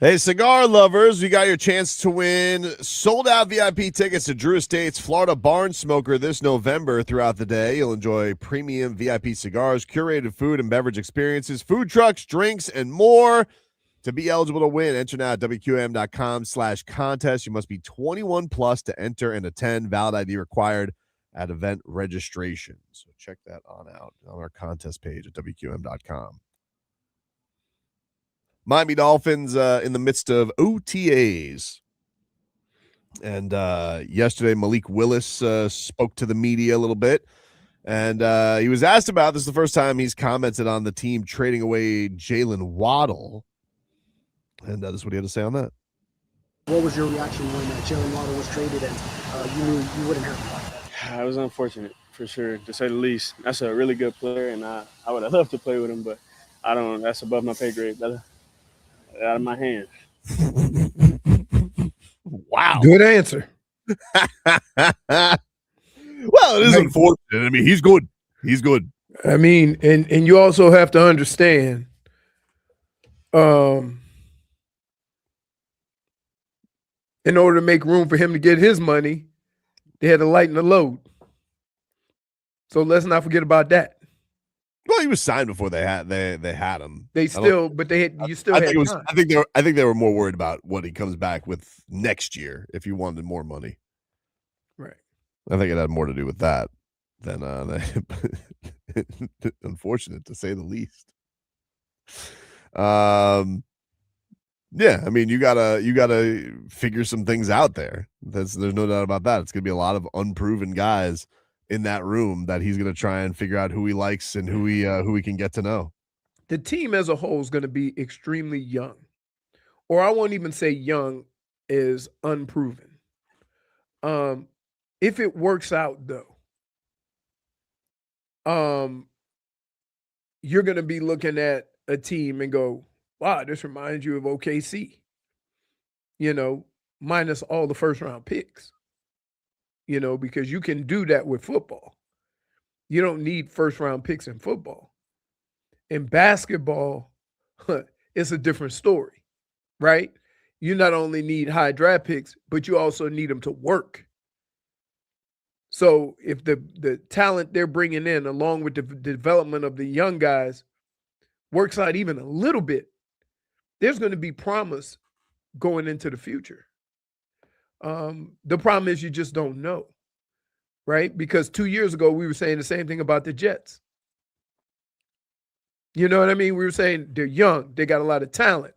S6: Hey, cigar lovers, we got your chance to win sold-out VIP tickets to Drew Estate's Florida Barn Smoker this November. Throughout the day, you'll enjoy premium VIP cigars, curated food and beverage experiences, food trucks, drinks, and more. To be eligible to win, enter now at WQM.com/contest. You must be 21 plus to enter and attend. Valid ID required at event registration. So check that on out on our contest page at WQM.com. Miami Dolphins in the midst of OTAs. And yesterday, Malik Willis spoke to the media a little bit. And he was asked about this is the first time he's commented on the team trading away Jaylen Waddle. And this is what he had to say on that.
S8: What was your reaction when Jaylen Waddle was traded and you knew you wouldn't have to?
S9: It was unfortunate, for sure, to say the least. That's a really good player, and I would have loved to play with him, but I don't. That's above my pay grade. That's out of my hands.
S6: Wow.
S1: Good answer.
S6: Well, it is unfortunate. I mean, he's good. He's good.
S1: I mean, and you also have to understand, in order to make room for him to get his money, they had to lighten the load. So let's not forget about that.
S6: Well, he was signed before they had him.
S1: They still, but they had you still.
S6: I
S1: had
S6: think it was.
S1: time.
S6: I think they were more worried about what he comes back with next year if he wanted more money.
S1: Right.
S6: I think it had more to do with that than unfortunate to say the least. Yeah, I mean, you gotta figure some things out there. There's no doubt about that. It's gonna be a lot of unproven guys in that room that he's gonna try and figure out who he likes and who he can get to know.
S1: The team as a whole is going to be extremely young, or I won't even say young, is unproven. If it works out though, you're going to be looking at a team and go, wow, this reminds you of OKC, minus all the first round picks, because you can do that with football. You don't need first round picks in football. In basketball, it's a different story, right? You not only need high draft picks, but you also need them to work. So if the talent they're bringing in, along with the development of the young guys, works out even a little bit, there's going to be promise going into the future. The problem is you just don't know, right? Because 2 years ago, we were saying the same thing about the Jets. You know what I mean? We were saying they're young, they got a lot of talent,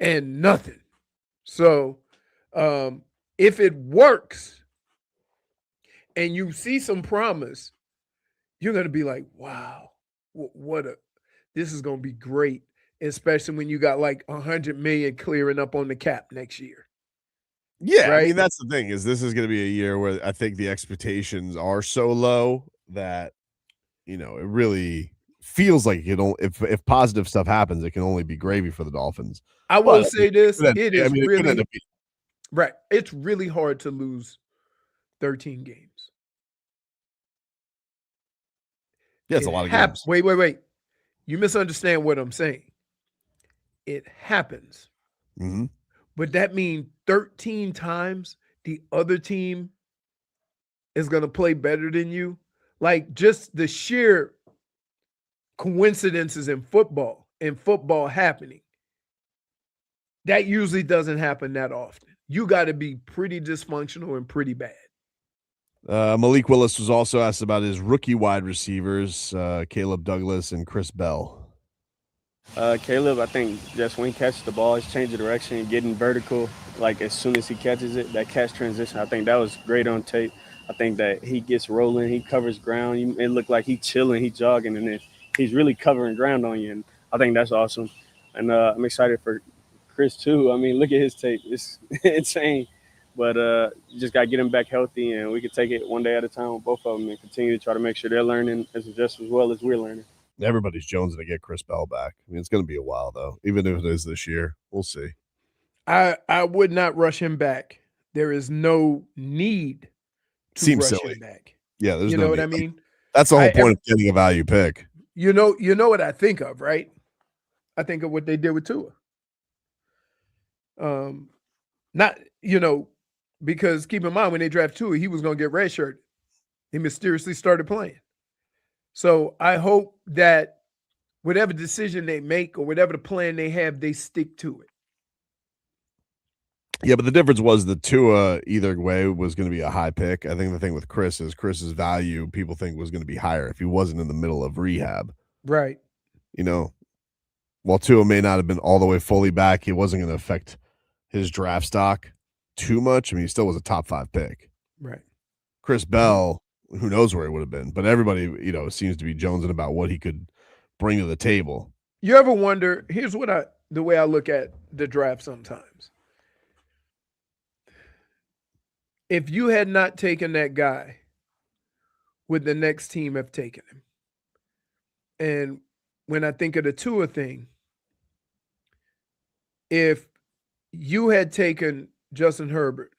S1: and nothing. So if it works and you see some promise, you're going to be like, wow, this is going to be great, especially when you got like $100 million clearing up on the cap next year.
S6: Yeah,
S1: right?
S6: I mean, that's the thing is this is going to be a year where I think the expectations are so low that, it really feels like if positive stuff happens, it can only be gravy for the Dolphins.
S1: I will say this,
S6: it is really
S1: right. It's really hard to lose 13 games.
S6: Yeah, it's a lot of games.
S1: Wait. You misunderstand what I'm saying. It happens.
S6: Mm-hmm.
S1: But that means 13 times the other team is going to play better than you. Like just the sheer coincidences in football happening. That usually doesn't happen that often. You got to be pretty dysfunctional and pretty bad.
S6: Malik Willis was also asked about his rookie wide receivers, Caleb Douglas and Chris Bell.
S9: Caleb, I think just when he catches the ball, he's changing direction and getting vertical. Like as soon as he catches it, that catch transition, I think that was great on tape. I think that he gets rolling, he covers ground. It looked like he's chilling, he's jogging, and then he's really covering ground on you. And I think that's awesome. And I'm excited for Chris too. I mean, look at his tape. It's insane. But you just got to get him back healthy, and we can take it one day at a time with both of them and continue to try to make sure they're learning just as well as we're learning.
S6: Everybody's jonesing to get Chris Bell back. I mean, it's going to be a while, though, even if it is this year. We'll see.
S1: I would not rush him back. There is no need to
S6: Seems
S1: rush
S6: silly.
S1: him back.
S6: Yeah, there's
S1: you
S6: no
S1: know what
S6: need.
S1: I mean?
S6: That's the whole point of getting a value pick.
S1: You know what I think of, right? I think of what they did with Tua. Not, because keep in mind when they draft Tua, he was going to get redshirted. He mysteriously started playing. So I hope that whatever decision they make or whatever the plan they have, they stick to it.
S6: Yeah, but the difference was the Tua either way was going to be a high pick. I think the thing with Chris is Chris's value people think was going to be higher if he wasn't in the middle of rehab.
S1: Right.
S6: While Tua may not have been all the way fully back, it wasn't going to affect his draft stock too much. I mean, he still was a top 5 pick.
S1: Right.
S6: Chris Bell, who knows where he would have been, but everybody, seems to be jonesing about what he could bring to the table.
S1: You ever wonder, here's the way I look at the draft sometimes. If you had not taken that guy, would the next team have taken him? And when I think of the Tua thing, if you had taken Justin Herbert,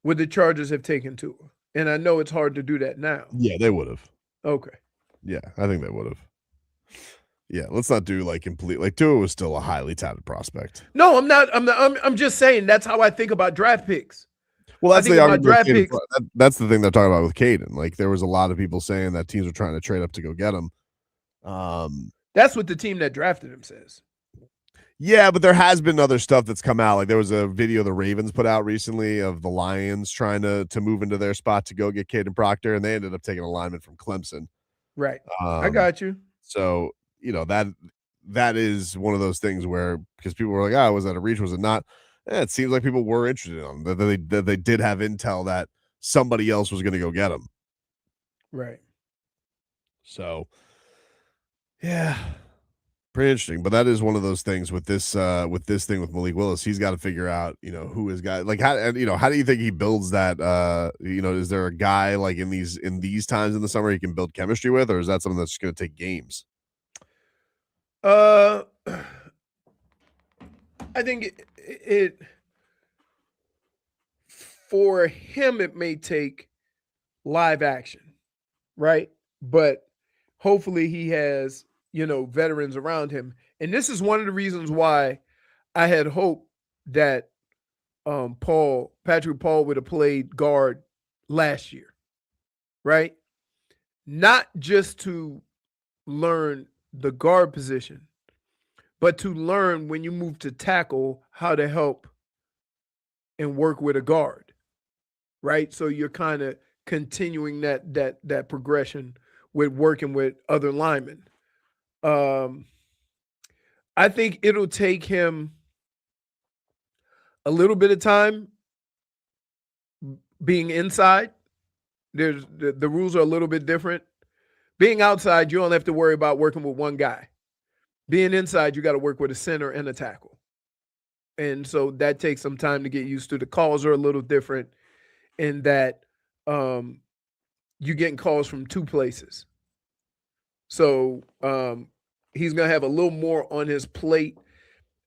S1: would the Chargers have taken Tua? And I know it's hard to do that now.
S6: Yeah, they would have.
S1: Okay.
S6: Yeah, I think they would have. Yeah, let's not do Tua was still a highly touted prospect.
S1: No, I'm not. I'm just saying that's how I think about draft picks.
S6: Well, that's the argument.
S1: Draft picks.
S6: That's the thing they're talking about with Kadyn. Like there was a lot of people saying that teams were trying to trade up to go get him.
S1: That's what the team that drafted him says.
S6: Yeah, but there has been other stuff that's come out. Like there was a video the Ravens put out recently of the Lions trying to move into their spot to go get Kadyn Proctor, and they ended up taking a lineman from Clemson.
S1: Right. I got you.
S6: So that is one of those things where because people were like, was that a reach? Was it not? It seems like people were interested in him. That they did have intel that somebody else was going to go get him.
S1: Right.
S6: So, yeah, pretty interesting. But that is one of those things with this thing with Malik Willis. He's got to figure out, who his guy. Like how do you think he builds that? Is there a guy like in these times in the summer he can build chemistry with, or is that something that's just going to take games?
S1: I think it for him it may take live action, right? But hopefully he has, veterans around him. And this is one of the reasons why I had hope that Patrick Paul would have played guard last year, right? Not just to learn the guard position, but to learn when you move to tackle how to help and work with a guard, right? So you're kind of continuing that progression with working with other linemen. I think it'll take him a little bit of time being inside. The rules are a little bit different. Being outside, you don't have to worry about working with one guy. Being inside, you got to work with a center and a tackle. And so that takes some time to get used to. The calls are a little different in that you're getting calls from 2 places. So he's going to have a little more on his plate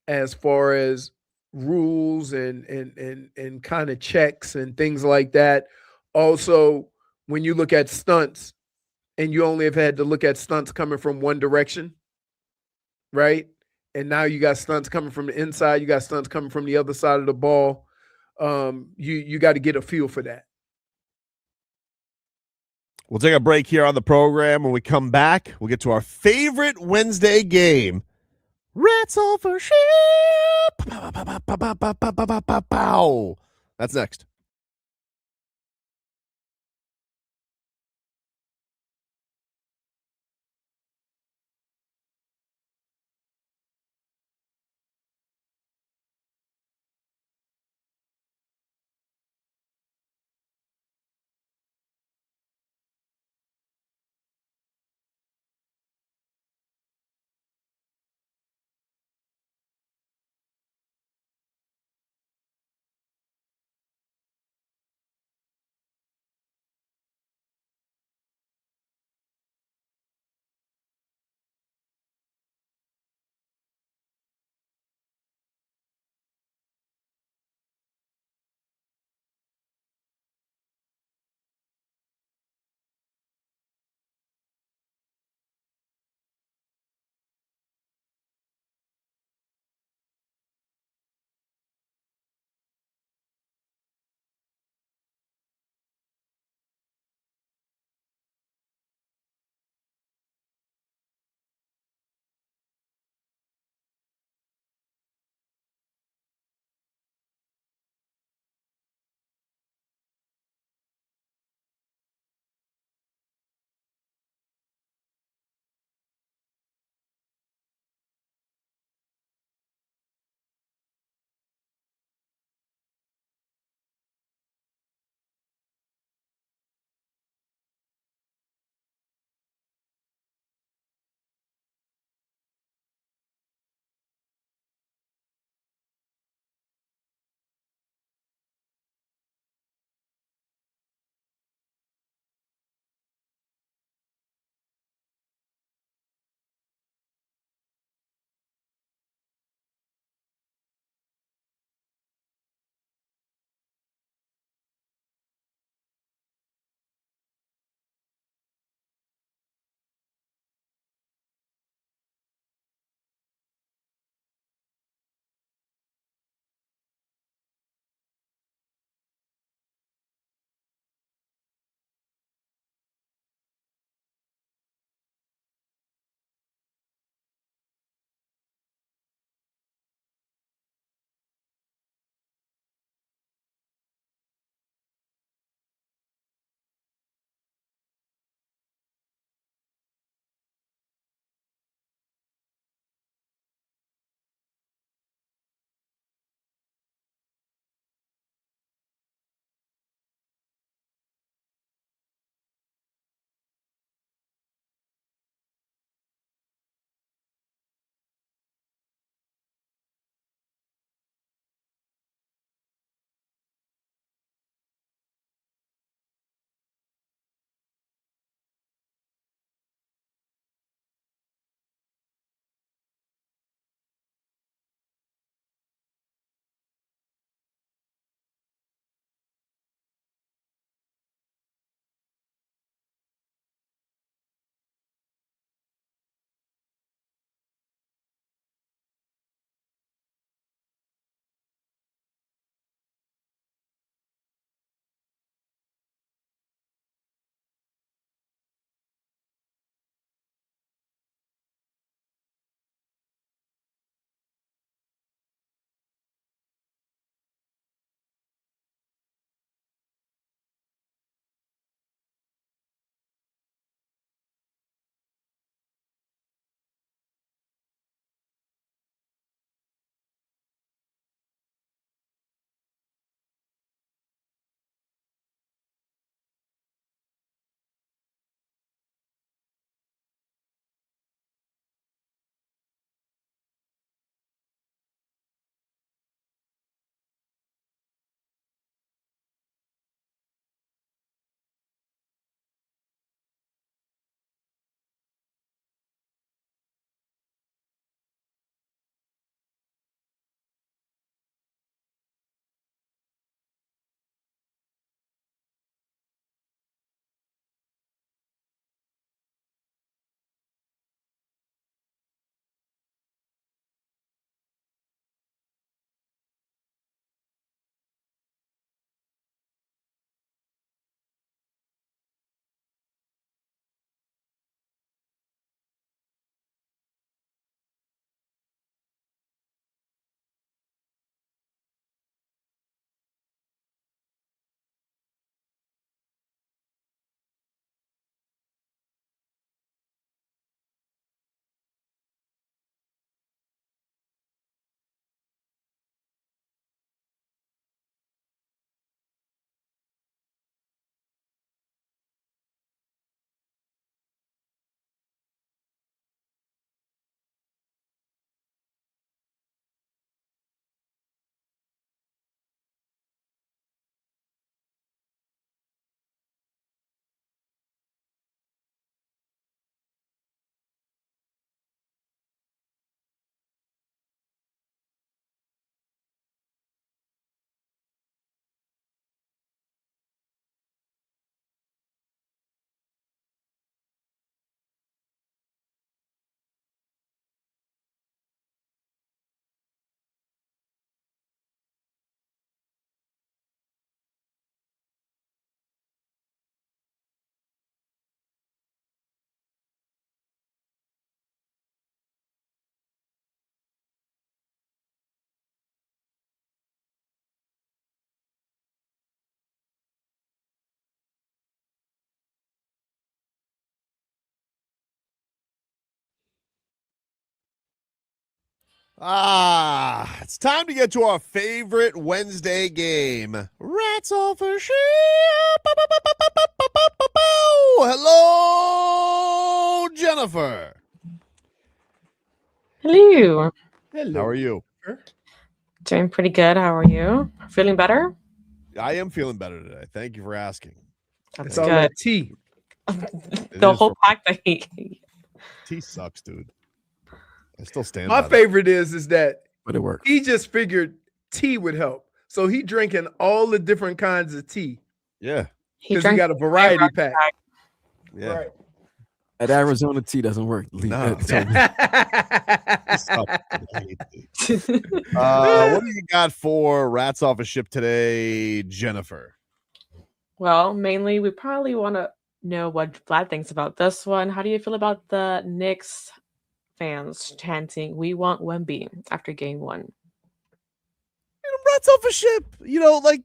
S1: as far as rules and kind of checks and things like that. Also, when you look at stunts, and you only have had to look at stunts coming from one direction, right? And now you got stunts coming from the inside. You got stunts coming from the other side of the ball. You got to get a feel for that.
S6: We'll take a break here on the program. When we come back, we'll get to our favorite Wednesday game. Rats over ship. That's next. It's time to get to our favorite Wednesday game. Rats off a ship. Hello, Jennifer.
S10: Hello.
S1: Hello.
S6: How are you?
S10: Doing pretty good. How are you? Feeling better?
S6: I am feeling better today. Thank you for asking.
S10: That's
S1: It's all
S10: good.
S1: that tea.
S10: The whole pack that he.
S6: Tea sucks, dude. I still stand
S1: My
S6: by that.
S1: favorite is that
S3: But it worked.
S1: he just figured tea would help. So he drinking all the different kinds of tea
S6: Yeah.
S1: because he got a variety pack.
S6: Yeah.
S1: Right.
S3: That Arizona tea doesn't work.
S6: No.
S3: Tell me.
S6: What do you got for Rats Off a Ship today, Jennifer?
S10: Well, mainly we probably want to know what Vlad thinks about this one. How do you feel about the Knicks fans chanting "We want Wemby" after Game 1?
S6: Rats Off a Ship. Like,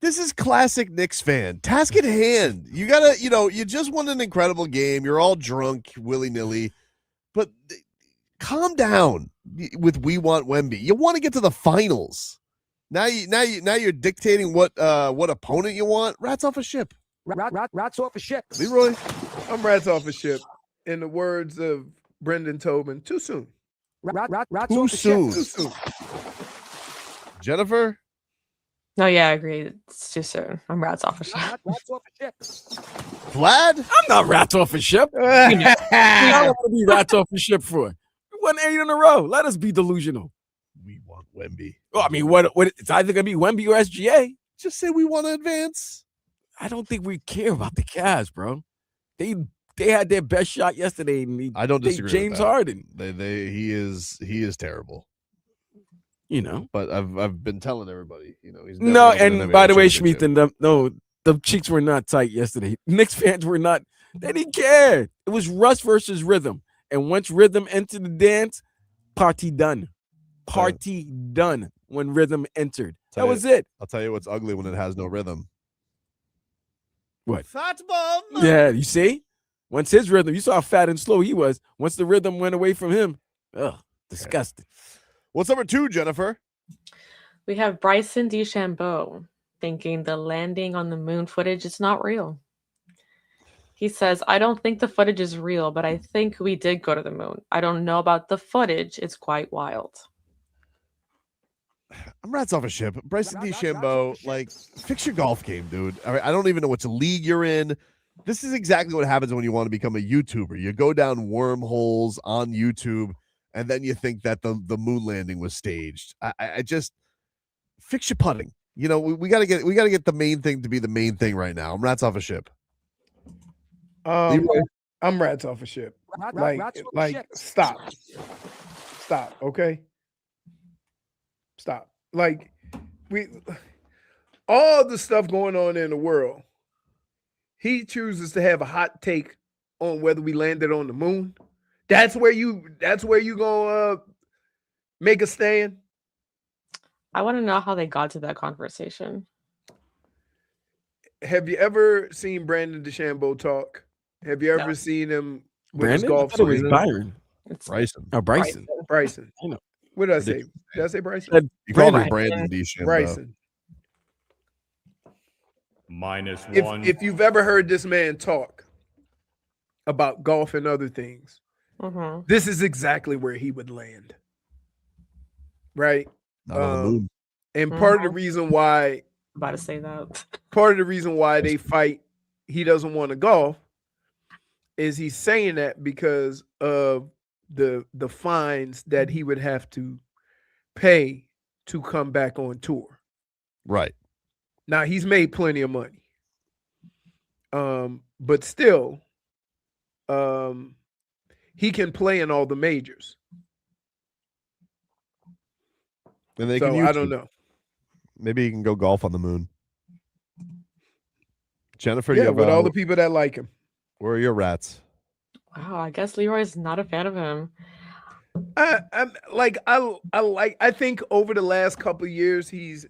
S6: this is classic Knicks fan. Task at hand. You gotta, you just won an incredible game. You're all drunk, willy-nilly. But calm down with "We want Wemby." You want to get to the finals. Now you're dictating what opponent you want. Rats off a ship.
S8: Rats off a ship.
S6: Leroy.
S1: I'm rats off a ship. In the words of Brendan Tobin, too soon.
S8: Rats
S6: Too
S8: off a
S6: soon.
S8: ship.
S1: Too soon.
S6: Jennifer.
S10: No, yeah, I agree. It's too soon. I'm rats off a ship.
S8: Rats off a ship.
S6: Vlad.
S3: I'm not rats off a ship. I don't want to be rats off a ship for. We won 8 in a row. Let us be delusional.
S6: We want Wemby.
S3: Well, I mean, what? It's either gonna be Wemby or SGA.
S6: Just say we want to advance.
S3: I don't think we care about the Cavs, bro. They had their best shot yesterday. And
S6: I don't disagree.
S3: James
S6: with that.
S3: Harden.
S6: He is terrible. But I've been telling everybody. He's never
S3: No.
S6: gonna win
S3: And
S6: an
S3: by the
S6: NBA
S3: way,
S6: championship.
S3: Schmeath, the cheeks were not tight yesterday. Knicks fans were not. They didn't care. It was Russ versus Rhythm, and once Rhythm entered the dance, party done. Party done when Rhythm entered. That was it.
S6: I'll tell you what's ugly when it has no rhythm.
S3: What?
S6: Fat bomb.
S3: Yeah, you see? Once his rhythm, you saw how fat and slow he was. Once the rhythm went away from him, disgusting.
S6: What's number 2, Jennifer?
S10: We have Bryson DeChambeau thinking the landing on the moon footage is not real. He says, I don't think the footage is real, but I think we did go to the moon. I don't know about the footage. It's quite wild.
S6: I'm rats off a ship. Bryson DeChambeau, like, fix your golf game, dude. I don't even know which league you're in. This is exactly what happens when you want to become a YouTuber. You go down wormholes on YouTube, and then you think that the moon landing was staged. I just fix your putting. We gotta get the main thing to be the main thing right now. I'm rats off a ship.
S1: I'm rats off a ship.
S8: Rats off a ship.
S1: Stop, okay? Stop. Like, all the stuff going on in the world, he chooses to have a hot take on whether we landed on the moon. That's where you gonna make a stand.
S10: I want to know how they got to that conversation.
S1: Have you ever seen Brandon DeChambeau talk? Have you ever seen him with his
S3: Brandon?
S1: golf
S3: I thought it was
S1: swing?
S3: Byron.
S10: It's
S6: Bryson.
S3: Oh, Bryson.
S1: Bryson.
S3: I know.
S1: What did I say? Did I say Bryson?
S3: Said
S6: You called me
S10: Brandon.
S6: Brandon DeChambeau.
S1: Bryson.
S11: -1.
S1: If you've ever heard this man talk about golf and other things, this is exactly where he would land. Right?
S6: Not on the moon.
S1: And part of the reason why
S10: About to say that.
S1: part of the reason why they fight, he doesn't want to golf, is he's saying that because of the fines that he would have to pay to come back on tour.
S6: Right.
S1: Now he's made plenty of money. But still, he can play in all the majors.
S6: And they
S1: So
S6: can
S1: I don't
S6: YouTube.
S1: know.
S6: Maybe he can go golf on the moon. Jennifer,
S1: Yeah, with all the people that like him.
S6: where are your rats?
S10: Wow, I guess Leroy's not a fan of him.
S1: I think over the last couple of years he's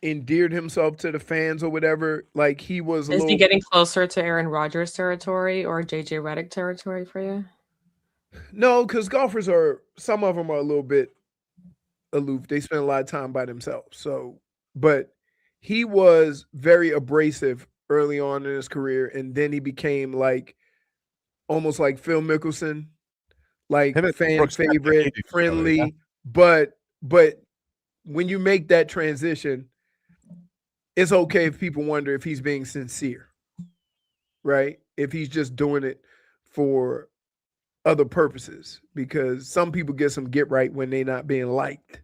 S1: endeared himself to the fans or whatever. Like he was
S10: Is he getting closer to Aaron Rodgers territory or JJ Redick territory for you?
S1: No, because golfers some of them are a little bit aloof. They spend a lot of time by themselves. So, but he was very abrasive early on in his career, and then he became like almost like Phil Mickelson, like fan
S6: Brooks
S1: favorite, friendly.
S6: yeah.
S1: But when you make that transition, it's okay if people wonder if he's being sincere, right? If he's just doing it for other purposes, because some people get some get right when they're not being liked.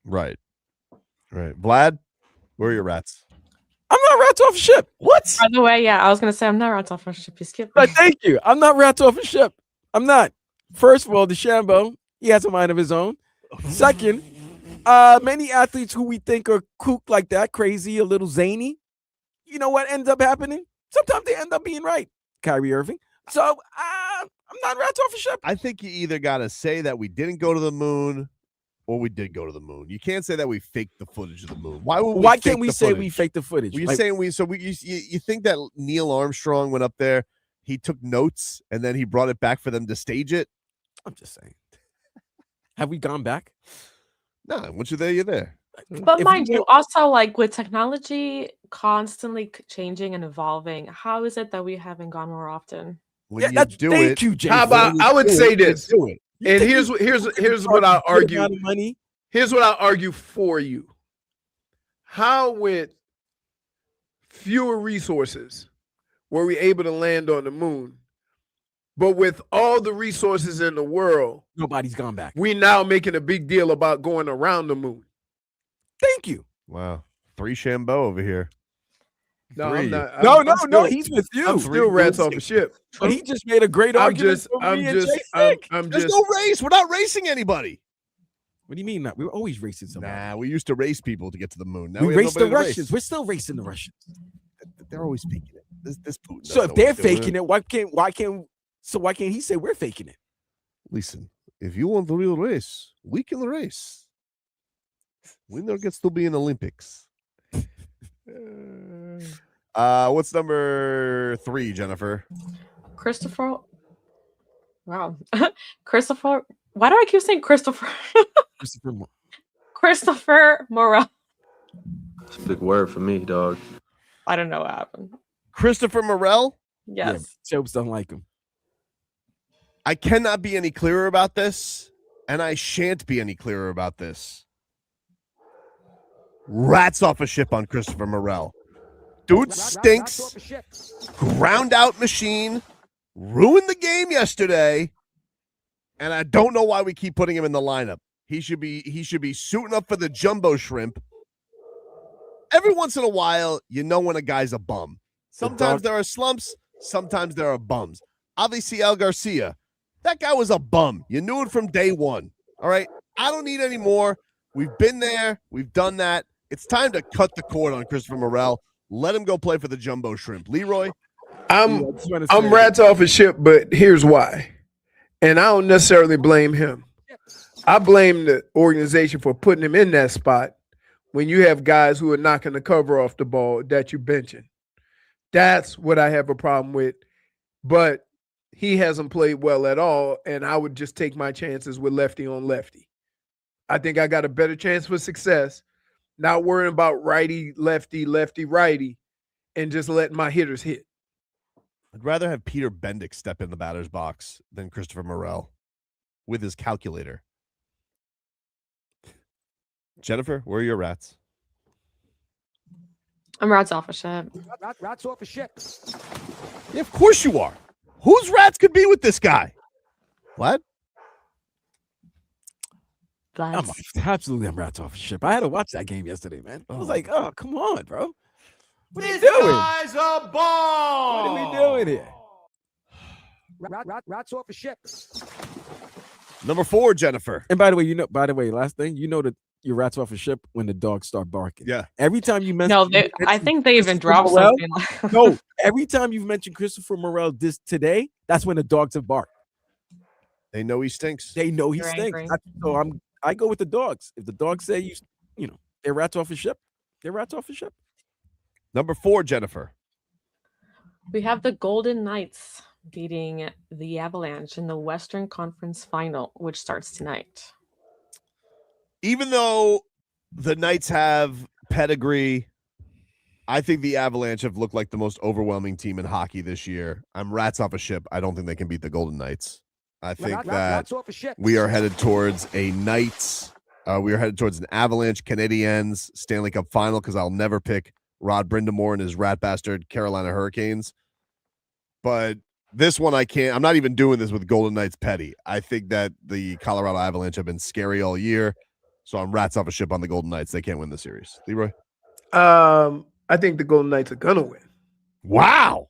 S6: Right. Vlad, where are your rats?
S3: I'm not rats off a ship. What?
S10: By the way, yeah, I was gonna say I'm not rats off a ship. You skipped.
S3: Thank you. I'm not rats off a ship. I'm not. First of all, DeChambeau, he has a mind of his own. Second, many athletes who we think are kook like that, crazy, a little zany, you know what ends up happening? Sometimes they end up being right. Kyrie Irving. So I'm not rats off a ship.
S6: I think you either got to say that we didn't go to the moon or we did go to the moon. You can't say that we faked the footage of the moon.
S3: Why can't we say we faked the footage?
S6: Well, you're saying you think that Neil Armstrong went up there, he took notes, and then he brought it back for them to stage it?
S3: I'm just saying. Have we gone back?
S6: No, once you're there, you're there.
S10: But mind you, also like with technology constantly changing and evolving, how is it that we haven't gone more often?
S6: When you do
S3: thank
S6: it,
S3: you, Jay.
S1: How about I would say this,
S6: do it.
S1: and here's what I argue.
S3: Money?
S1: Here's what I argue for you. How with fewer resources were we able to land on the moon? But with all the resources in the world,
S3: nobody's gone back.
S1: We now making a big deal about going around the moon.
S3: Thank you.
S6: Wow. 3 Shambo over here.
S1: No,
S6: Three.
S1: I'm not.
S3: No, he's with you.
S1: I'm still rats off a ship.
S3: But he just made a great argument.
S6: There's no race. We're not racing anybody.
S3: What do you mean? We were always racing somebody.
S6: Nah, we used to race people to get to the moon. Now
S3: we
S6: have
S3: raced the
S6: nobody to
S3: Russians.
S6: race.
S3: We're still racing the Russians.
S6: They're always faking it. This Putin.
S3: So if they're faking it, why can't he say we're faking it?
S6: Listen, if you want the real race, we can race. Winner gets to be in Olympics. What's number 3, Jennifer?
S10: Christopher. Wow. Christopher. Why do I keep saying Christopher? Christopher Morel.
S2: It's a big word for me, dog.
S10: I don't know what happened.
S6: Christopher Morel?
S10: Yes.
S3: Yeah, Chopes don't like him.
S6: I cannot be any clearer about this, and I shan't be any clearer about this. Rats off a ship on Christopher Morel. Dude stinks. Ground out machine. Ruined the game yesterday. And I don't know why we keep putting him in the lineup. He should be suiting up for the jumbo shrimp. Every once in a while, you know when a guy's a bum. Sometimes there are slumps. Sometimes there are bums. Obviously, El Garcia. That guy was a bum. You knew it from day one. All right? I don't need any more. We've been there. We've done that. It's time to cut the cord on Christopher Morel. Let him go play for the jumbo shrimp. Leroy?
S1: I'm rats off a ship, but here's why. And I don't necessarily blame him. I blame the organization for putting him in that spot when you have guys who are knocking the cover off the ball that you're benching. That's what I have a problem with. But he hasn't played well at all, and I would just take my chances with lefty on lefty. I think I got a better chance for success, not worrying about righty, lefty, lefty, righty, and just letting my hitters hit.
S6: I'd rather have Peter Bendick step in the batter's box than Christopher Morel with his calculator. Jennifer, where are your rats?
S10: I'm rats off a ship.
S8: Rats off a ship.
S6: Yeah, of course you are. Whose rats could be with this guy? What?
S3: Absolutely, I'm rats off a ship. I had to watch that game yesterday, man. I was like, oh, come on, bro. What are you doing?
S11: Guy's a bomb.
S3: What are we doing here?
S8: Rats off a ship.
S6: Number 4, Jennifer.
S3: And by the way, last thing, that your rats off a ship when the dogs start barking.
S6: Yeah.
S3: Every time you mention,
S10: I think they even dropped something.
S3: No, every time you've mentioned Christopher Morel today, that's when the dogs have barked.
S6: They know he stinks.
S3: They know he
S10: They're
S3: stinks.
S10: angry.
S3: So I go with the dogs. If the dogs say they're rats off a ship, they're rats off a ship.
S6: Number 4, Jennifer.
S10: We have the Golden Knights. beating the Avalanche in the Western Conference Final, which starts tonight.
S6: Even though the Knights have pedigree, I think the Avalanche have looked like the most overwhelming team in hockey this year. I'm rats off a ship. I don't think they can beat the Golden Knights. I think that we are headed towards a Knights. We are headed towards an Avalanche Canadiens Stanley Cup final because I'll never pick Rod Brindamore and his rat bastard Carolina Hurricanes. But this one I can't. I'm not even doing this with Golden Knights petty. I think that the Colorado Avalanche have been scary all year. So I'm rats off a ship on the Golden Knights. They can't win the series. Leroy?
S1: I think the Golden Knights are going to win.
S6: Wow.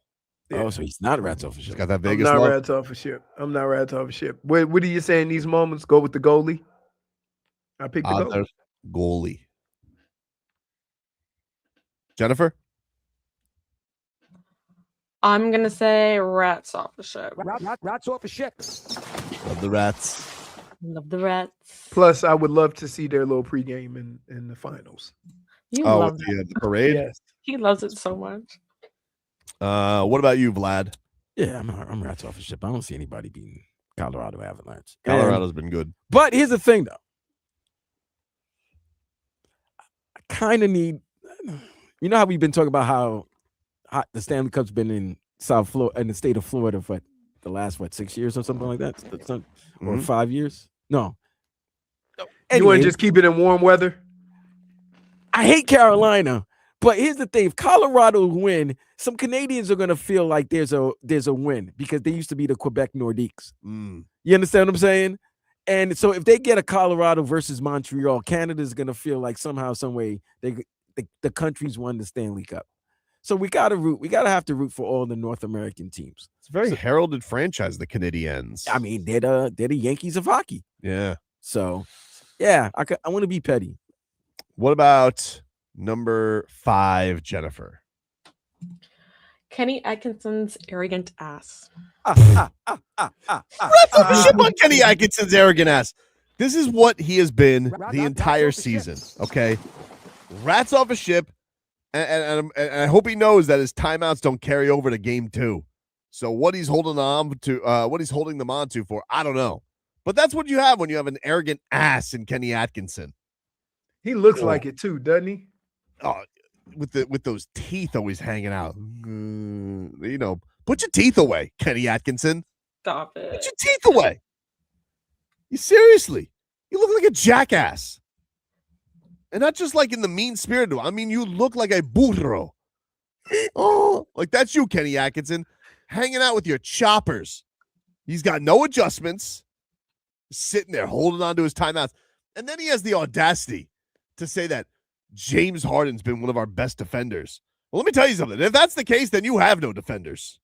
S3: Oh, so he's not rats off a ship.
S6: Got that Vegas
S1: I'm not
S6: love?
S1: rats off a ship. I'm not rats off a ship. What do you say in these moments? Go with the goalie? I picked the goalie.
S6: Goalie. Jennifer?
S10: I'm going to say rats off the ship.
S8: Rats off a ship.
S6: Love the Rats.
S10: Love the rats.
S1: Plus, I would love to see their little pregame in the finals.
S10: You love that.
S6: The parade?
S1: Yes.
S10: He loves it so much.
S6: What about you, Vlad?
S3: Yeah, I'm rats off a ship. I don't see anybody beating Colorado Avalanche.
S6: Colorado's been good.
S3: But here's the thing, though. I kind of need, you know how we've been talking about how hot the Stanley Cup's been in South Florida, in the state of Florida for the last 6 years or something like that, or 5 years? No.
S1: You want to just keep it in warm weather?
S3: I hate Carolina, but here's the thing: if Colorado win, some Canadians are gonna feel like there's a win because they used to be the Quebec Nordiques. You understand what I'm saying? And so if they get a Colorado versus Montreal, Canada's gonna feel like somehow, some way, the country's won the Stanley Cup. So we gotta have to root for all the North American teams.
S6: It's a very heralded franchise, the Canadiens.
S3: I mean, they're the Yankees of hockey.
S6: Yeah.
S3: So, yeah, I want to be petty.
S6: What about number 5, Jennifer?
S10: Kenny Atkinson's arrogant ass.
S6: Rats off a ship on Kenny Atkinson's arrogant ass. This is what he has been the entire season. Okay, rats off a ship, and I hope he knows that his timeouts don't carry over to game 2. So what he's holding them on to for, I don't know. But that's what you have when you have an arrogant ass in Kenny Atkinson.
S1: He looks like it too, doesn't he?
S6: Oh, with those teeth always hanging out. You know, put your teeth away, Kenny Atkinson.
S10: Stop it.
S6: Put your teeth away. You seriously? You look like a jackass. And not just like in the mean spirit. I mean, you look like a burro. Oh, like that's you, Kenny Atkinson, hanging out with your choppers. He's got no adjustments, sitting there holding on to his timeouts. And then he has the audacity to say that James Harden's been one of our best defenders. Well, let me tell you something. If that's the case, then you have no defenders.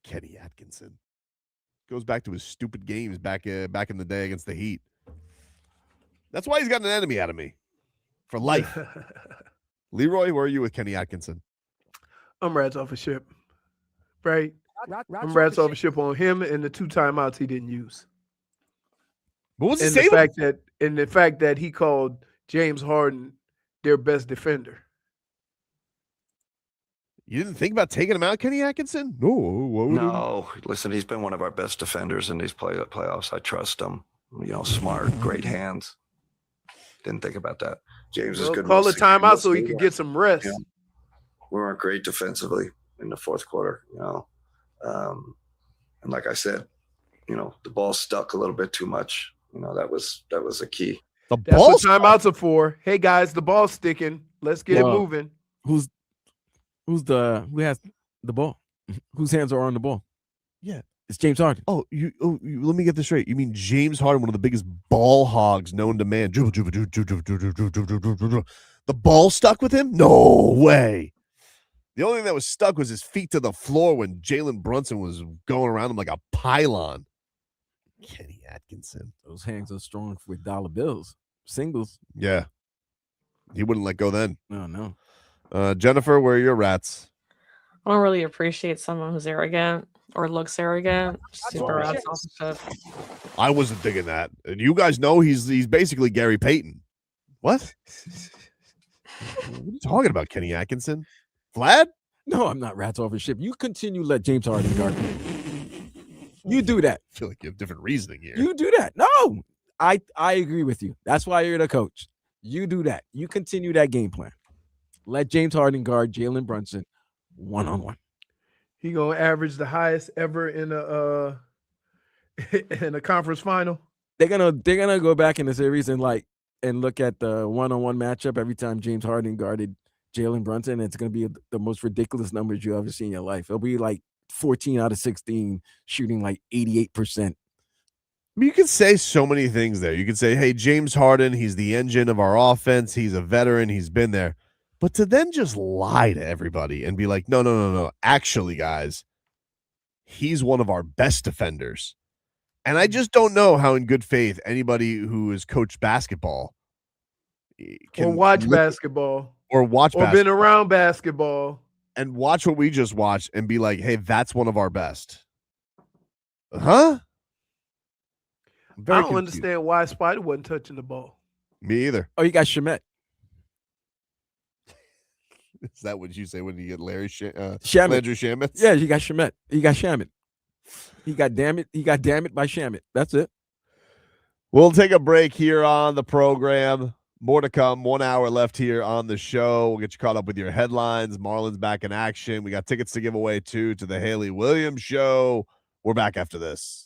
S6: Kenny Atkinson goes back to his stupid games back in the day against the Heat. That's why he's got an enemy out of me for life. Leroy, where are you with Kenny Atkinson?
S1: I'm rats off a ship, right? I'm rats off a ship on him and the 2 timeouts he didn't use.
S6: What was he
S1: and
S6: saying?
S1: the fact that he called James Harden their best defender.
S6: You didn't think about taking him out, Kenny Atkinson?
S12: No. Listen, he's been one of our best defenders in these playoffs. I trust him. Smart, great hands. Didn't think about that. James is good.
S1: Call a timeout so he could get some rest.
S12: Yeah. We weren't great defensively in the fourth quarter, and like I said, the ball stuck a little bit too much. That was a key.
S6: The
S1: That's what timeouts are for. Hey guys, the ball's sticking. Let's get it moving.
S3: Who has the ball? Whose hands are on the ball?
S6: Yeah,
S3: it's James Harden.
S6: Oh, let me get this straight. You mean James Harden, one of the biggest ball hogs known to man? The ball stuck with him? No way. The only thing that was stuck was his feet to the floor when Jalen Brunson was going around him like a pylon. Kenny Atkinson.
S3: Those hands are strong with dollar bills. Singles.
S6: Yeah. He wouldn't let go then.
S3: No.
S6: Jennifer, where are your rats?
S10: I don't really appreciate someone who's arrogant or looks arront. Super rats off the ship.
S6: I wasn't thinking that. And you guys know he's basically Gary Payton. What? What are you talking about, Kenny Atkinson? Vlad?
S3: No, I'm not rats off a ship. You continue let James Harden guard me. You do that.
S6: I feel like you have different reasoning here.
S3: You do that. No, I agree with you. That's why you're the coach. You do that. You continue that game plan. Let James Harden guard Jalen Brunson one-on-one.
S1: He gonna average the highest ever in a in a conference final.
S3: They're gonna go back in the series and look at the one-on-one matchup every time James Harden guarded Jalen Brunson. And it's gonna be the most ridiculous numbers you ever see in your life. It'll be like 14 out of 16, shooting like 88%.
S6: You could say so many things there. You could say, hey, James Harden, he's the engine of our offense. He's a veteran. He's been there. But to then just lie to everybody and be like, no. Actually, guys, he's one of our best defenders. And I just don't know how in good faith anybody who has coached basketball
S1: or watch basketball
S6: or
S1: been around basketball
S6: and watch what we just watched and be like, hey, that's one of our best. Huh?
S1: I don't understand why Spider wasn't touching the ball.
S6: Me either.
S3: Oh, you got Shamet.
S6: Is that what you say when you get Larry
S3: Shamet?
S6: Landry Shamet?
S3: Yeah, you got Shamet. You got Shamet. He got damn it by Shamet. That's it.
S6: We'll take a break here on the program. More to come. 1 hour left here on the show. We'll get you caught up with your headlines. Marlins back in action. We got tickets to give away too to the Haley Williams show. We're back after this.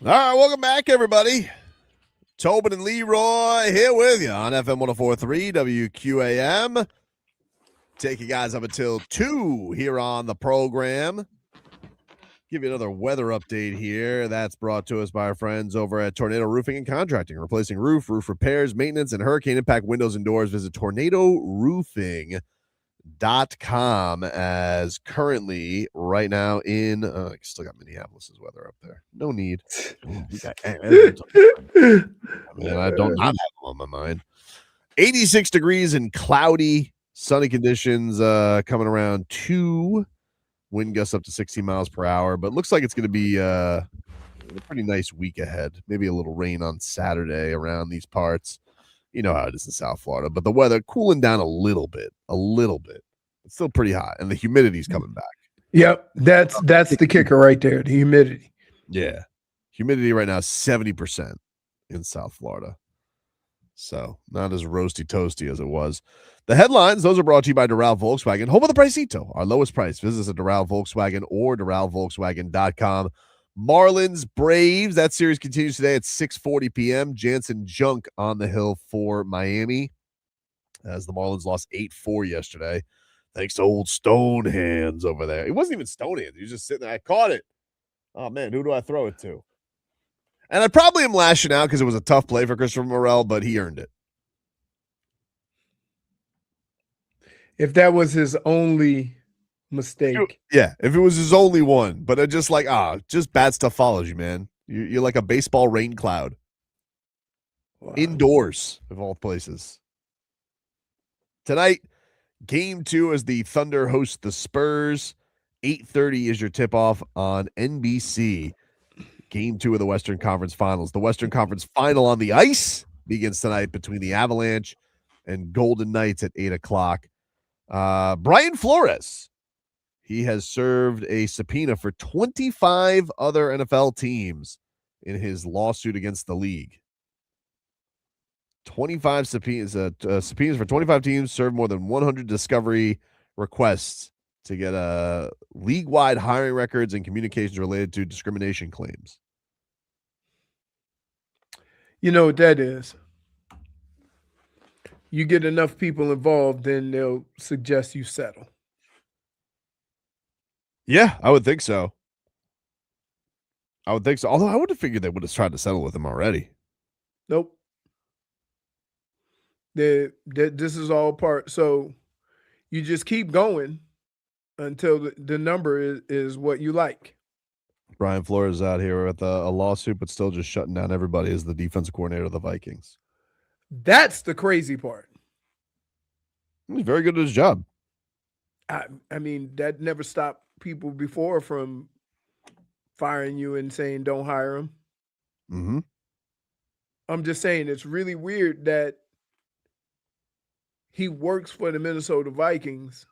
S6: All right, welcome back, everybody. Tobin and Leroy here with you on FM 104.3 WQAM. Take you guys up until 2 here on the program. Give you another weather update here. That's brought to us by our friends over at Tornado Roofing and Contracting. Replacing roof repairs, maintenance, and hurricane impact windows and doors. Visit tornadoroofing.com as currally right now in I still got Minneapolis's weather up there. No need. I don't not have them on my mind. 86 degrees and cloudy, sunny conditions coming around 2. Wind gusts up to 16 miles per hour, but looks like it's going to be a pretty nice week ahead. Maybe a little rain on Saturday around these parts. You know how it is in South Florida, but the weather cooling down a little bit. It's still pretty hot, and the humidity's coming back.
S1: Yep, that's the kicker right there, the humidity.
S6: Yeah. Humidity right now is 70% in South Florida. So not as roasty toasty as it was. The headlines, those are brought to you by Doral Volkswagen, home of the Pricito, our lowest price. Visit us at Doral Volkswagen or DoralVolkswagen.com. Marlins, Braves, that series continues today at 6:40 p.m. Janson Junk on the hill for Miami as the Marlins lost 8-4 yesterday. Thanks to old Stone Hands over there. It wasn't even Stone Hands. He was just sitting there. I caught it. Oh, man, who do I throw it to? And I probably am lashing out because it was a tough play for Christopher Morel, but he earned it.
S1: If that was his only mistake.
S6: Yeah, if it was his only one. But just like, just bad stuff follows you, man. You're like a baseball rain cloud. Wow. Indoors, of all places. Tonight, Game 2 as the Thunder host the Spurs. 8:30 is your tip-off on NBC. Game 2 of the Western Conference Finals. The Western Conference Final on the ice begins tonight between the Avalanche and Golden Knights at 8 o'clock. Brian Flores, he has served a subpoena for 25 other NFL teams in his lawsuit against the league. 25 subpoenas, subpoenas for 25 teams, served more than 100 discovery requests to get league-wide hiring records and communications related to discrimination claims.
S1: You know what that is? You get enough people involved, then they'll suggest you settle.
S6: Yeah, I would think so. Although I would have figured they would have tried to settle with him already.
S1: Nope. This is all part. So you just keep going until the number is what you like.
S6: Brian Flores out here with a lawsuit, but still just shutting down everybody as the defensive coordinator of the Vikings.
S1: That's the crazy part.
S6: He's very good at his job.
S1: I mean, that never stopped people before from firing you and saying don't hire him.
S6: Mm-hmm.
S1: I'm just saying it's really weird that he works for the Minnesota Vikings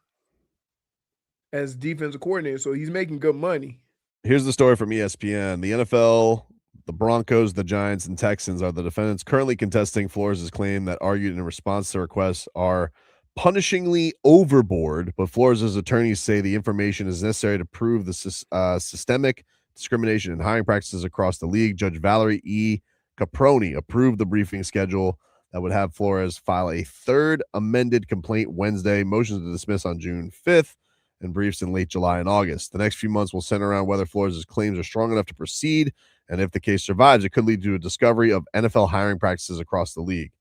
S1: as defensive coordinator, so he's making good money.
S6: Here's the story from ESPN. The NFL, the Broncos, the Giants, and Texans are the defendants currently contesting Flores' claim that argued in response to requests are punishingly overboard, but Flores' attorneys say the information is necessary to prove the systemic discrimination in hiring practices across the league. Judge Valerie E. Caproni approved the briefing schedule that would have Flores file a third amended complaint Wednesday, motions to dismiss on June 5th, and briefs in late July and August. The next few months will center around whether Flores' claims are strong enough to proceed, and if the case survives, it could lead to a discovery of NFL hiring practices across the league.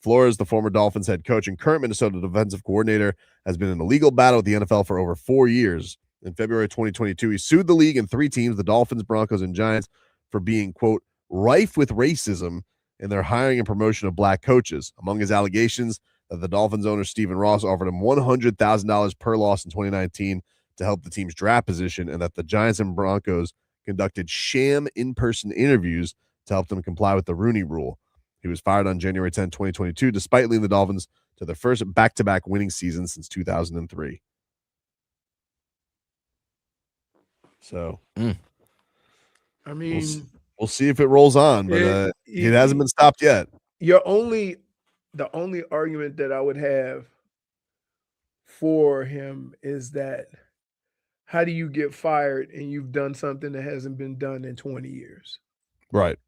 S6: Flores, the former Dolphins head coach and current Minnesota defensive coordinator, has been in a legal battle with the NFL for over 4 years. In February 2022, he sued the league and 3 teams, the Dolphins, Broncos, and Giants, for being, quote, rife with racism in their hiring and promotion of black coaches. Among his allegations, that the Dolphins owner Stephen Ross offered him $100,000 per loss in 2019 to help the team's draft position, and that the Giants and Broncos conducted sham in-person interviews to help them comply with the Rooney Rule. He was fired on January 10, 2022, despite leading the Dolphins to their first back-to-back winning season since 2003. So,
S1: I mean,
S6: we'll see if it rolls on, but it hasn't been stopped yet.
S1: The only argument that I would have for him is that how do you get fired and you've done something that hasn't been done in 20 years?
S6: Right.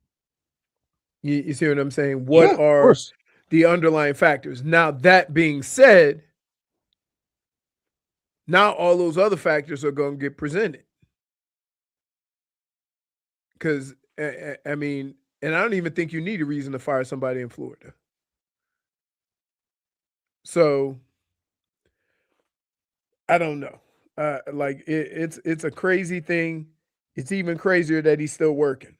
S1: You see what I'm saying? What
S6: Yeah, of
S1: are
S6: course.
S1: the underlying factors? Now, that being said, now all those other factors are going to get presented. Because, I mean, and I don't even think you need a reason to fire somebody in Florida. So, I don't know. It's a crazy thing. It's even crazier that he's still working.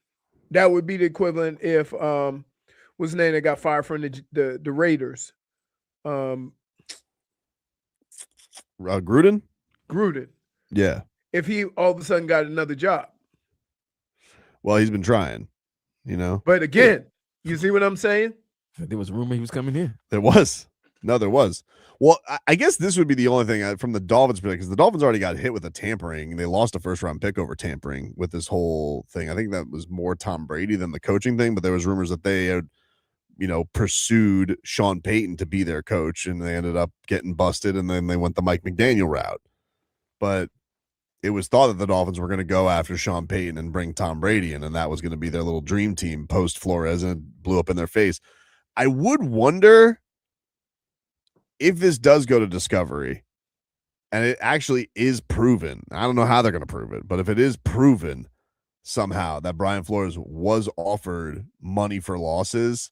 S1: That would be the equivalent if what's the name that got fired from the Raiders?
S6: Gruden?
S1: Gruden.
S6: Yeah.
S1: If he all of a sudden got another job.
S6: Well, he's been trying, you know.
S1: But again, you see what I'm saying?
S3: There was a rumor he was coming here.
S6: There was. No, there was. Well, I guess this would be the only thing from the Dolphins perspective, because the Dolphins already got hit with a tampering. They lost a first-round pick over tampering with this whole thing. I think that was more Tom Brady than the coaching thing, but there was rumors that they had, pursued Sean Payton to be their coach, and they ended up getting busted, and then they went the Mike McDaniel route. But it was thought that the Dolphins were going to go after Sean Payton and bring Tom Brady in, and that was going to be their little dream team post Flores, and it blew up in their face. I would wonder if this does go to discovery and it actually is proven. I don't know how they're going to prove it, but if it is proven somehow that Brian Flores was offered money for losses,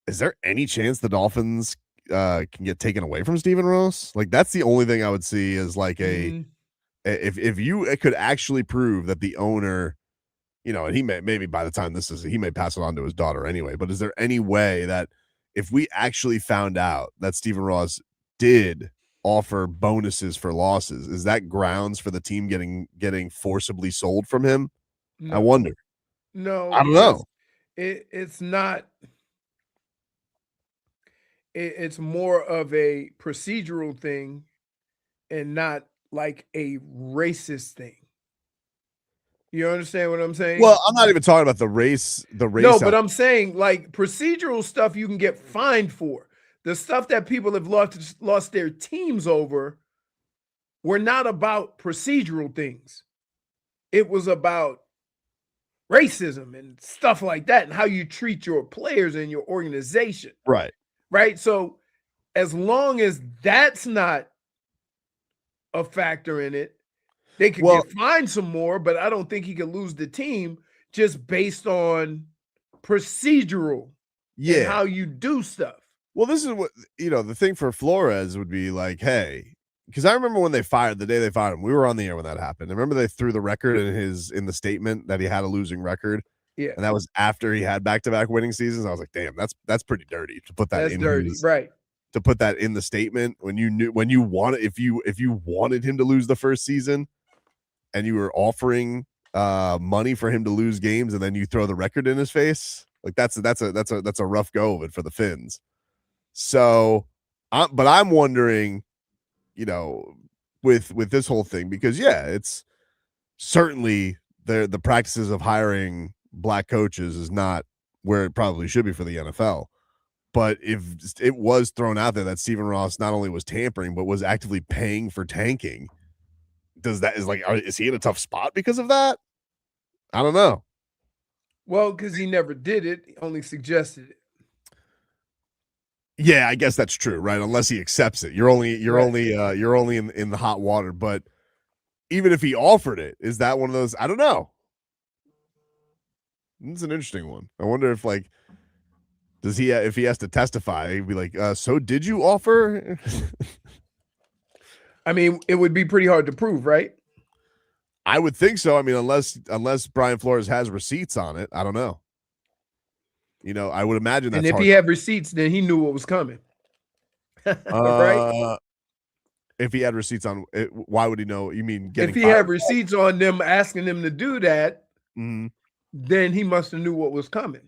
S6: is there any chance the Dolphins can get taken away from Stephen Ross? Like, that's the only thing I would see is like if you could actually prove that the owner, and he may, maybe by the time he may pass it on to his daughter anyway, but is there any way that if we actually found out that Stephen Ross did offer bonuses for losses, is that grounds for the team getting forcibly sold from him?
S1: No.
S6: I wonder.
S1: No,
S6: I don't know.
S1: It's not. It's more of a procedural thing and not like a racist thing. You understand what I'm saying?
S6: Well, I'm not even talking about the race.
S1: No, but I'm saying like procedural stuff you can get fined for. The stuff that people have lost their teams over were not about procedural things. It was about racism and stuff like that and how you treat your players and your organization.
S6: Right.
S1: Right. So as long as that's not a factor in it, they could get fined some more, but I don't think he could lose the team just based on procedural and how you do stuff.
S6: Well, this is what, the thing for Flores would be like, hey, because I remember when the day they fired him, we were on the air when that happened. I remember they threw the record in the statement that he had a losing record.
S1: Yeah.
S6: And that was after he had back-to-back winning seasons. I was like, damn, that's pretty dirty to put that
S1: That's
S6: in.
S1: dirty, right.
S6: To put that in the statement when you wanted, if you wanted him to lose the first season and you were offering money for him to lose games, and then you throw the record in his face, like that's a rough go of it for the Finns. So, but I'm wondering, with this whole thing, because it's certainly the practices of hiring black coaches is not where it probably should be for the NFL. But if it was thrown out there that Stephen Ross not only was tampering, but was actively paying for tanking, is he in a tough spot because of that? I don't know.
S1: Well, because he never did it, he only suggested it.
S6: Yeah, I guess that's true, right? Unless he accepts it, you're only in the hot water. But even if he offered it, is that one of those? I don't know. It's an interesting one. I wonder if does he if he has to testify, he'd be like, so did you offer?
S1: I mean, it would be pretty hard to prove, right?
S6: I would think so. I mean, unless Brian Flores has receipts on it, I don't know. I would imagine that's
S1: and if he had receipts, then he knew what was coming. Right?
S6: If he had receipts on it, why would he know? You mean
S1: if he had receipts on them asking them to do that, then he must have knew what was coming.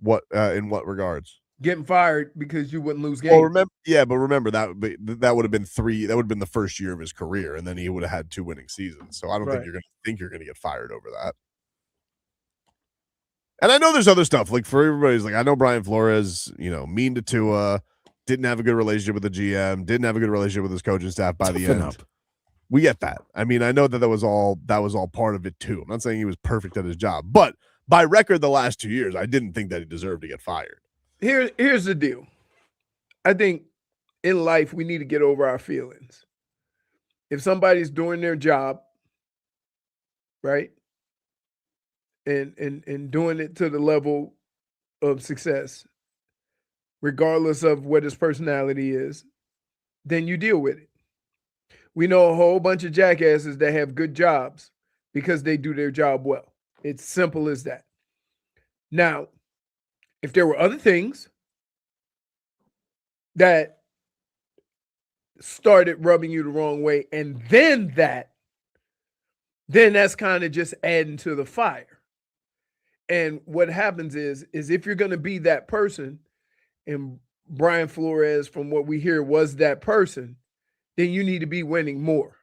S6: What in what regards?
S1: Getting fired because you wouldn't lose games.
S6: Well, remember that would have been that would have been the first year of his career, and then he would have had 2 winning seasons. So I don't think you're gonna get fired over that. And I know there's other stuff, like for everybody's like, I know Brian Flores, mean to Tua, didn't have a good relationship with the GM, didn't have a good relationship with his coaching staff by the end. We get that. I mean, I know that was all part of it too. I'm not saying he was perfect at his job, but by record the last 2 years, I didn't think that he deserved to get fired.
S1: Here's the deal. I think in life we need to get over our feelings. If somebody's doing their job, right, and doing it to the level of success, regardless of what his personality is, then you deal with it. We know a whole bunch of jackasses that have good jobs because they do their job well. It's simple as that. Now, if there were other things that started rubbing you the wrong way, and then that's kind of just adding to the fire. And what happens is if you're going to be that person, and Brian Flores, from what we hear, was that person, then you need to be winning more,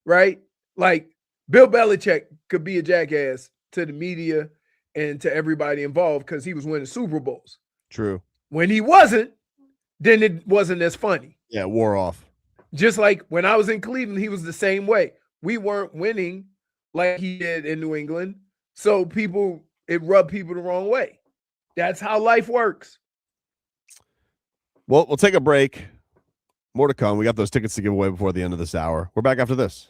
S1: right? Like Bill Belichick could be a jackass to the media and to everybody involved because he was winning Super Bowls.
S6: True.
S1: When he wasn't, then it wasn't as funny.
S6: Yeah, wore off.
S1: Just like when I was in Cleveland, he was the same way. We weren't winning like he did in New England. So it rubbed people the wrong way. That's how life works.
S6: Well, we'll take a break. More to come. We got those tickets to give away before the end of this hour. We're back after this.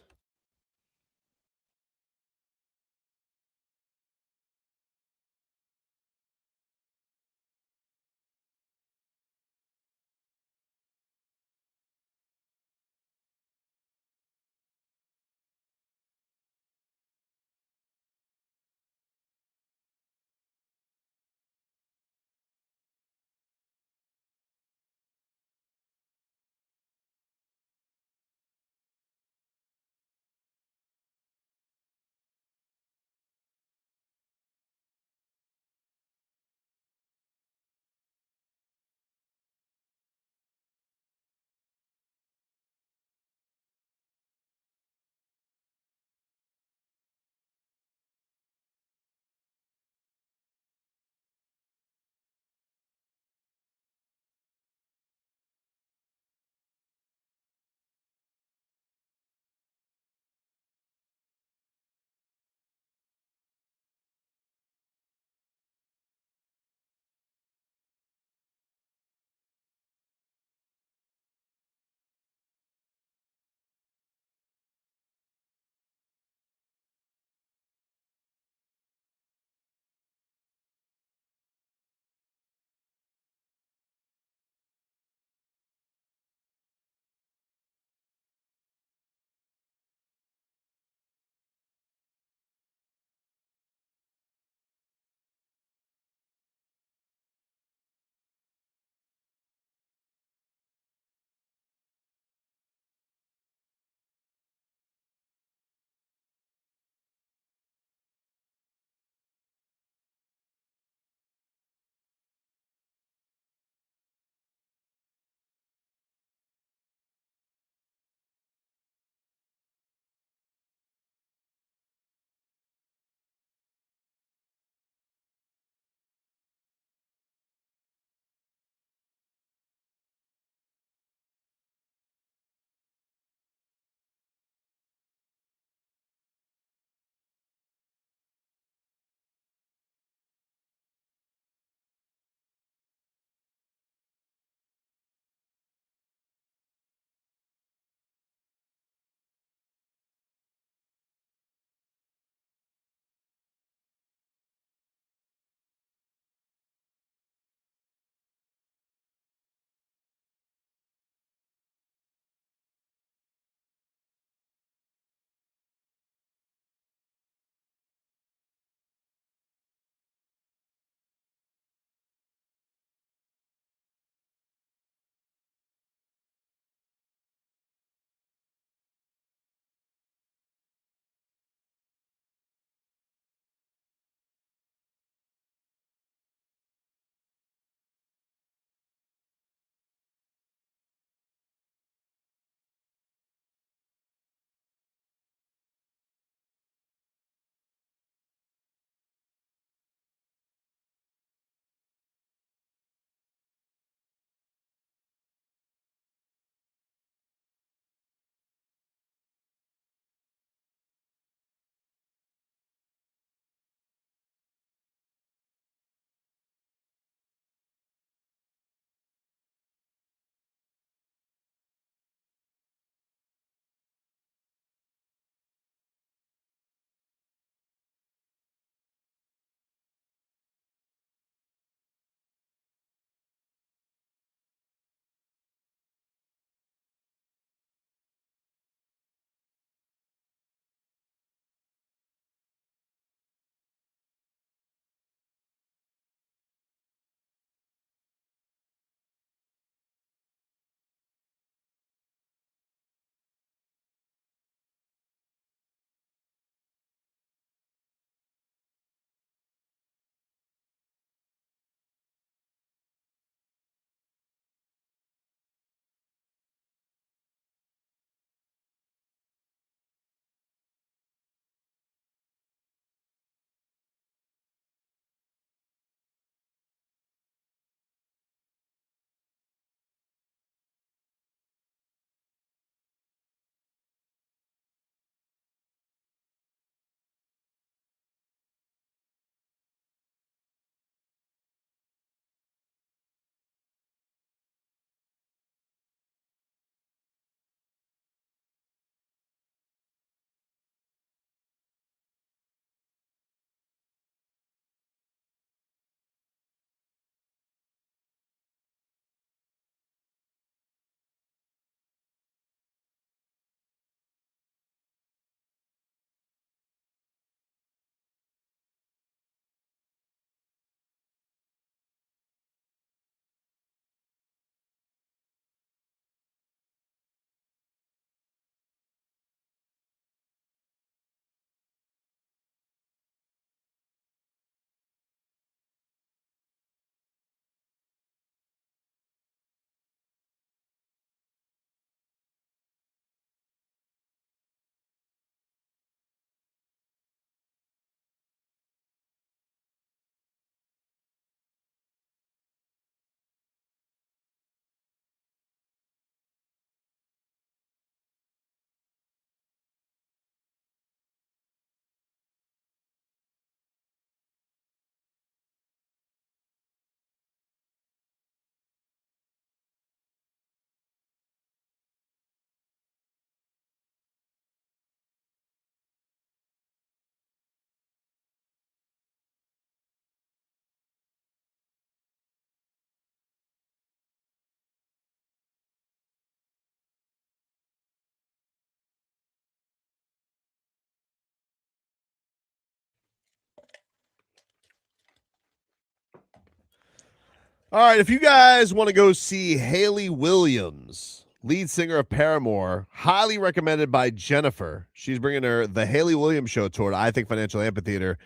S6: All right, if you guys want to go see Haley Williams, lead singer of Paramore, highly recommended by Jennifer. She's bringing her the Haley Williams Show tour to I Think Financial Amphitheater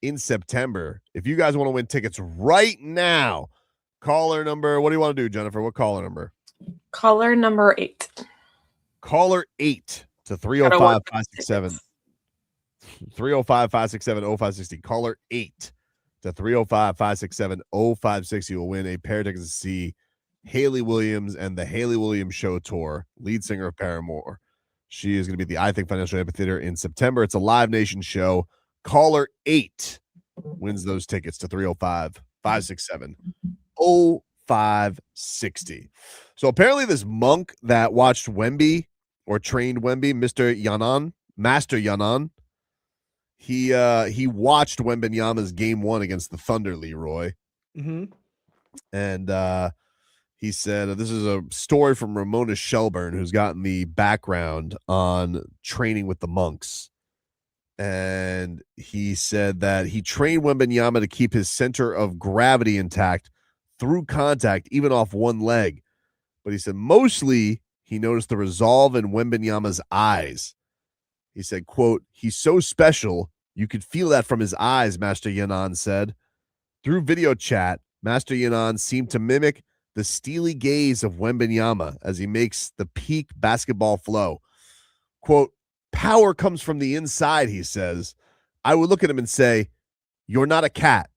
S6: in September. If you guys want to win tickets right now, caller number, what do you want to do, Jennifer? What caller number?
S10: Caller number 8.
S6: Caller 8 to 305-567. 305-567-0560. Caller 8 to 305-567-0560 will win a pair of tickets to see Haley Williams and the Haley Williams Show tour, lead singer of Paramore. She is going to be at the I Think Financial Amphitheater in September. It's a Live Nation show. Caller 8 wins those tickets to 305-567-0560. So apparently this monk that watched Wemby or trained Wemby, Master Yanan, he watched Wembanyama's game 1 against the Thunder, Leroy.
S1: Mm-hmm.
S6: And he said, this is a story from Ramona Shelburne, who's gotten the background on training with the monks. And he said that he trained Wembanyama to keep his center of gravity intact through contact, even off one leg. But he said mostly he noticed the resolve in Wembanyama's eyes. He said, quote, "He's so special. You could feel that from his eyes," Master Yanan said. Through video chat, Master Yanan seemed to mimic the steely gaze of Wembanyama as he makes the peak basketball flow. Quote, "Power comes from the inside," he says. "I would look at him and say, you're not a cat.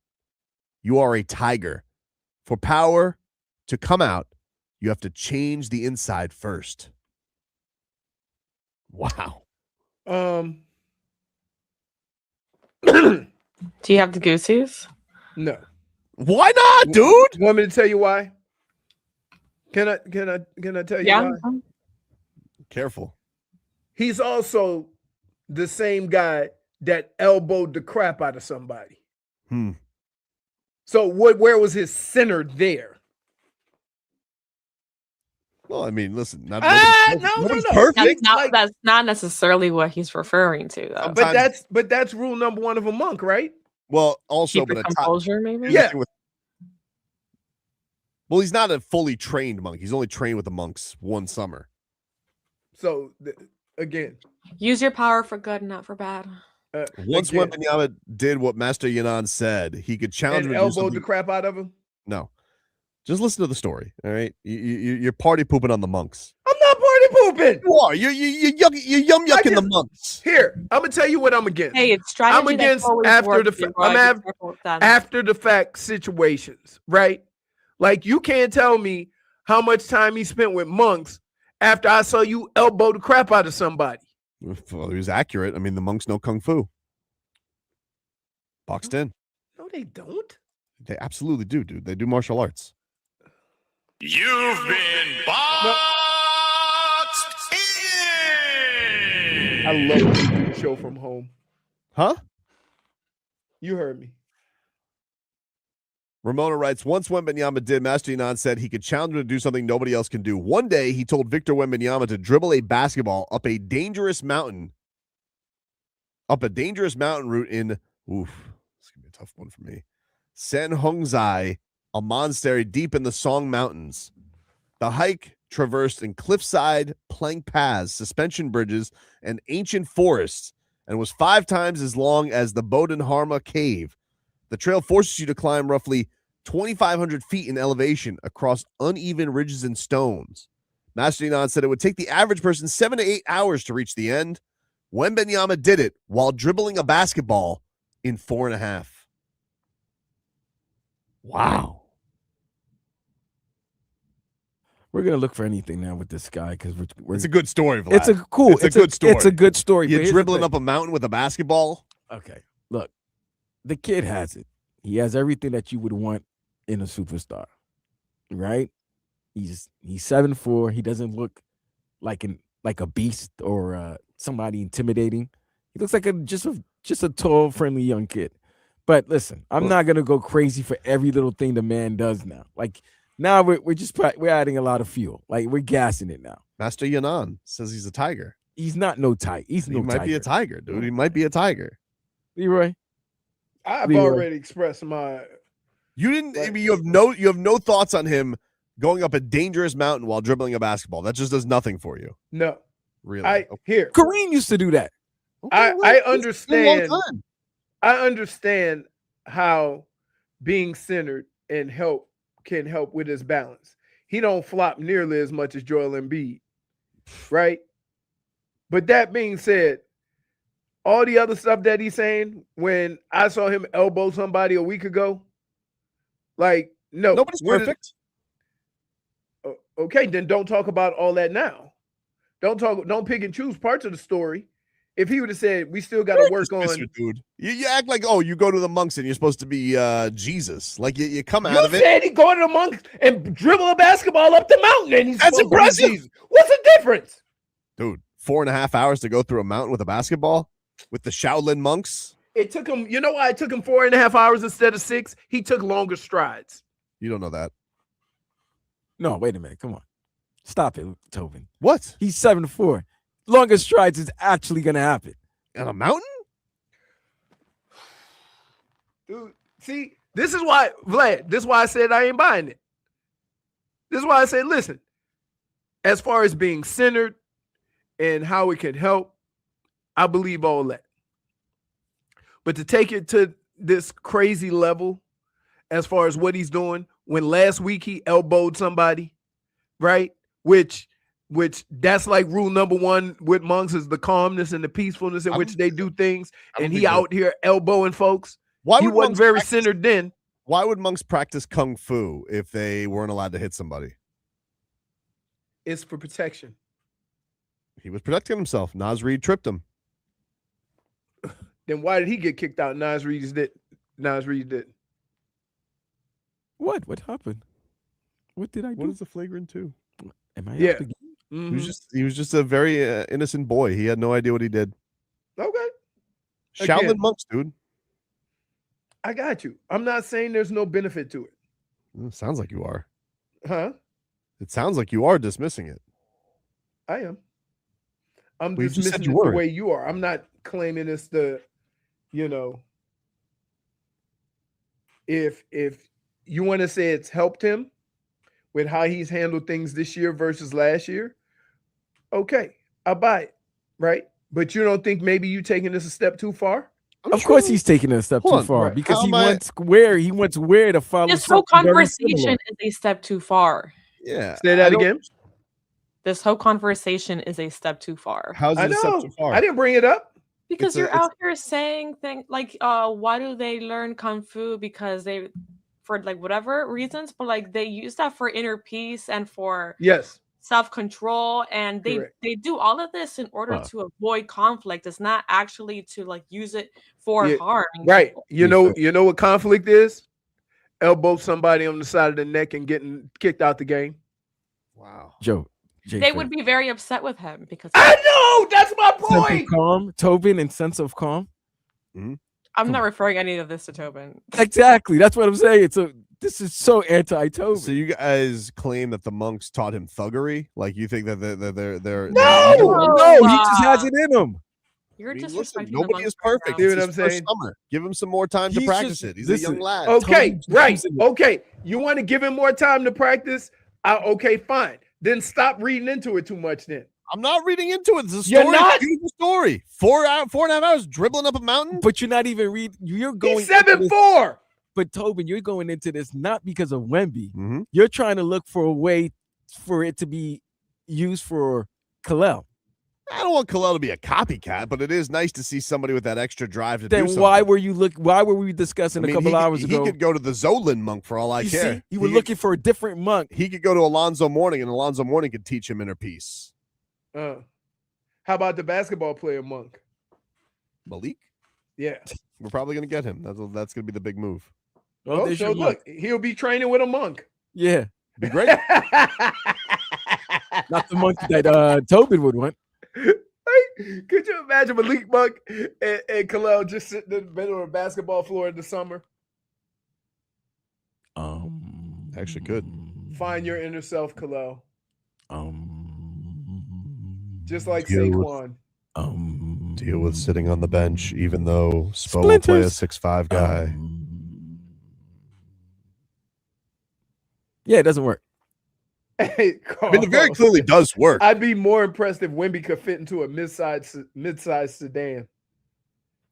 S6: You are a tiger. For power to come out, you have to change the inside first." Wow.
S10: Do you have the goosies?
S1: No.
S6: Why not, dude?
S1: You want me to tell you why? Can I tell you why?
S6: Careful.
S1: He's also the same guy that elbowed the crap out of somebody. So where was his center there?
S6: Well, I mean, listen,
S1: No.
S6: perfect.
S10: That's not necessarily what he's referring to, though.
S1: But that's rule number 1 of a monk, right?
S6: Well, also,
S10: Keep your composure, maybe.
S1: Yeah.
S6: Well, he's not a fully trained monk. He's only trained with the monks one summer.
S1: So again,
S10: use your power for good, not for bad.
S6: Once Wembanyama did what Master Yanan said, he could challenge
S1: and
S6: him to do
S1: elbowed
S6: something.
S1: the crap out of him.
S6: No, just listen to the story. All right, you're party pooping on the monks.
S1: I'm not party pooping.
S6: You are. You're yum yucking the monks.
S1: Here, I'm gonna tell you what I'm against.
S10: Hey, it's strategy.
S1: I'm against after the fact situations, right? Like, you can't tell me how much time he spent with monks after I saw you elbow the crap out of somebody.
S6: Well, he was accurate. I mean, the monks know kung fu. Boxed in.
S1: No, they don't.
S6: They absolutely do, dude. They do martial arts.
S11: You've been boxed in.
S1: I love when you do the show from home.
S6: Huh?
S1: You heard me.
S6: Ramona writes, once Wembanyama did, Master Yanan said he could challenge him to do something nobody else can do. One day, he told Victor Wembanyama to dribble a basketball up a dangerous mountain route in, this is going to be a tough one for me, San Hongzai, a monastery deep in the Song Mountains. The hike traversed in cliffside plank paths, suspension bridges, and ancient forests, and was 5 times as long as the Bodhidharma cave. The trail forces you to climb roughly 2,500 feet in elevation across uneven ridges and stones. Master Yanan said it would take the average person 7 to 8 hours to reach the end. Wembanyama did it while dribbling a basketball in 4.5. Wow.
S3: We're gonna look for anything now with this guy because we're.
S6: It's a good story, Vlad.
S3: It's a good story. It's a good story.
S6: You're dribbling up a mountain with a basketball.
S3: Okay, look, the kid has it. He has everything that you would want in a superstar, right? He's 7'4". He doesn't look like a beast or somebody intimidating. He looks like just a tall, friendly young kid. But listen, I'm not gonna go crazy for every little thing the man does now. Like now we're adding a lot of fuel. Like we're gassing it now.
S6: Master Yanan says he's a tiger.
S3: He's not no tiger. He
S6: might be a tiger, dude. He might be a tiger.
S3: Leroy.
S1: I've already expressed my
S6: You didn't. I mean, you have no thoughts on him going up a dangerous mountain while dribbling a basketball. That just does nothing for you.
S1: No,
S6: really.
S3: Kareem used to do that.
S1: I understand. I understand how being centered and can help with his balance. He don't flop nearly as much as Joel Embiid, right? But that being said, all the other stuff that he's saying, when I saw him elbow somebody a week ago, like, no.
S6: Nobody's perfect.
S1: Okay, then don't talk about all that now. Don't pick and choose parts of the story. If he would have said, we still got to work on.
S6: Dude. You act like, oh, you go to the monks and you're supposed to be Jesus. Like, you come out of it.
S1: You said he go to the monks and dribble a basketball up the mountain. And he's
S6: That's impressive.
S1: What's the difference?
S6: Dude, 4.5 hours to go through a mountain with a basketball with the Shaolin monks.
S1: It took him, you know why it took him 4.5 hours instead of 6? He took longer strides.
S6: You don't know that.
S3: No, wait a minute. Come on. Stop it, Tobin.
S6: What?
S3: He's 7'4". Longer strides is actually going to happen.
S6: On a mountain?
S1: Dude, see, this is why, Vlad, this is why I said I ain't buying it. This is why I said, listen, as far as being centered and how it can help, I believe all that. But to take it to this crazy level, as far as what he's doing, when last week he elbowed somebody, right? Which that's like rule number one with monks is the calmness and the peacefulness in which they do things. And he out here elbowing folks. He wasn't very centered then.
S6: Why would monks practice kung fu if they weren't allowed to hit somebody?
S1: It's for protection.
S6: He was protecting himself. Naz Reid tripped him.
S1: Then why did he get kicked out? Naz Reid did.
S3: What? What happened? What did I do?
S6: What is the flagrant 2?
S3: Am I
S1: Yeah.
S3: out the game?
S6: He was just a very innocent boy. He had no idea what he did.
S1: Okay.
S6: Shaolin
S1: Again,
S6: monks, dude.
S1: I got you. I'm not saying there's no benefit to it.
S6: Sounds like you are.
S1: Huh?
S6: It sounds like you are dismissing it.
S1: I am. I'm
S6: Well, you just said
S1: dismissing
S6: you
S1: it the
S6: weren't.
S1: way you are. I'm not claiming it's the, if you want to say it's helped him with how he's handled things this year versus last year, okay, I buy it, right? But you don't think maybe you taking this a step too far?
S3: Of course he's taking it a step too far because he wants where to follow.
S10: This whole
S3: something very
S10: conversation
S3: similar.
S10: is a step too far.
S6: Yeah.
S1: Say that again.
S10: This whole conversation is a step too far.
S6: How's it a step too far?
S1: I didn't bring it up.
S10: Because you're out here saying things like, why do they learn kung fu? Because they, for like whatever reasons, but like they use that for inner peace and for self-control, and they do all of this in order to avoid conflict. It's not actually to like use it for harming
S1: right.
S10: people.
S1: You know what conflict is? Elbow somebody on the side of the neck and getting kicked out the game.
S6: Wow.
S3: Joe.
S10: They would be very upset with him because
S1: I know that's my point.
S3: Sense of calm, Tobin, and sense of calm.
S10: I'm not referring any of this to Tobin.
S3: Exactly, that's what I'm saying. So this is so anti-Tobin.
S6: So you guys claim that the monks taught him thuggery? Like you think that they're
S3: no, he just has it in him.
S10: You're just
S6: listen, nobody is perfect.
S1: See
S6: It's
S1: what I'm
S6: his first
S1: saying?
S6: summer. Give him some more time to
S3: He's
S6: practice
S3: just-
S6: it. He's
S3: listen,
S6: a young lad.
S1: Okay, right. Okay. You want to give him more time to practice? Okay, fine. Then stop reading into it too much then.
S6: I'm not reading into it. It's a story.
S1: You're not?
S6: It's a beautiful story. 4.5 hours dribbling up a mountain.
S3: But you're not even reading. You're going.
S1: He's 7'4".
S3: But Tobin, you're going into this not because of Wemby.
S6: Mm-hmm.
S3: You're trying to look for a way for it to be used for Kalel.
S6: I don't want Kalel to be a copycat, but it is nice to see somebody with that extra drive to do
S3: Then
S6: something.
S3: why were we discussing
S6: I mean,
S3: a couple hours
S6: he
S3: ago?
S6: could go to the Zolan monk for all I
S3: You
S6: care.
S3: see, you were looking for a different monk.
S6: He could go to Alonzo Mourning, and Alonzo Mourning could teach him inner peace.
S1: How about the basketball player monk?
S6: Malik?
S1: Yeah.
S6: We're probably going to get him. That's going to be the big move.
S3: Oh, there's
S1: so
S3: your monk.
S1: look, he'll be training with a monk.
S3: Yeah.
S6: Be great.
S3: Not the monk that Tobin would want.
S1: Could you imagine Malik Monk and Kalel just sitting in the middle of a basketball floor in the summer?
S6: Actually could.
S1: Find your inner self, Kalel. Just like
S6: Deal with-
S1: Saquon.
S6: Deal with sitting on the bench, even though Spo will play a 6'5" guy.
S3: Yeah, it doesn't work.
S1: Hey,
S6: I mean, it very clearly does work.
S1: I'd be more impressed if Wemby could fit into a mid-sized sedan.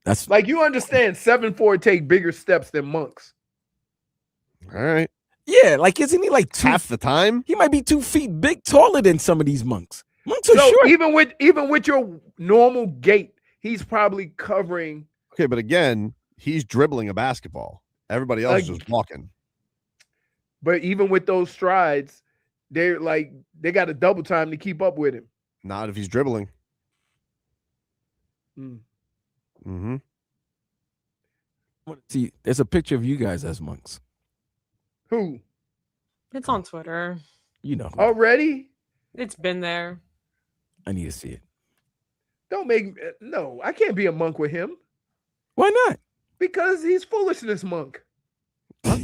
S3: That's
S1: like, you understand 7'4" take bigger steps than Monks.
S6: All right.
S3: Yeah, like isn't he like
S6: half the time?
S3: He might be 2 feet taller than some of these monks. Monks are
S1: So
S3: short.
S1: even with your normal gait, he's probably covering.
S6: Okay, but again, he's dribbling a basketball. Everybody else is just walking.
S1: But even with those strides, they got a double time to keep up with him.
S6: Not if he's dribbling.
S1: Mm-hmm.
S3: See, there's a picture of you guys as monks.
S1: Who?
S10: It's on Twitter.
S3: You know.
S1: Already?
S10: It's been there.
S3: I need to see it.
S1: Don't make no. I can't be a monk with him.
S3: Why not?
S1: Because he's foolishness monk.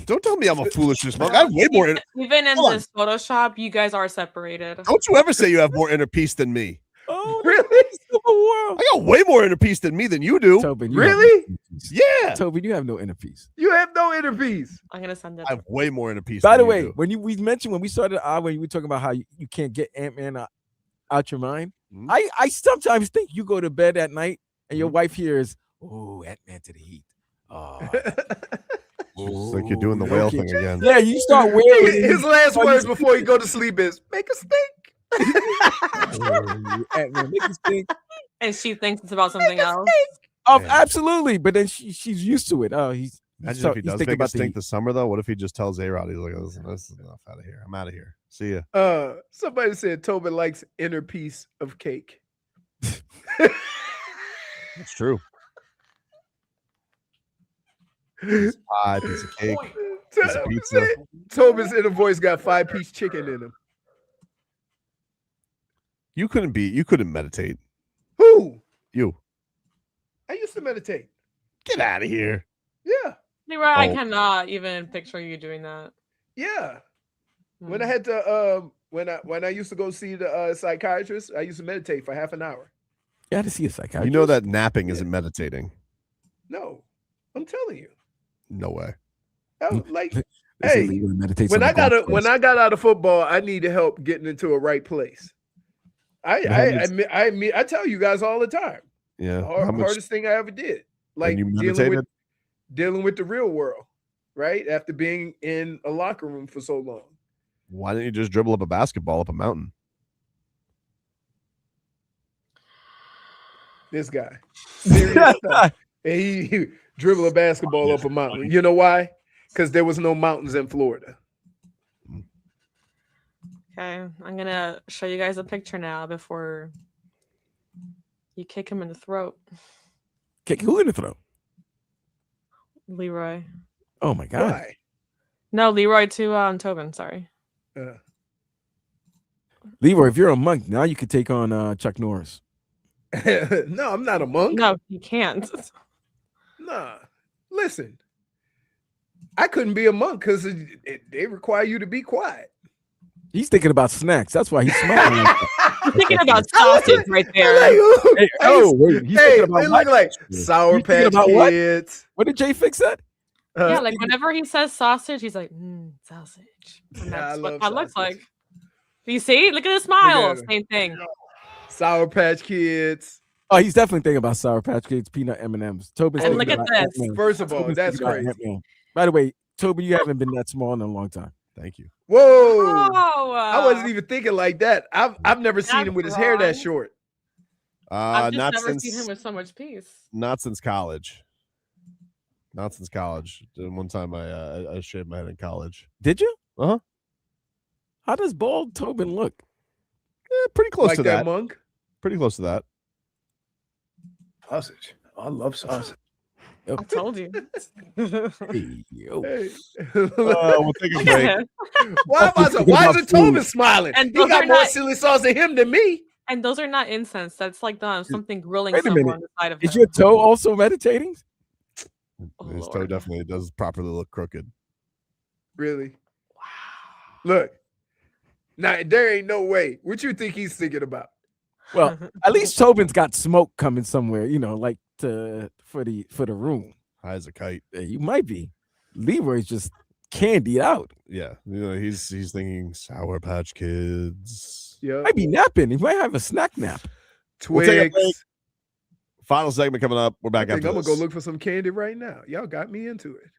S6: Don't tell me I'm a foolishness monk. I have way more.
S10: Even in
S6: Hold
S10: this Photoshop, you guys are separated.
S6: Don't you ever say you have more inner peace than me.
S3: Oh,
S1: really?
S6: I got way more inner peace than me than you do.
S3: Tobin, you
S1: really?
S6: Yeah.
S3: Tobin, you have no inner peace.
S1: You have no inner peace.
S10: I'm gonna send it.
S6: I have way more inner peace.
S3: By
S6: than
S3: the
S6: you
S3: way,
S6: do.
S3: we mentioned when we started when you were talking about how you can't get Ant-Man out your mind,
S6: Mm-hmm.
S3: I sometimes think you go to bed at night and your wife hears, "Oh, Ant-Man to the heat."
S6: It's like you're doing the whale thing again.
S3: Yeah, you start wearing
S1: His last words before you go to sleep is "make a stink."
S3: Ant-Man, make us think.
S10: And she thinks it's about something else.
S3: Oh, absolutely. But then she's used to it. Oh, he's
S6: Imagine
S3: so,
S6: if he
S3: he's
S6: does
S3: thinking
S6: make a
S3: about the
S6: stink
S3: heat.
S6: this summer, though. What if he just tells A-Rod, he's like, "Listen, this is enough out of here. I'm out of here. See ya."
S1: Somebody said Tobin likes inner piece of cake.
S6: That's true. Piece of pie, piece of cake, piece of pizza.
S1: Tobin's inner voice got 5-piece chicken in him.
S6: You couldn't meditate.
S1: Who?
S6: You.
S1: I used to meditate.
S6: Get out of here.
S1: Yeah.
S10: Leroy, I
S6: Oh.
S10: cannot even picture you doing that.
S1: Yeah. When I had to when I used to go see the psychiatrist, I used to meditate for half an hour.
S3: You had to see a psychiatrist.
S6: You know that napping isn't meditating.
S1: No, I'm telling you.
S6: No way.
S1: Like,
S3: Listen,
S1: hey,
S3: Leroy meditates
S1: when
S3: on
S1: I
S3: the golf
S1: got when
S3: course.
S1: I got out of football, I needed help getting into a right place. I tell you guys all the time.
S6: Yeah.
S1: Hardest thing I ever did. Like
S6: you
S1: dealing
S6: meditated?
S1: with the real world, right? After being in a locker room for so long.
S6: Why didn't you just dribble up a basketball up a mountain?
S1: This guy. Serious stuff. And he dribbled a basketball up a mountain. You know why? Because there was no mountains in Florida.
S10: Okay, I'm gonna show you guys a picture now before you kick him in the throat.
S3: Kick who in the throat?
S10: Leroy.
S3: Oh my god.
S1: Why?
S10: No, Leroy to Tobin, sorry.
S3: Leroy, if you're a monk, now you could take on Chuck Norris.
S1: No, I'm not a monk.
S10: No, you can't.
S1: Nah. Listen. I couldn't be a monk because they require you to be quiet.
S3: He's thinking about snacks. That's why he's smiling. Like
S10: He's thinking about sausage right there.
S3: Hey, oh, wait, he's thinking about
S1: they look like Sour
S3: He's thinking
S1: Patch
S3: about what?
S1: Kids.
S3: What did JFig said?
S10: Yeah, like whenever he says sausage, he's like, sausage. And
S1: Yeah, I
S10: that's what
S1: love
S10: that looks
S1: sausage.
S10: like. You see? Look at the smile.
S1: at him.
S10: Same thing.
S1: Sour Patch Kids.
S3: Oh, he's definitely thinking about Sour Patch Kids, peanut M&Ms. Tobin's
S10: And
S3: thinking
S10: look at
S3: about
S10: this.
S3: Ant-Man.
S1: First of all,
S3: Tobin's
S1: that's
S3: thinking about
S1: crazy.
S3: Ant-Man. By the way, Tobin, you haven't been that small in a long time.
S6: Thank you.
S1: Whoa.
S10: Oh,
S1: I wasn't even thinking like that. I've never seen him with his hair that
S10: wrong.
S1: short.
S10: I've just
S6: Not
S10: never
S6: since
S10: seen him with so much peace.
S6: not since college. Not since college. One time I shaved my head in college.
S3: Did you?
S6: Uh-huh.
S3: How does bald Tobin look?
S6: Pretty close
S1: Like
S6: to
S1: that
S6: that.
S1: monk.
S6: Pretty close to that.
S1: Sausage. I love sausage.
S10: I told you.
S3: Hey, yo.
S1: Hey.
S6: We'll take a break.
S1: Why is it Tobin smiling?
S10: And
S1: He
S10: those
S1: got
S10: are
S1: more
S10: not-
S1: chili sauce than him than me.
S10: And those are not incense. That's like something grilling
S3: Wait a
S10: somewhere
S3: minute.
S10: on the side of
S3: Is
S10: him.
S3: your toe also meditating?
S10: Oh,
S6: His toe
S10: Lord.
S6: definitely does properly look crooked.
S1: Really? Wow. Look. Now there ain't no way. What you think he's thinking about?
S3: Well, at least Tobin's got smoke coming somewhere, like for the room.
S6: High as a kite.
S3: You might be. Leroy's just candied out.
S6: Yeah, he's thinking Sour Patch Kids.
S1: Yeah.
S3: Might be napping. He might have a snack nap.
S6: We'll take a
S1: Twix.
S6: break. Final segment coming up. We're
S1: I
S6: back
S1: think
S6: after
S1: I'm
S6: this.
S1: gonna go look for some candy right now. Y'all got me into it.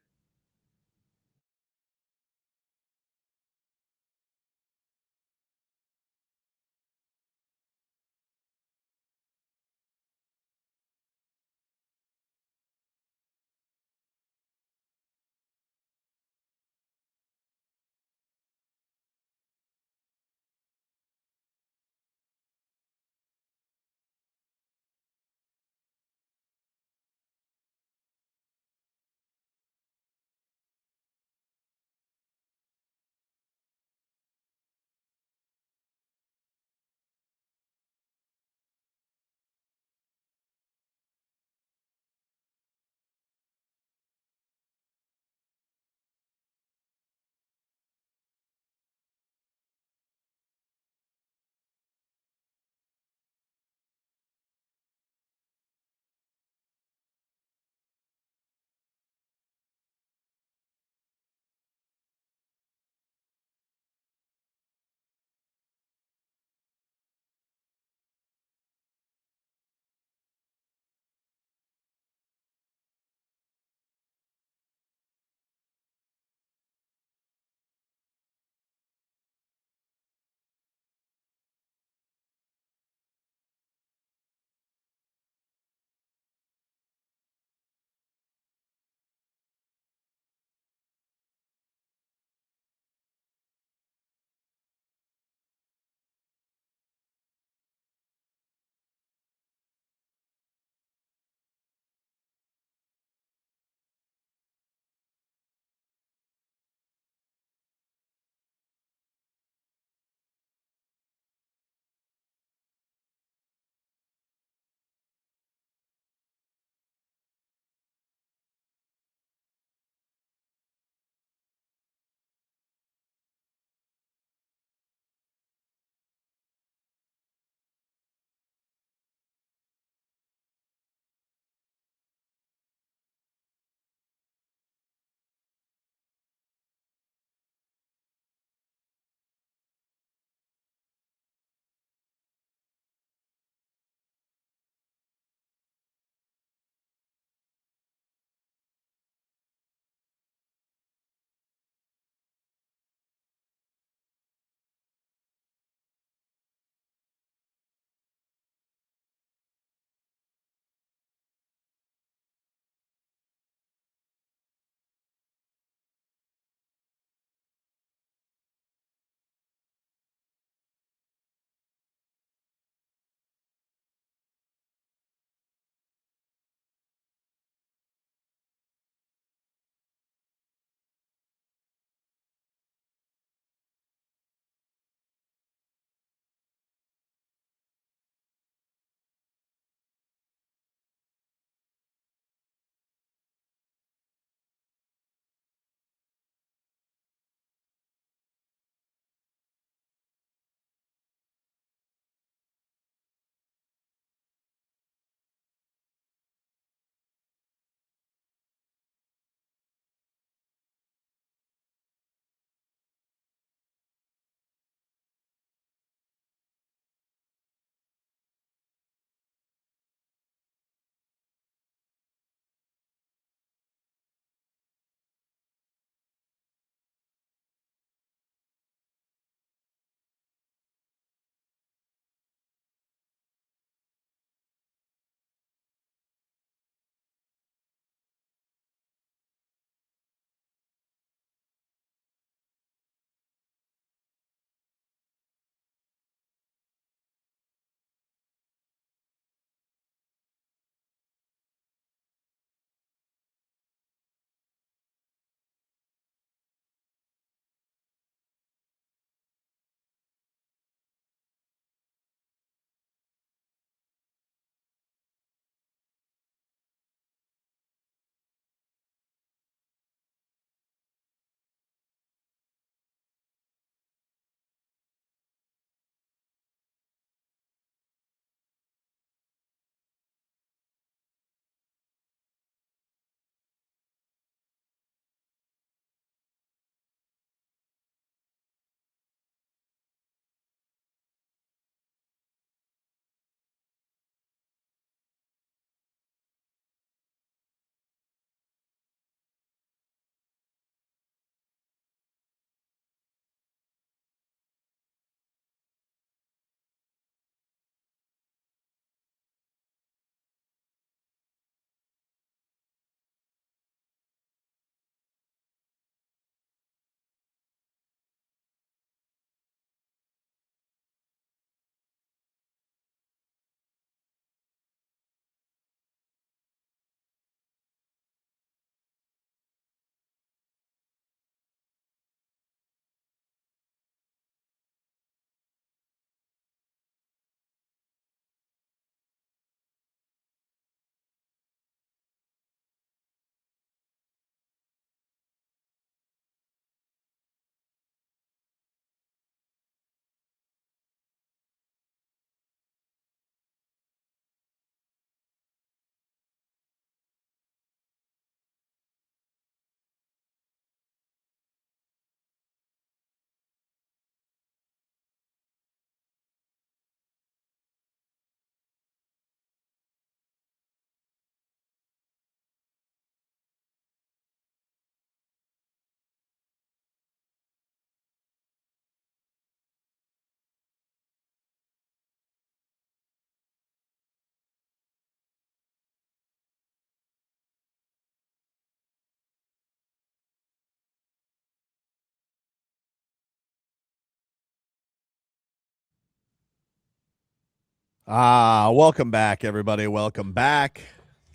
S6: Welcome back, everybody. Welcome back.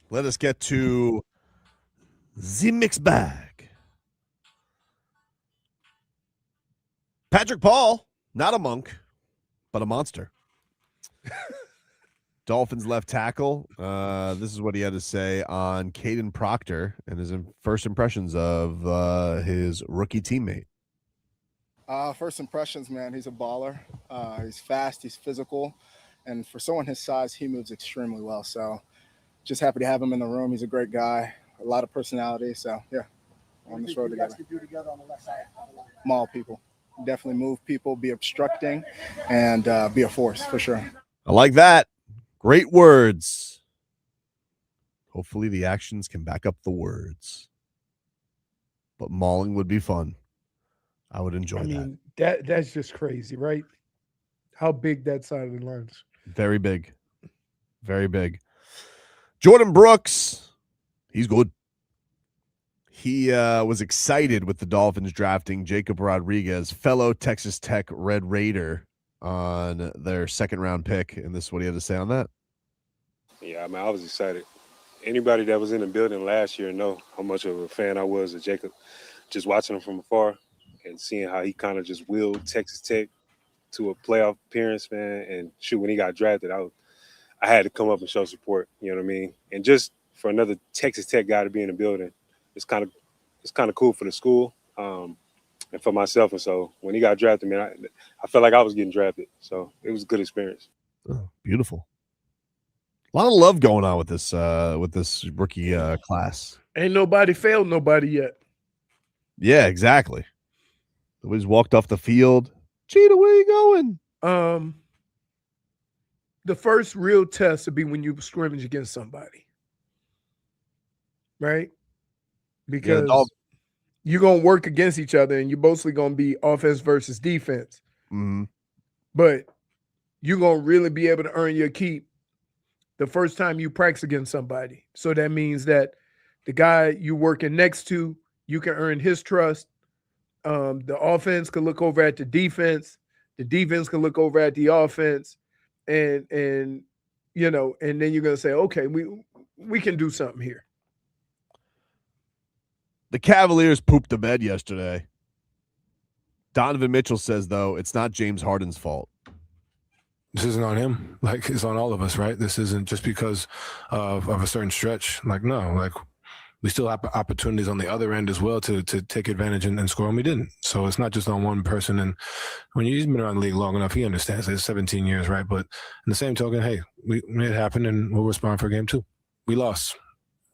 S6: Let us get to the mix bag. Patrick Paul, not a monk, but a monster. Dolphins left tackle. This is what he had to say on Kadyn Proctor and his first impressions of his rookie teammate.
S13: First impressions, man, he's a baller. He's fast, he's physical, and for someone his size, he moves extremely well. So just happy to have him in the room. He's a great guy, a lot of personality. So, yeah, on this road together.
S8: Do together on the left side?
S13: Maul people. Definitely move people, be obstructing, and be a force for sure.
S6: I like that. Great words. Hopefully the actions can back up the words. But mauling would be fun. I would enjoy that.
S1: That's just crazy, right? How big that side of the line is.
S6: Very big. Very big. Jordyn Brooks, he's good. He was excited with the Dolphins drafting Jacob Rodriguez, fellow Texas Tech Red Raider, on their second-round pick, and this is what he had to say on that.
S14: Yeah, I mean, I was excited. Anybody that was in the building last year know how much of a fan I was of Jacob. Just watching him from afar and seeing how he kind of just willed Texas Tech to a playoff appearance, man. And shoot, when he got drafted, I had to come up and show support. You know what I mean? And just for another Texas Tech guy to be in the building, it's kind of cool for the school and for myself. And so when he got drafted, man, I felt like I was getting drafted. So it was a good experience.
S6: Oh, beautiful. A lot of love going on with this rookie class.
S1: Ain't nobody failed nobody yet.
S6: Yeah, exactly. Nobody's walked off the field. Cheetah, where you going?
S1: The first real test would be when you scrimmage against somebody, right? Because you're going to work against each other and you're mostly going to be offense versus defense.
S6: Mm-hmm.
S1: But you're going to really be able to earn your keep the first time you practice against somebody. So that means that the guy you're working next to, you can earn his trust. The offense can look over at the defense. The defense can look over at the offense. And you know, and then you're going to say, okay, we can do something here.
S6: The Cavaliers pooped the bed yesterday. Donovan Mitchell says, though, it's not James Harden's fault.
S15: This isn't on him. Like, it's on all of us, right? This isn't just because of a certain stretch. Like, no, like, we still have opportunities on the other end as well to take advantage and score, and we didn't. So it's not just on one person. And when he's been around the league long enough, he understands it's 17 years, right? But in the same token, hey, we made it happen, and we'll respond for game two. We lost.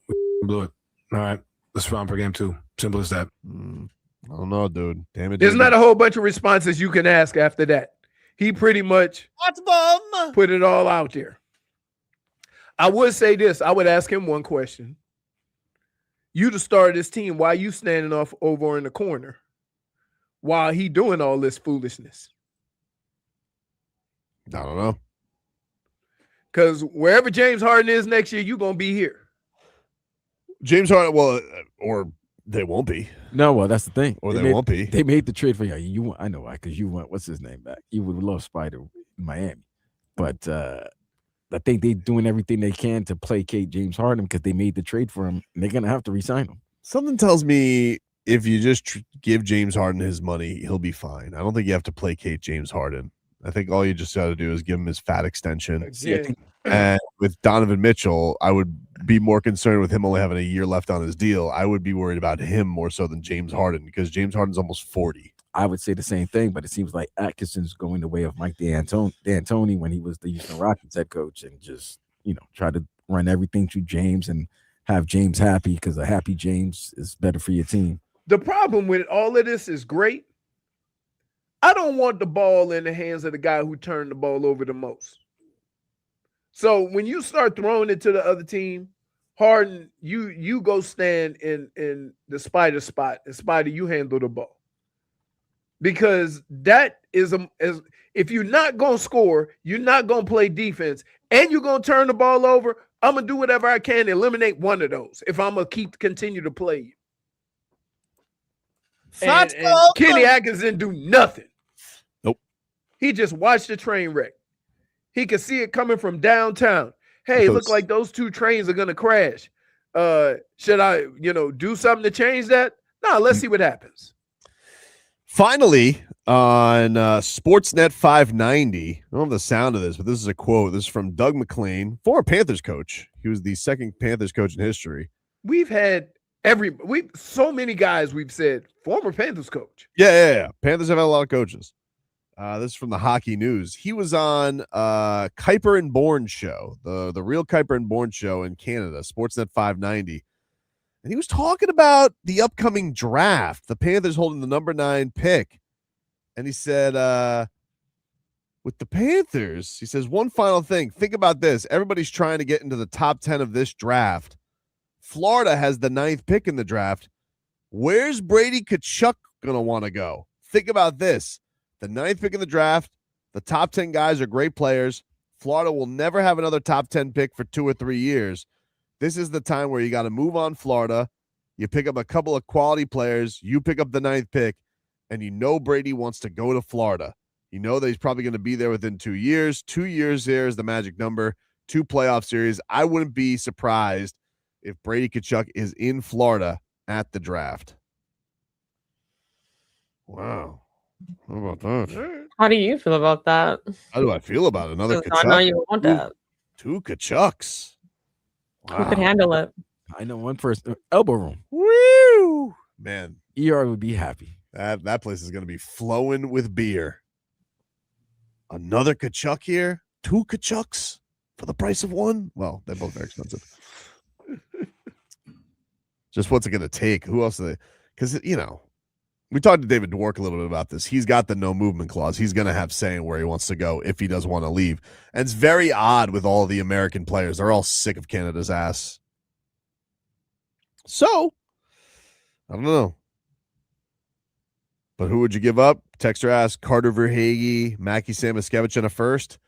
S15: We blew it. All right, let's respond for game two. Simple as that.
S6: I don't know, dude. Damn it.
S1: There's not a whole bunch of responses you can ask after that. He pretty much put it all out there. I would say this. I would ask him one question. You the star of this team. Why you standing off over in the corner while he doing all this foolishness?
S6: I don't know.
S1: Because wherever James Harden is next year, you're going to be here.
S6: James Harden, well, or they won't be.
S3: No, well, that's the thing.
S6: Or they won't be.
S3: They made the trade for you. I know why, because you want, what's his name back? You would love Spider in Miami. But I think they're doing everything they can to placate James Harden because they made the trade for him, and they're going to have to re-sign him.
S6: Something tells me if you just give James Harden his money, he'll be fine. I don't think you have to placate James Harden. I think all you just got to do is give him his fat extension.
S1: Yeah.
S6: And with Donovan Mitchell, I would be more concerned with him only having a year left on his deal. I would be worried about him more so than James Harden because James Harden's almost 40.
S3: I would say the same thing, but it seems like Atkinson's going the way of Mike D'Antoni when he was the Houston Rockets head coach and just, try to run everything through James and have James happy because a happy James is better for your team.
S1: The problem with all of this is great. I don't want the ball in the hands of the guy who turned the ball over the most. So when you start throwing it to the other team, Harden, you go stand in the Spider spot, and Spider, you handle the ball. Because that is if you're not going to score, you're not going to play defense, and you're going to turn the ball over, I'm going to do whatever I can to eliminate one of those if I'm going to continue to play you. And Kenny Atkinson didn't do nothing.
S6: Nope.
S1: He just watched the train wreck. He could see it coming from downtown. Hey, look like those two trains are gonna crash. Should I, do something to change that? No, let's see what happens.
S6: Finally, on Sportsnet 590, I don't have the sound of this, but this is a quote. This is from Doug McLean, former Panthers coach. He was the second Panthers coach in history.
S1: We've had so many guys we've said former Panthers coach.
S6: Yeah. Panthers have had a lot of coaches. This is from the Hockey News. He was on Kuiper and Bourne show, the real Kuiper and Bourne show in Canada, Sportsnet 590. And he was talking about the upcoming draft, the Panthers holding the number 9 pick. And he said, with the Panthers, he says, one final thing. Think about this. Everybody's trying to get into the top 10 of this draft. Florida has the 9th pick in the draft. Where's Brady Tkachuk going to want to go? Think about this. The 9th pick in the draft, the top 10 guys are great players. Florida will never have another top 10 pick for 2 or 3 years. This is the time where you got to move on Florida. You pick up a couple of quality players. You pick up the 9th pick, and Brady wants to go to Florida. You know that he's probably going to be there within 2 years. 2 years there is the magic number. 2 playoff series. I wouldn't be surprised if Brady Tkachuk is in Florida at the draft. Wow. How about that?
S10: How do you feel about that?
S6: How do I feel about another Tkachuk?
S10: I know you want that.
S6: 2 Tkachuks. Wow.
S10: Who could handle it?
S3: I know one person. Elbow room.
S6: Woo! Man.
S3: ER would be happy.
S6: That place is going to be flowing with beer. Another Tkachuk here? 2 Tkachuks for the price of 1? Well, they're both very expensive. Just what's it going to take? Who else? Because, we talked to David Dwork a little bit about this. He's got the no movement clause. He's going to have say in where he wants to go if he does want to leave. And it's very odd with all the American players. They're all sick of Canada's ass. So, I don't know. But who would you give up? Texter asked Carter Verhaeghe, Mackie Samoskevich in a first.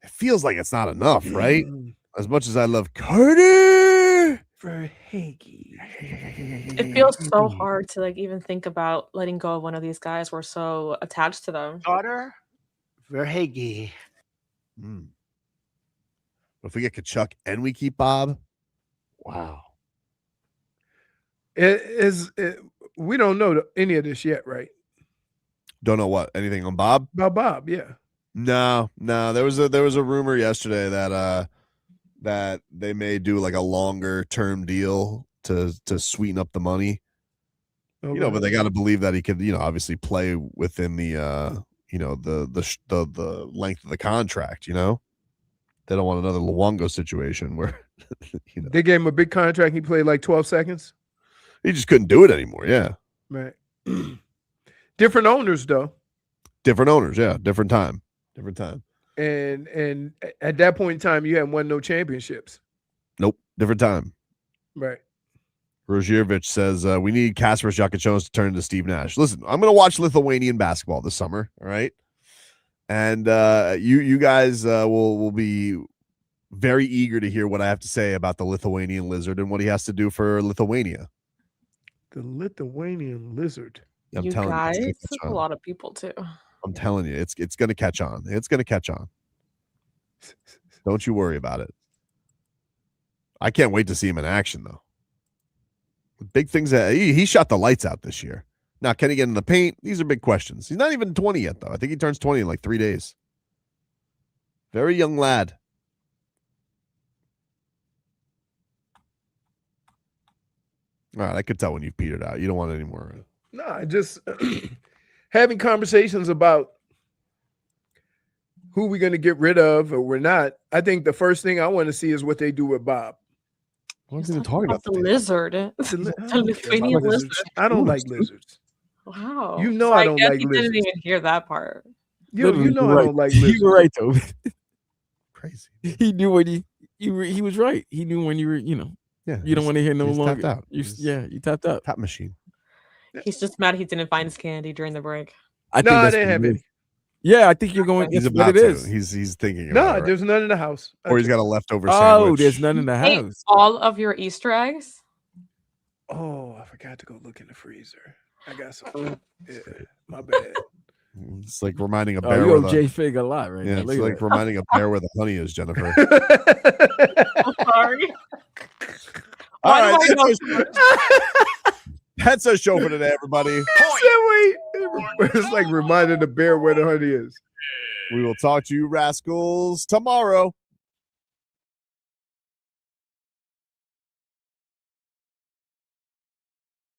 S6: It feels like it's not enough, right? As much as I love Carter Verhaeghe.
S10: It feels so hard to even think about letting go of one of these guys. We're so attached to them.
S16: Carter Verhaeghe.
S6: If we get Tkachuk and we keep Bob, wow.
S1: We don't know any of this yet, right?
S6: Don't know what? Anything on Bob?
S1: About Bob, yeah.
S6: No. There was a rumor yesterday that they may do like a longer term deal to sweeten up the money. Okay. But they got to believe that he could, obviously play within the the length of the contract. They don't want another Luongo situation where
S1: they gave him a big contract. He played like 12 seconds.
S6: He just couldn't do it anymore. Yeah.
S1: Right. Different owners, though.
S6: Different owners. Yeah. Different time.
S1: And at that point in time, you hadn't won no championships.
S6: Nope. Different time.
S1: Right.
S6: Roziervich says, we need Kasper Jakachonis to turn into Steve Nash. Listen, I'm going to watch Lithuanian basketball this summer. All right. And you guys will be very eager to hear what I have to say about the Lithuanian lizard and what he has to do for Lithuania.
S1: The Lithuanian lizard.
S6: I'm
S10: you
S6: telling
S10: guys,
S6: you,
S10: it's a lot of people too.
S6: I'm telling you, it's going to catch on. It's going to catch on. Don't you worry about it. I can't wait to see him in action, though. Big things. He shot the lights out this year. Now, can he get in the paint? These are big questions. He's not even 20 yet, though. I think he turns 20 in like 3 days. Very young lad. All right, I could tell when you've petered out. You don't want any more.
S1: No, just having conversations about who we're going to get rid of or we're not. I think the first thing I want to see is what they do with Bob.
S6: What are you talking about?
S10: The lizard. The Lithuanian lizard.
S1: I don't like lizards.
S10: Wow.
S1: You know I don't like
S10: you
S1: lizards.
S10: didn't even hear that part.
S1: You know I don't like lizards.
S3: You were right, Tobin.
S6: Crazy.
S3: He knew what he was right. He knew when you were,
S6: Yeah,
S3: you don't want to hear no longer.
S6: Tapped out.
S3: You tapped out.
S6: Tap machine.
S10: He's just mad he didn't find his candy during the break.
S3: I didn't have any. Yeah, I think you're going.
S6: He's
S3: that's
S6: about
S3: what it
S6: to.
S3: is.
S6: He's thinking.
S1: No,
S6: about it, right?
S1: there's none in the house.
S6: Or he's got a leftover
S3: Oh,
S6: sandwich.
S3: there's none in the
S10: Ate
S3: house.
S10: all of your Easter eggs?
S1: Oh, I forgot to go look in the freezer. I got some. Yeah, my bad.
S6: It's like reminding a
S3: Oh,
S6: bear.
S3: you owe
S6: with a,
S3: JFig a lot, right?
S6: yeah,
S3: now.
S6: it's
S3: Look at
S6: like
S3: that.
S6: reminding a bear where the honey is, Jennifer.
S10: I'm sorry.
S6: All
S10: Why
S6: right,
S10: do I know
S6: that's our show for today, everybody.
S1: It's like reminding the bear where the honey is.
S6: We will talk to you rascals tomorrow.